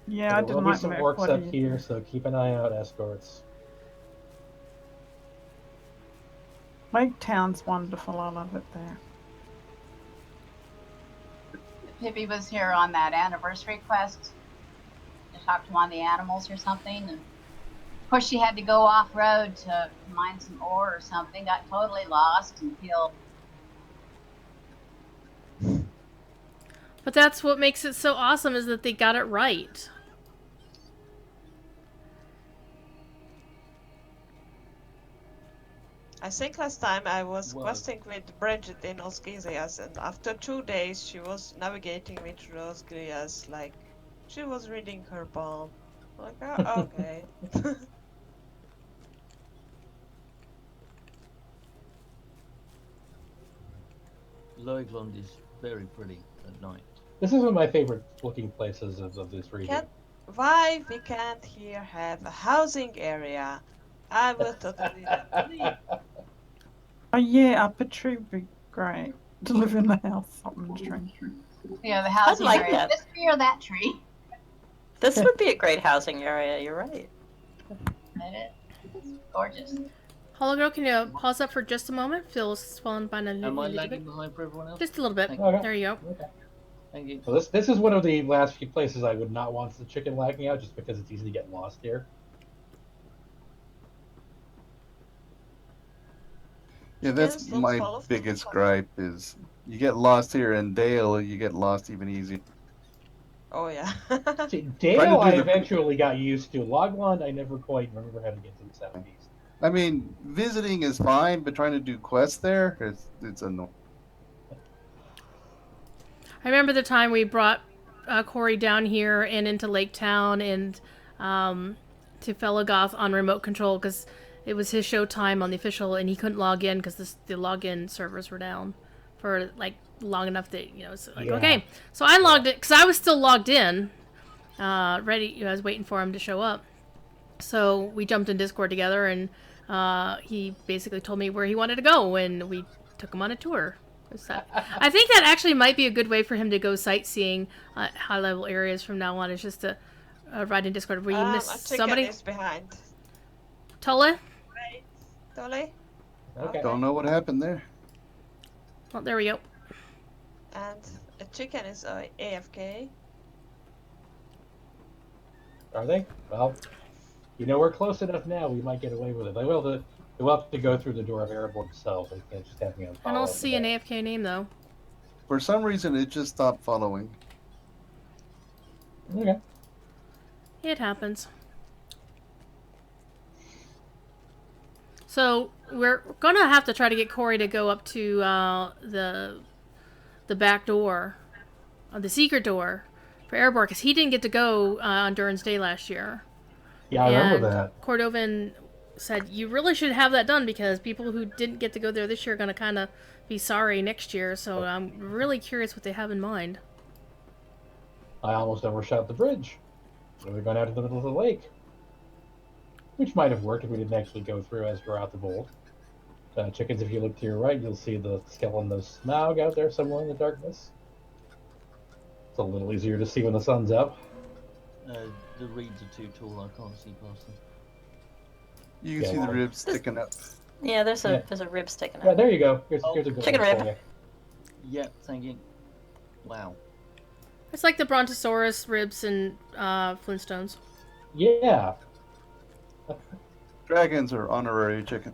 Yeah, I There didn't will be like some Merc. orcs What do up you here, think? so keep an eye out, escorts. Lake Town's wonderful. I love it there. Pippi was here on that anniversary quest to talk to one of the animals or something, and of course she had to go off road to mine some ore or something. Got totally lost and killed. But that's what makes it so awesome, is that they got it right. I think last time I was questing with Bridget in Osgiliath, and after 2 days she was navigating me through Osgiliath like she was reading her palm. Like, oh, okay. Loeglond is very pretty at night. This is one of my favorite looking places of this region. Why we can't here have a housing area? I will totally leave. Oh yeah, up a tree would be great to live in the house. Something tree. The housing like area. that. This tree or that tree? This would be a great housing area. You're right. It's gorgeous. Hologirl, can you pause up for just a moment? Phil's fallen behind a Am I little lagging bit. behind for everyone else? Just a little bit. Okay. There you go. Okay. Thank you. Well, this is one of the last few places I would not want the chicken lagging out, just because it's easy to get lost here. Yeah, that's my biggest gripe is you get lost here in Dale, you get lost even easier. Oh yeah. See, Dale I eventually got used to. Logland I never quite remember how to get to the southeast. I mean, visiting is fine, but trying to do quests there, it's annoying. I remember the time we brought Corey down here and into Lake Town and to Fellogoth on remote control because it was his show time on the official and he couldn't log in because the login servers were down for like long enough that it's like okay. So I logged it because I was still logged in, ready. I was waiting for him to show up. So we jumped in Discord together and he basically told me where he wanted to go and we took him on a tour. I think that actually might be a good way for him to go sightseeing high-level areas from now on. Is just to write in Discord where you miss somebody. Is behind. Tolle? Tolle? Okay. Don't know what happened there. Well, there we go. And a chicken is AFK. Are they? Well, we're close enough now. We might get away with it. They will have to go through the door of Erebor themselves. They can't just have me on. I don't see an AFK name though. For some reason, it just stopped following. Okay. It happens. So we're gonna have to try to get Corey to go up to the back door, the secret door for Erebor, because he didn't get to go on Durin's Day last year. Yeah, I remember that. Cordovan said you really should have that done because people who didn't get to go there this year are going to kind of be sorry next year. So I'm really curious what they have in mind. I almost overshot the bridge. So we've gone out to the middle of the lake. Which might have worked if we didn't actually go through as we're out the vault. Chickens, if you look to your right, you'll see the skeleton of Smaug out there somewhere in the darkness. It's a little easier to see when the sun's up. The reeds are too tall, I can't see past them. You can see the ribs sticking up. Yeah, there's a rib sticking Yeah, up. there you go. Here's a good chicken one rib. for you. Yeah, thank you. Wow. It's like the Brontosaurus ribs in Flintstones. Yeah. Dragons are honorary chicken.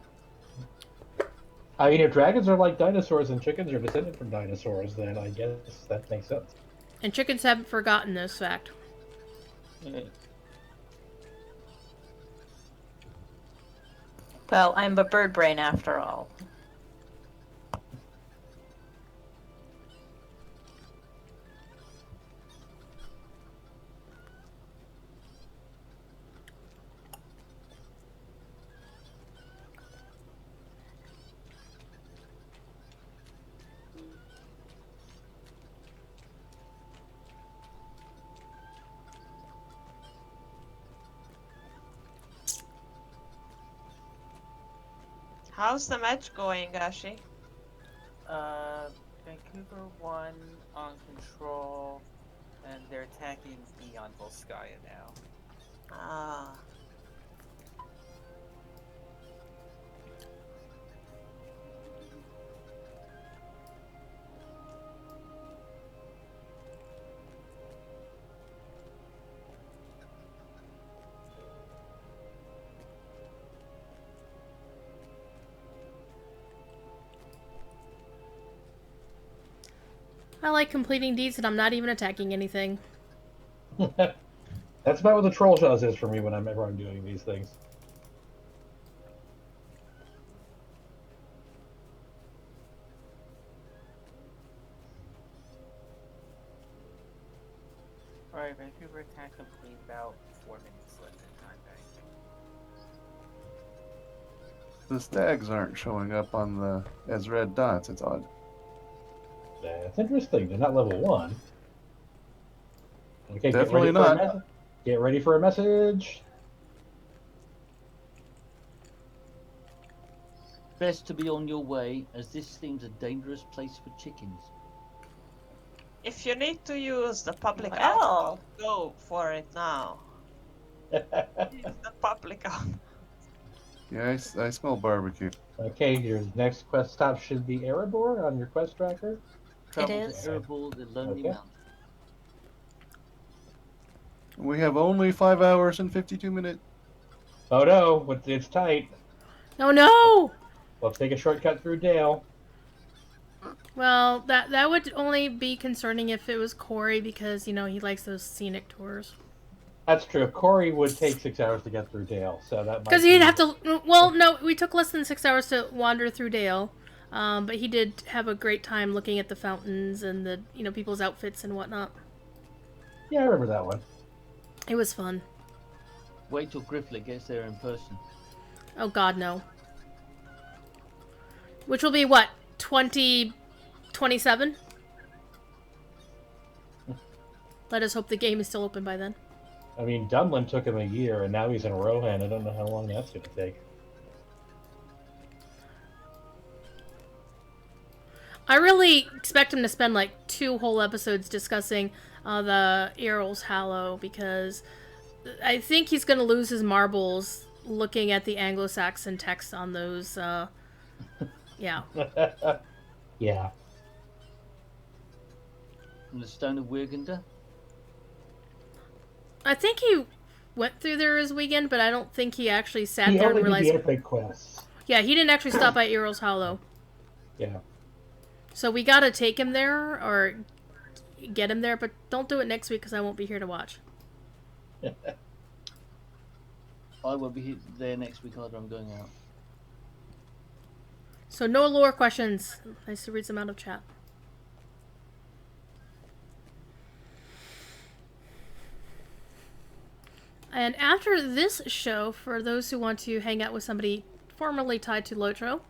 I mean, if dragons are like dinosaurs and chickens are descended from dinosaurs, then I guess that makes sense. And chickens haven't forgotten this fact. Yeah. Well, I'm a bird brain after all. How's the match going, Gashi? Vancouver won on control, and they're attacking Eon Volskaya now. Ah. I like completing deeds and I'm not even attacking anything. That's about what the troll shows is for me whenever I'm doing these things. Alright, Vancouver attack complete, about 4 minutes left in time bank. The stags aren't showing up on as red dots. It's odd. That's interesting. They're not level 1. Okay, Definitely not. Get ready for a message. Best to be on your way, as this seems a dangerous place for chickens. If you need to use the public Well. outbound, go for it now. Use the public outbound. Yeah, I smell barbecue. Okay, your next quest stop should be Erebor on your quest tracker. Travel is. to Erebor, the Lonely Okay. Mountain. We have only 5 hours and 52 minutes. Oh no, it's tight. Oh no! Let's take a shortcut through Dale. Well, that would only be concerning if it was Corey because, you know, he likes those scenic tours. That's true. Corey would take 6 hours to get through Dale, so that might Because he'd have to... Well, no, we took less than 6 hours to wander through Dale. But he did have a great time looking at the fountains and the, you know, people's outfits and whatnot. Yeah, I remember that one. It was fun. Wait till Grifflet gets there in person. Oh god, no. Which will be, what, 2027? Let us hope the game is still open by then. I mean, Dumlin took him a year, and now he's in Rohan. I don't know how long that's going to take. I really expect him to spend like 2 whole episodes discussing the Earl's Hallow, because I think he's going to lose his marbles looking at the Anglo-Saxon text on those, yeah. Yeah. From the Stone of Wirganda? I think he went through there this weekend, but I don't think he actually sat He there and only did realized... the epic quests. Yeah, he didn't actually stop by Earl's Hollow. Yeah. So we gotta take him there, or get him there, but don't do it next week because I won't be here to watch. I won't be there next week either, I'm going out. So no lore questions. Nice to read some out of chat. And after this show, for those who want to hang out with somebody formerly tied to Lotro,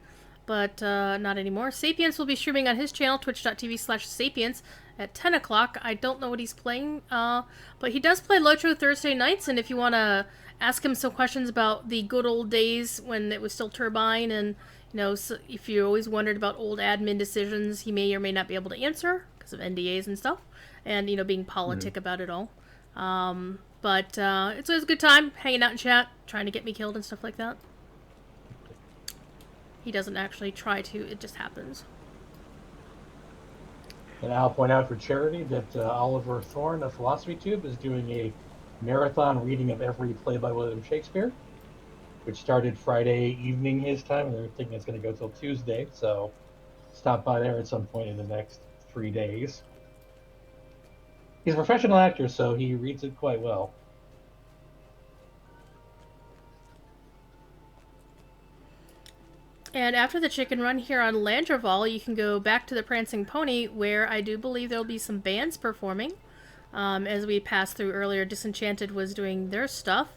but not anymore, Sapiens will be streaming on his channel, twitch.tv/Sapiens, at 10 o'clock. I don't know what he's playing, but he does play Lotro Thursday nights, and if you want to ask him some questions about the good old days when it was still Turbine, and, you know, so if you always wondered about old admin decisions, he may or may not be able to answer because of NDAs and stuff, and, you know, being politic about it all. But it's always a good time hanging out in chat, trying to get me killed and stuff like that. He doesn't actually try to, it just happens. And I'll point out for charity that Oliver Thorne of Philosophy Tube is doing a marathon reading of every play by William Shakespeare, which started Friday evening his time, and they're thinking it's going to go till Tuesday, so stop by there at some point in the next 3 days. He's a professional actor, so he reads it quite well. And after the chicken run here on Landroval, you can go back to the Prancing Pony, where I do believe there'll be some bands performing. As we passed through earlier, Disenchanted was doing their stuff.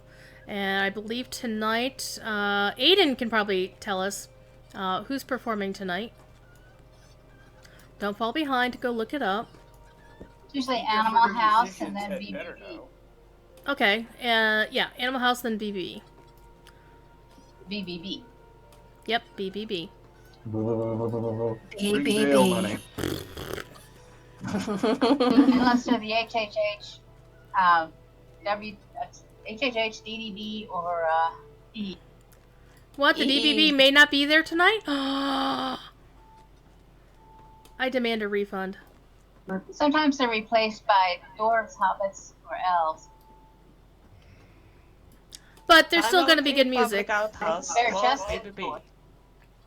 And I believe tonight, Aiden can probably tell us who's performing tonight. Don't fall behind, go look it up. It's usually Animal House and then BBB. Okay, yeah, Animal House, then BBB. BBB. Yep, BBB. Free Dale money. And let's do the HHH, HHH, DDB, or E. What, the DBB may not be there tonight? I demand a refund. Sometimes they're replaced by dwarves, hobbits, or elves. But there's still going to be good music.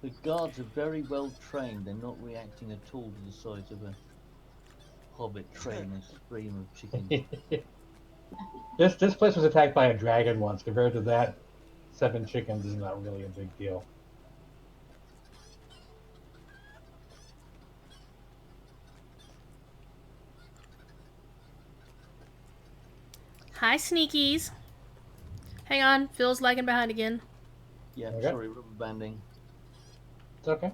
The guards are very well trained. They're not reacting at all to the sight of a hobbit train and stream of chickens. This place was attacked by a dragon once. Compared to that, 7 chickens is not really a big deal. Hi, Sneakies. Hang on, Phil's lagging behind again. Yeah, Okay. sorry, rubber banding. It's okay.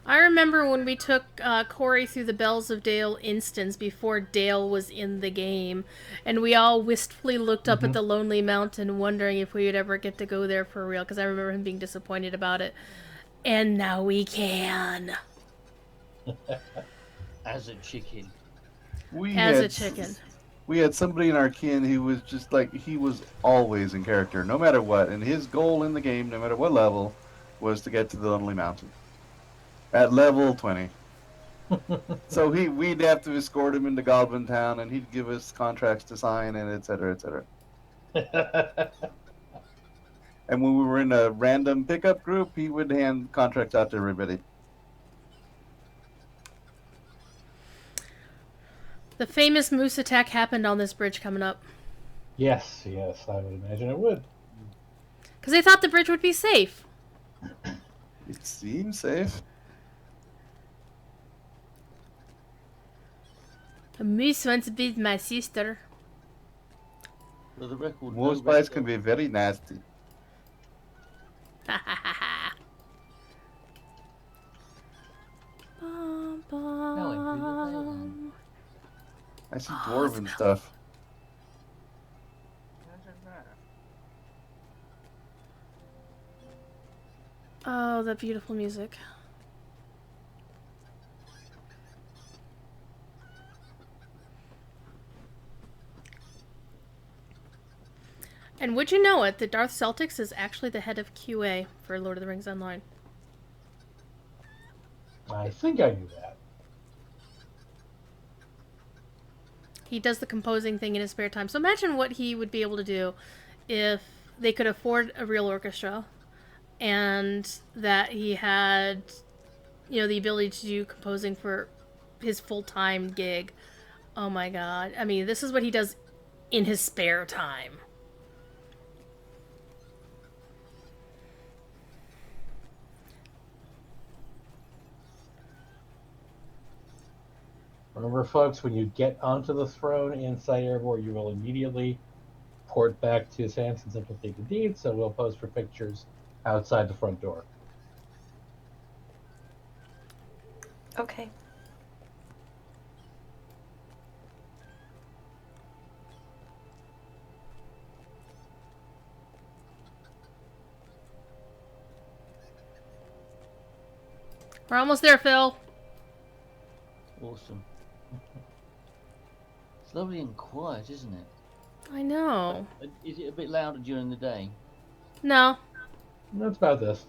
I remember when we took Corey through the Bells of Dale instance before Dale was in the game, and we all wistfully looked up at the Lonely Mountain wondering if we would ever get to go there for real, because I remember him being disappointed about it. And now we can. As a chicken. We As a had chicken. we had somebody in our kin who was just like, he was always in character, no matter what, and his goal in the game, no matter what level, was to get to the Lonely Mountain at level 20. So we'd have to escort him into Goblin Town, and he'd give us contracts to sign, and et cetera, et cetera. And when we were in a random pickup group, he would hand contracts out to everybody. The famous moose attack happened on this bridge coming up. Yes, I would imagine it would. Because they thought the bridge would be safe. It seems safe. A moose wants to be my sister. For the record, Most bites can be very nasty. I see dwarven stuff. Oh, that beautiful music. And would you know it, that Darth Celtics is actually the head of QA for Lord of the Rings Online. I think I knew that. He does the composing thing in his spare time. So imagine what he would be able to do if they could afford a real orchestra and that he had, the ability to do composing for his full-time gig. Oh my god. I mean, this is what he does in his spare time. Remember, folks, when you get onto the throne inside Erebor, you will immediately port back to Sanson and complete the deed, so we'll pose for pictures outside the front door. Okay. We're almost there, Phil. Awesome. It's lovely and quiet, isn't it? I know. Is it a bit louder during the day? No. That's about this.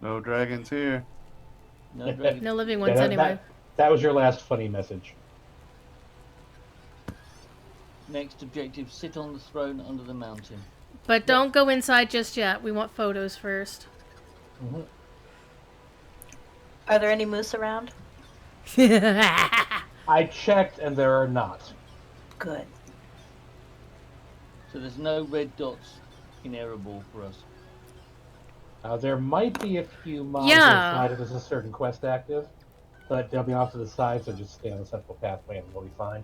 No dragons here. No dragons. No living ones anyway. That was your last funny message. Next objective, sit on the throne under the mountain. But don't go inside just yet. We want photos first. Mm-hmm. Are there any moose around? I checked and there are not. Good. So there's no red dots in Erebor for us. There might be a few mobs Yeah. inside if there's a certain quest active, but they'll be off to the side, so just stay on the central pathway and we'll be fine.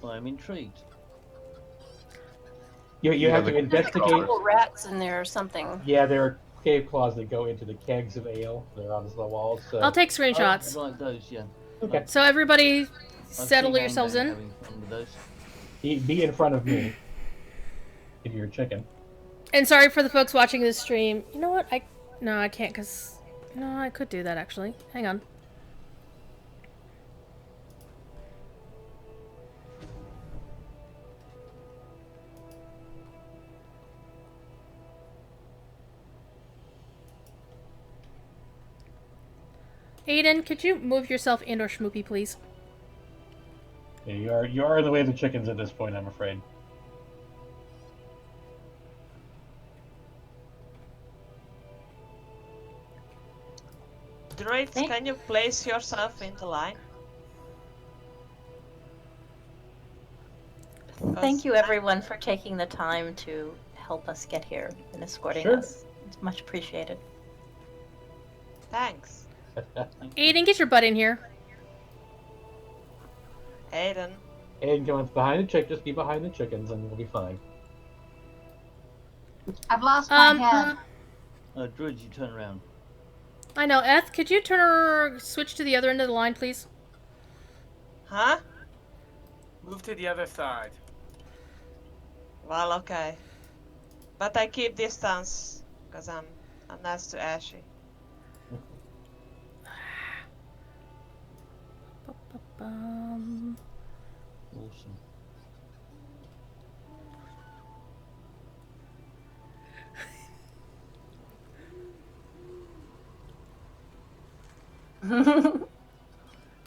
Well, I'm intrigued. You have to investigate. Little rats in there or something. Yeah, there are cave claws that go into the kegs of ale. They're on the walls. So. I'll take screenshots. Oh, right, those, yeah. Okay. So everybody, I've settle seen yourselves Andan in. having fun with those. Be in front of me if you're a chicken. And sorry for the folks watching this stream. You know what? No, I can't because... No, I could do that actually. Hang on. Aiden, could you move yourself and or Schmoopy, please? Yeah, you are in the way of the chickens at this point, I'm afraid. Droids, can you place yourself in the line? Thank you, everyone, for taking the time to help us get here and escorting Sure. us. It's much appreciated. Thanks. Aiden, get your butt in here. Aiden. Aiden, go behind the chick. Just be behind the chickens, and we'll be fine. I've lost my head. Druid, you turn around. I know. Eth, could you switch to the other end of the line, please? Huh? Move to the other side. Well, okay. But I keep distance, because I'm nice to Ashy. Awesome.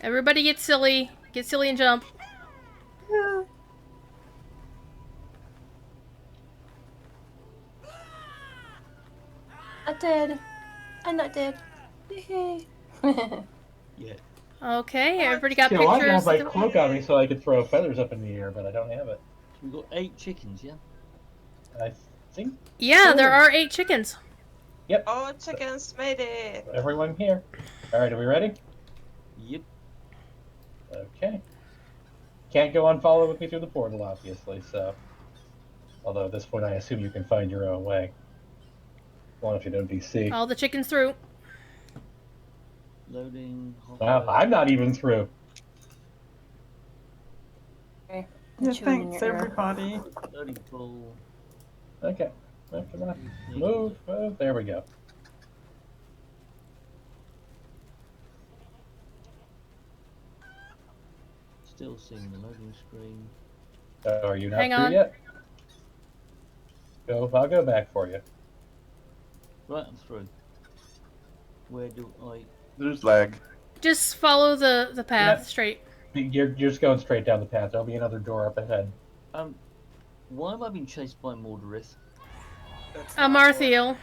Everybody get silly. Get silly and jump. Not dead. I'm not dead. Yay. Yeah. Okay, everybody got Yeah, well, I have pictures. my cloak on me so I could throw feathers up in the air, but I don't have it. We've got 8 chickens, yeah? I think. Yeah, there are 8 chickens. Yep. Oh, chickens made it. Everyone here. All right, are we ready? Yep. Okay. Can't go on follow with me through the portal, obviously, so. Although at this point, I assume you can find your own way. As long as you don't DC. All the chickens through. Loading. Wow, I'm not even through. Okay. Yeah, Chewing in thanks, your ear. everybody. Loading full. Okay. Well, come on. Move, move. There we go. Still seeing the loading screen. Oh, are you not Hang through on. yet? Go. I'll go back for you. Right, I'm through. Where do I... There's lag. Just follow the path Yeah. straight. You're just going straight down the path. There'll be another door up ahead. Why have I been chased by Morderith? Marthiel.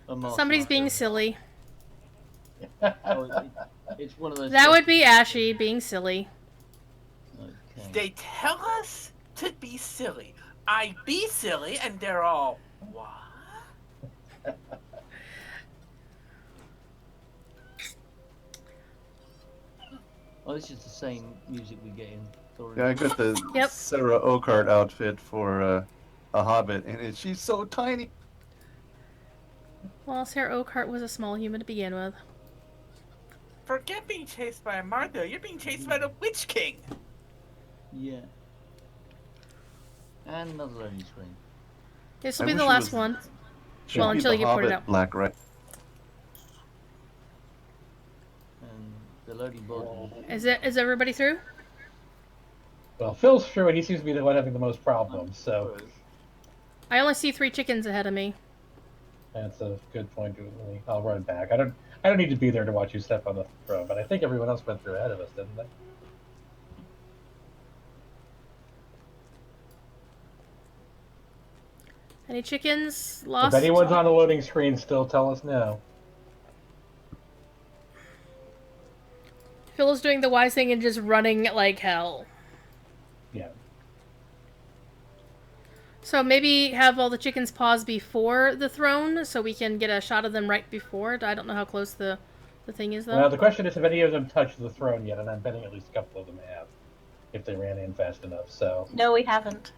Martha. Somebody's being silly. Oh, it's one of those... That would be Ashy being silly. Okay. They tell us to be silly. I be silly, and they're all, what? Oh, this is the same music we get in Thorin. Yeah, I got the Yep. Sarah Oakart outfit for a Hobbit, and she's so tiny. Well, Sarah Oakhart was a small human to begin with. Forget being chased by a Martha. You're being chased by the Witch King. Yeah. And another loading screen. This will I be the wish it last was- one. Should Well, be until the you put it Hobbit out. Black, right? And the loading bottom. Is everybody through? Well, Phil's through, and he seems to be the one having the most problems. So I only see 3 chickens ahead of me. that's a good point. I'll run back. I don't need to be there to watch you step on the throne, but I think everyone else went through ahead of us, didn't they? Any chickens lost? If anyone's on the loading screen, still tell us no. Phil is doing the wise thing and just running like hell. Yeah. So maybe have all the chickens pause before the throne so we can get a shot of them right before it. I don't know how close the thing is, though. Now, the question is if any of them touched the throne yet, and I'm betting at least a couple of them have, if they ran in fast enough, so... No, we haven't.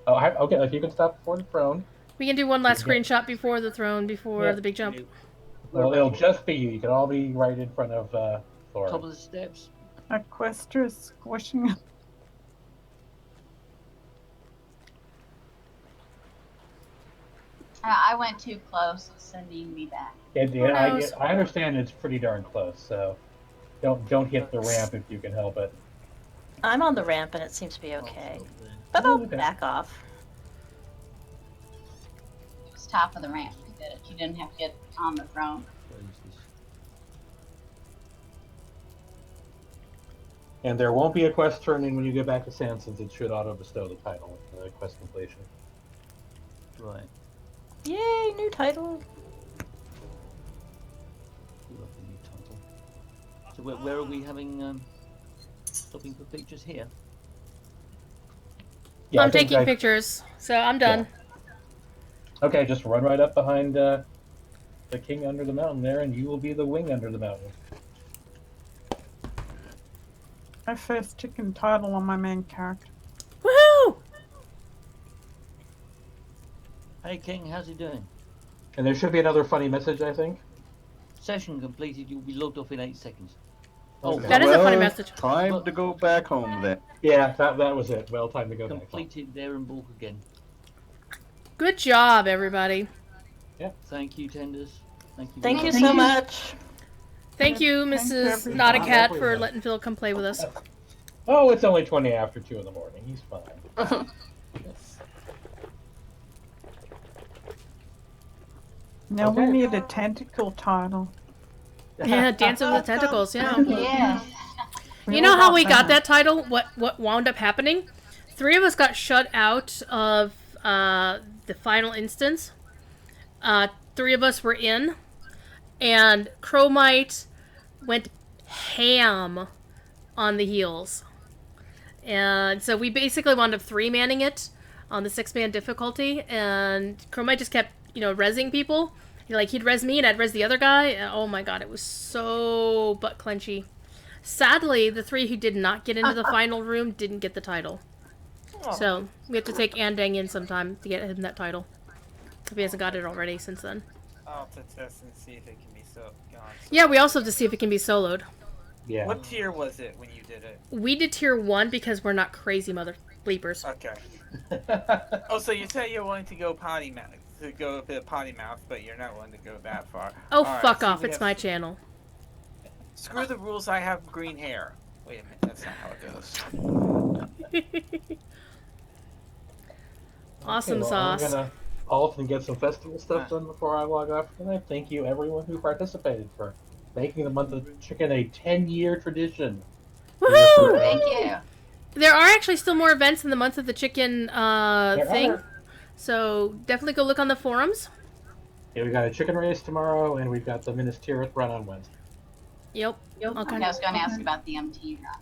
Oh, okay, if you can stop before the throne. We can do one last Yeah. screenshot before the throne, before Yeah. the big jump. Well, it'll just be you. You can all be right in front of Thorin. Top of the steps. Equestria is squishing. I went too close, sending me back. Yeah, I understand it's pretty darn close, so don't hit the ramp if you can help it. I'm on the ramp and it seems to be okay. But I'll back off. It was top of the ramp. You did it. You didn't have to get on the throne. And there won't be a quest turn-in when you get back to Sand, since it should auto-bestow the title with the quest completion. Right. Yay, new title. Love the new title. So where are we having stopping for pictures here? Yeah, I'm taking pictures, so I'm done. Yeah. Okay, just run right up behind the king under the mountain there, and you will be the wing under the mountain. My first chicken title on my main character. Woohoo! Hey King, how's he doing? And there should be another funny message, I think. Session completed. You'll be logged off in 8 seconds. Okay. That is a funny message. Time to go back home then. Yeah, that was it. Well, time to go back. Completed there and bulk again. Good job, everybody. Yeah. Thank you, Tenders. Thank you. Thank very you much. so much. Thank you, Thanks, Mrs. everybody. Not a Cat, for letting Phil come play with us. Oh, it's only 20 after 2 in the morning. He's fine. Now Okay. we need a tentacle title. Yeah, Dance of the Tentacles, yeah. Yes. You know how we got that title? What wound up happening? 3 of us got shut out of the final instance. 3 of us were in, and Chromite went ham on the heels. And so we basically wound up 3-manning it on the 6-man difficulty, and Chromite just kept, rezzing people. Like, he'd res me and I'd res the other guy. And, oh my god, it was so butt clenchy. Sadly, the 3 who did not get into the final room didn't get the title. Oh. So we have to take Andang in sometime to get him that title. If he hasn't got it already since then. I'll have to test and see if it can be gone. Yeah, we also have to see if it can be soloed. Yeah. What tier was it when you did it? We did tier 1 because we're not crazy mother bleepers. Okay. Oh, so you said you're willing to go potty mouth, but you're not willing to go that far. Oh, All fuck right, off. It's my channel. Screw the rules, I have green hair. Wait a minute, that's not how it goes. Awesome well, sauce. I'm gonna alt and get some festival stuff done before I log off for tonight. Thank you, everyone who participated, for making the month of chicken a 10-year tradition. Woohoo! Thank you. There are actually still more events in the month of the chicken thing. are. So definitely go look on the forums. Yeah, we got a chicken race tomorrow, and we've got the Minas Tirith run on Wednesday. Yep. Okay. I was going to ask about the MT run.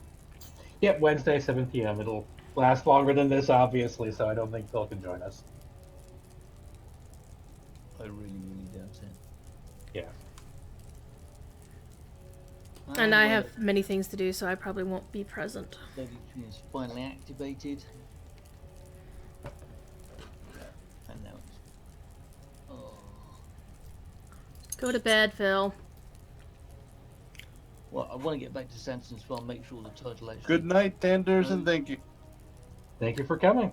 Yep, Wednesday, 7 p.m. It'll last longer than this, obviously, so I don't think Phil can join us. I really doubt it. Yeah. And I have many things to do, so I probably won't be present. Lady is finally activated. And now it's... Oh. Go to bed, Phil. Well, I want to get back to Sanson as well, make sure the title actually... Good night, Tenders, and thank you. Thank you for coming.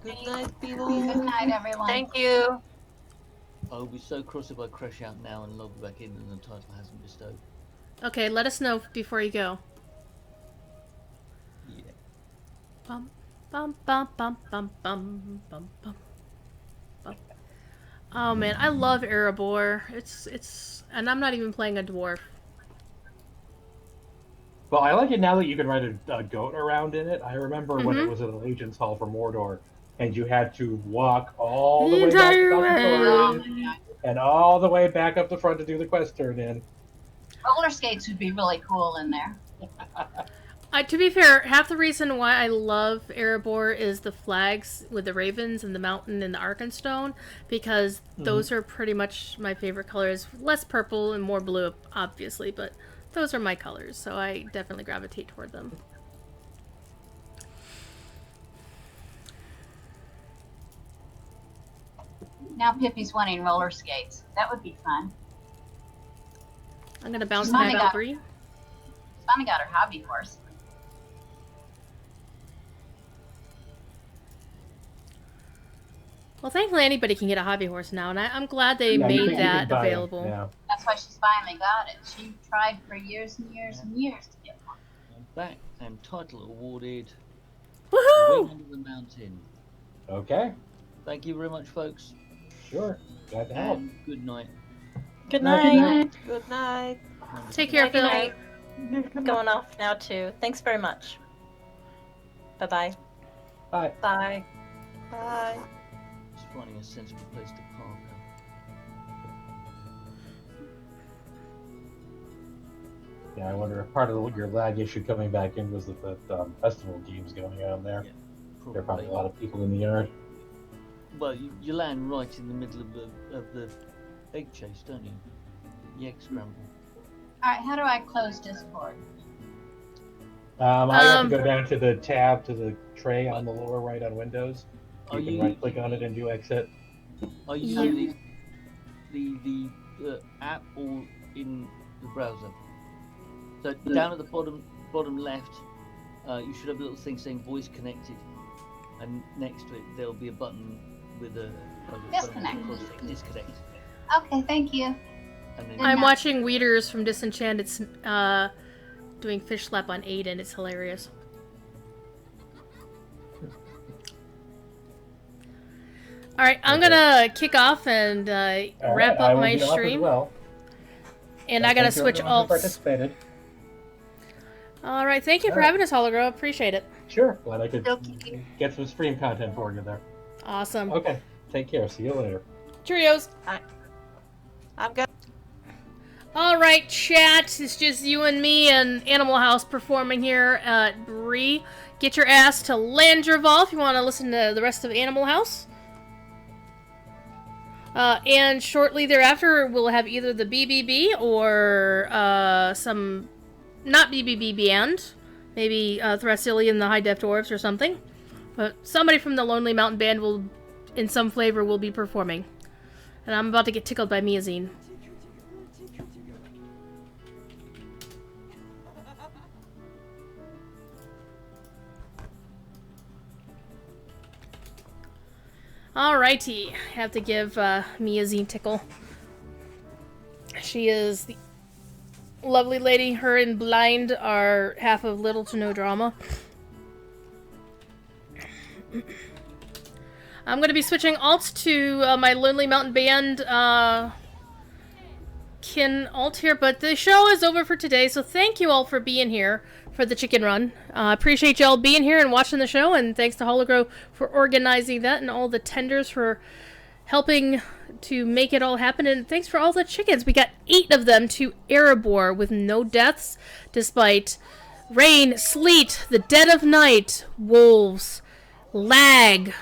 Good night, people. Good night, everyone. Thank you. I'll be so cross if I crash out now and log back in and the title hasn't bestowed. Okay, let us know before you go. Yeah. Bum, bum, bum, bum, bum, bum, bum, bum, bum. Oh man, I love Erebor. It's, and I'm not even playing a dwarf. Well, I like it now that you can ride a goat around in it. I remember when it was at the Legion's Hall for Mordor, and you had to walk all the way back to Valentine and all the way back up the front to do the quest turn in. Roller skates would be really cool in there. To be fair, half the reason why I love Erebor is the flags with the ravens and the mountain and the Arkenstone, because those are pretty much my favorite colors. Less purple and more blue, obviously, but those are my colors, so I definitely gravitate toward them. Now Pippi's wanting roller skates. That would be fun. I'm gonna bounce Mommy my got- Valkyrie. Bonnie got her hobby horse. Well, thankfully anybody can get a hobby horse now, and I'm glad they Yeah, you made can that buy it, available. yeah. That's why she's finally got it. She tried for years and years and years to get one. I'm back and title awarded. Woohoo! Wing of the Mountain. Okay, Thank you very much, folks. sure. Glad to help. And good night. Good night. Good night. Take care, Good Phil. night. Going off now too. Thanks very much. Bye-bye. Bye. Bye. Bye. Just finding a sensible place to park. Yeah, I wonder if part of your lag issue coming back in was that the festival game's going on there. Yeah, There are probably a lot of people in the yard. Well, you land right in the middle of the egg chase, don't you? The egg scramble. All right, how do I close Discord? I have to go down to the tab to the tray on the lower right on Windows. You can right click on it and do exit. Are you using the app or in the browser? So down at the bottom left, you should have a little thing saying voice connected, and next to it there'll be a button with a Disconnect. disconnect. Okay, thank you. And then I'm watching Weeders from Disenchanted doing fish slap on Aiden. It's hilarious. All right, I'm gonna kick off and wrap up my stream. Well. And I gotta switch alts. All right, thank you for having us, Hologram. Appreciate it. Sure, glad I could get some stream content for you there. Awesome. Okay, take care. See you later. Cheerios. I'm good. All right, chat. It's just you and me and Animal House performing here at Bree. Get your ass to Landreval if you want to listen to the rest of Animal House. And shortly thereafter, we'll have either the BBB or some, not BBB band, maybe Thrasili and the High Def Dwarves or something. But somebody from the Lonely Mountain Band will, in some flavor, will be performing. And I'm about to get tickled by Miazine. Alrighty, I have to give Miazine tickle. She is the lovely lady. Her and Blind are half of Little to No Drama. I'm going to be switching alts to my Lonely Mountain Band kin alt here, but the show is over for today, so thank you all for being here for the chicken run. Appreciate y'all being here and watching the show, and thanks to Hologrow for organizing that, and all the tenders for helping to make it all happen, and thanks for all the chickens. We got 8 of them to Erebor with no deaths, despite rain, sleet, the dead of night, wolves, lag,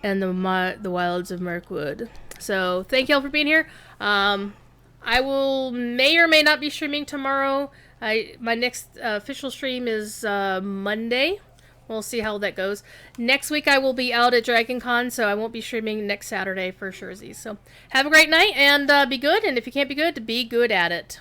and the wilds of Mirkwood. So thank y'all for being here. I may or may not be streaming tomorrow. My next official stream is Monday. We'll see how that goes. Next week I will be out at Dragon Con, so I won't be streaming next Saturday for Shurzy. So have a great night and be good. And if you can't be good at it.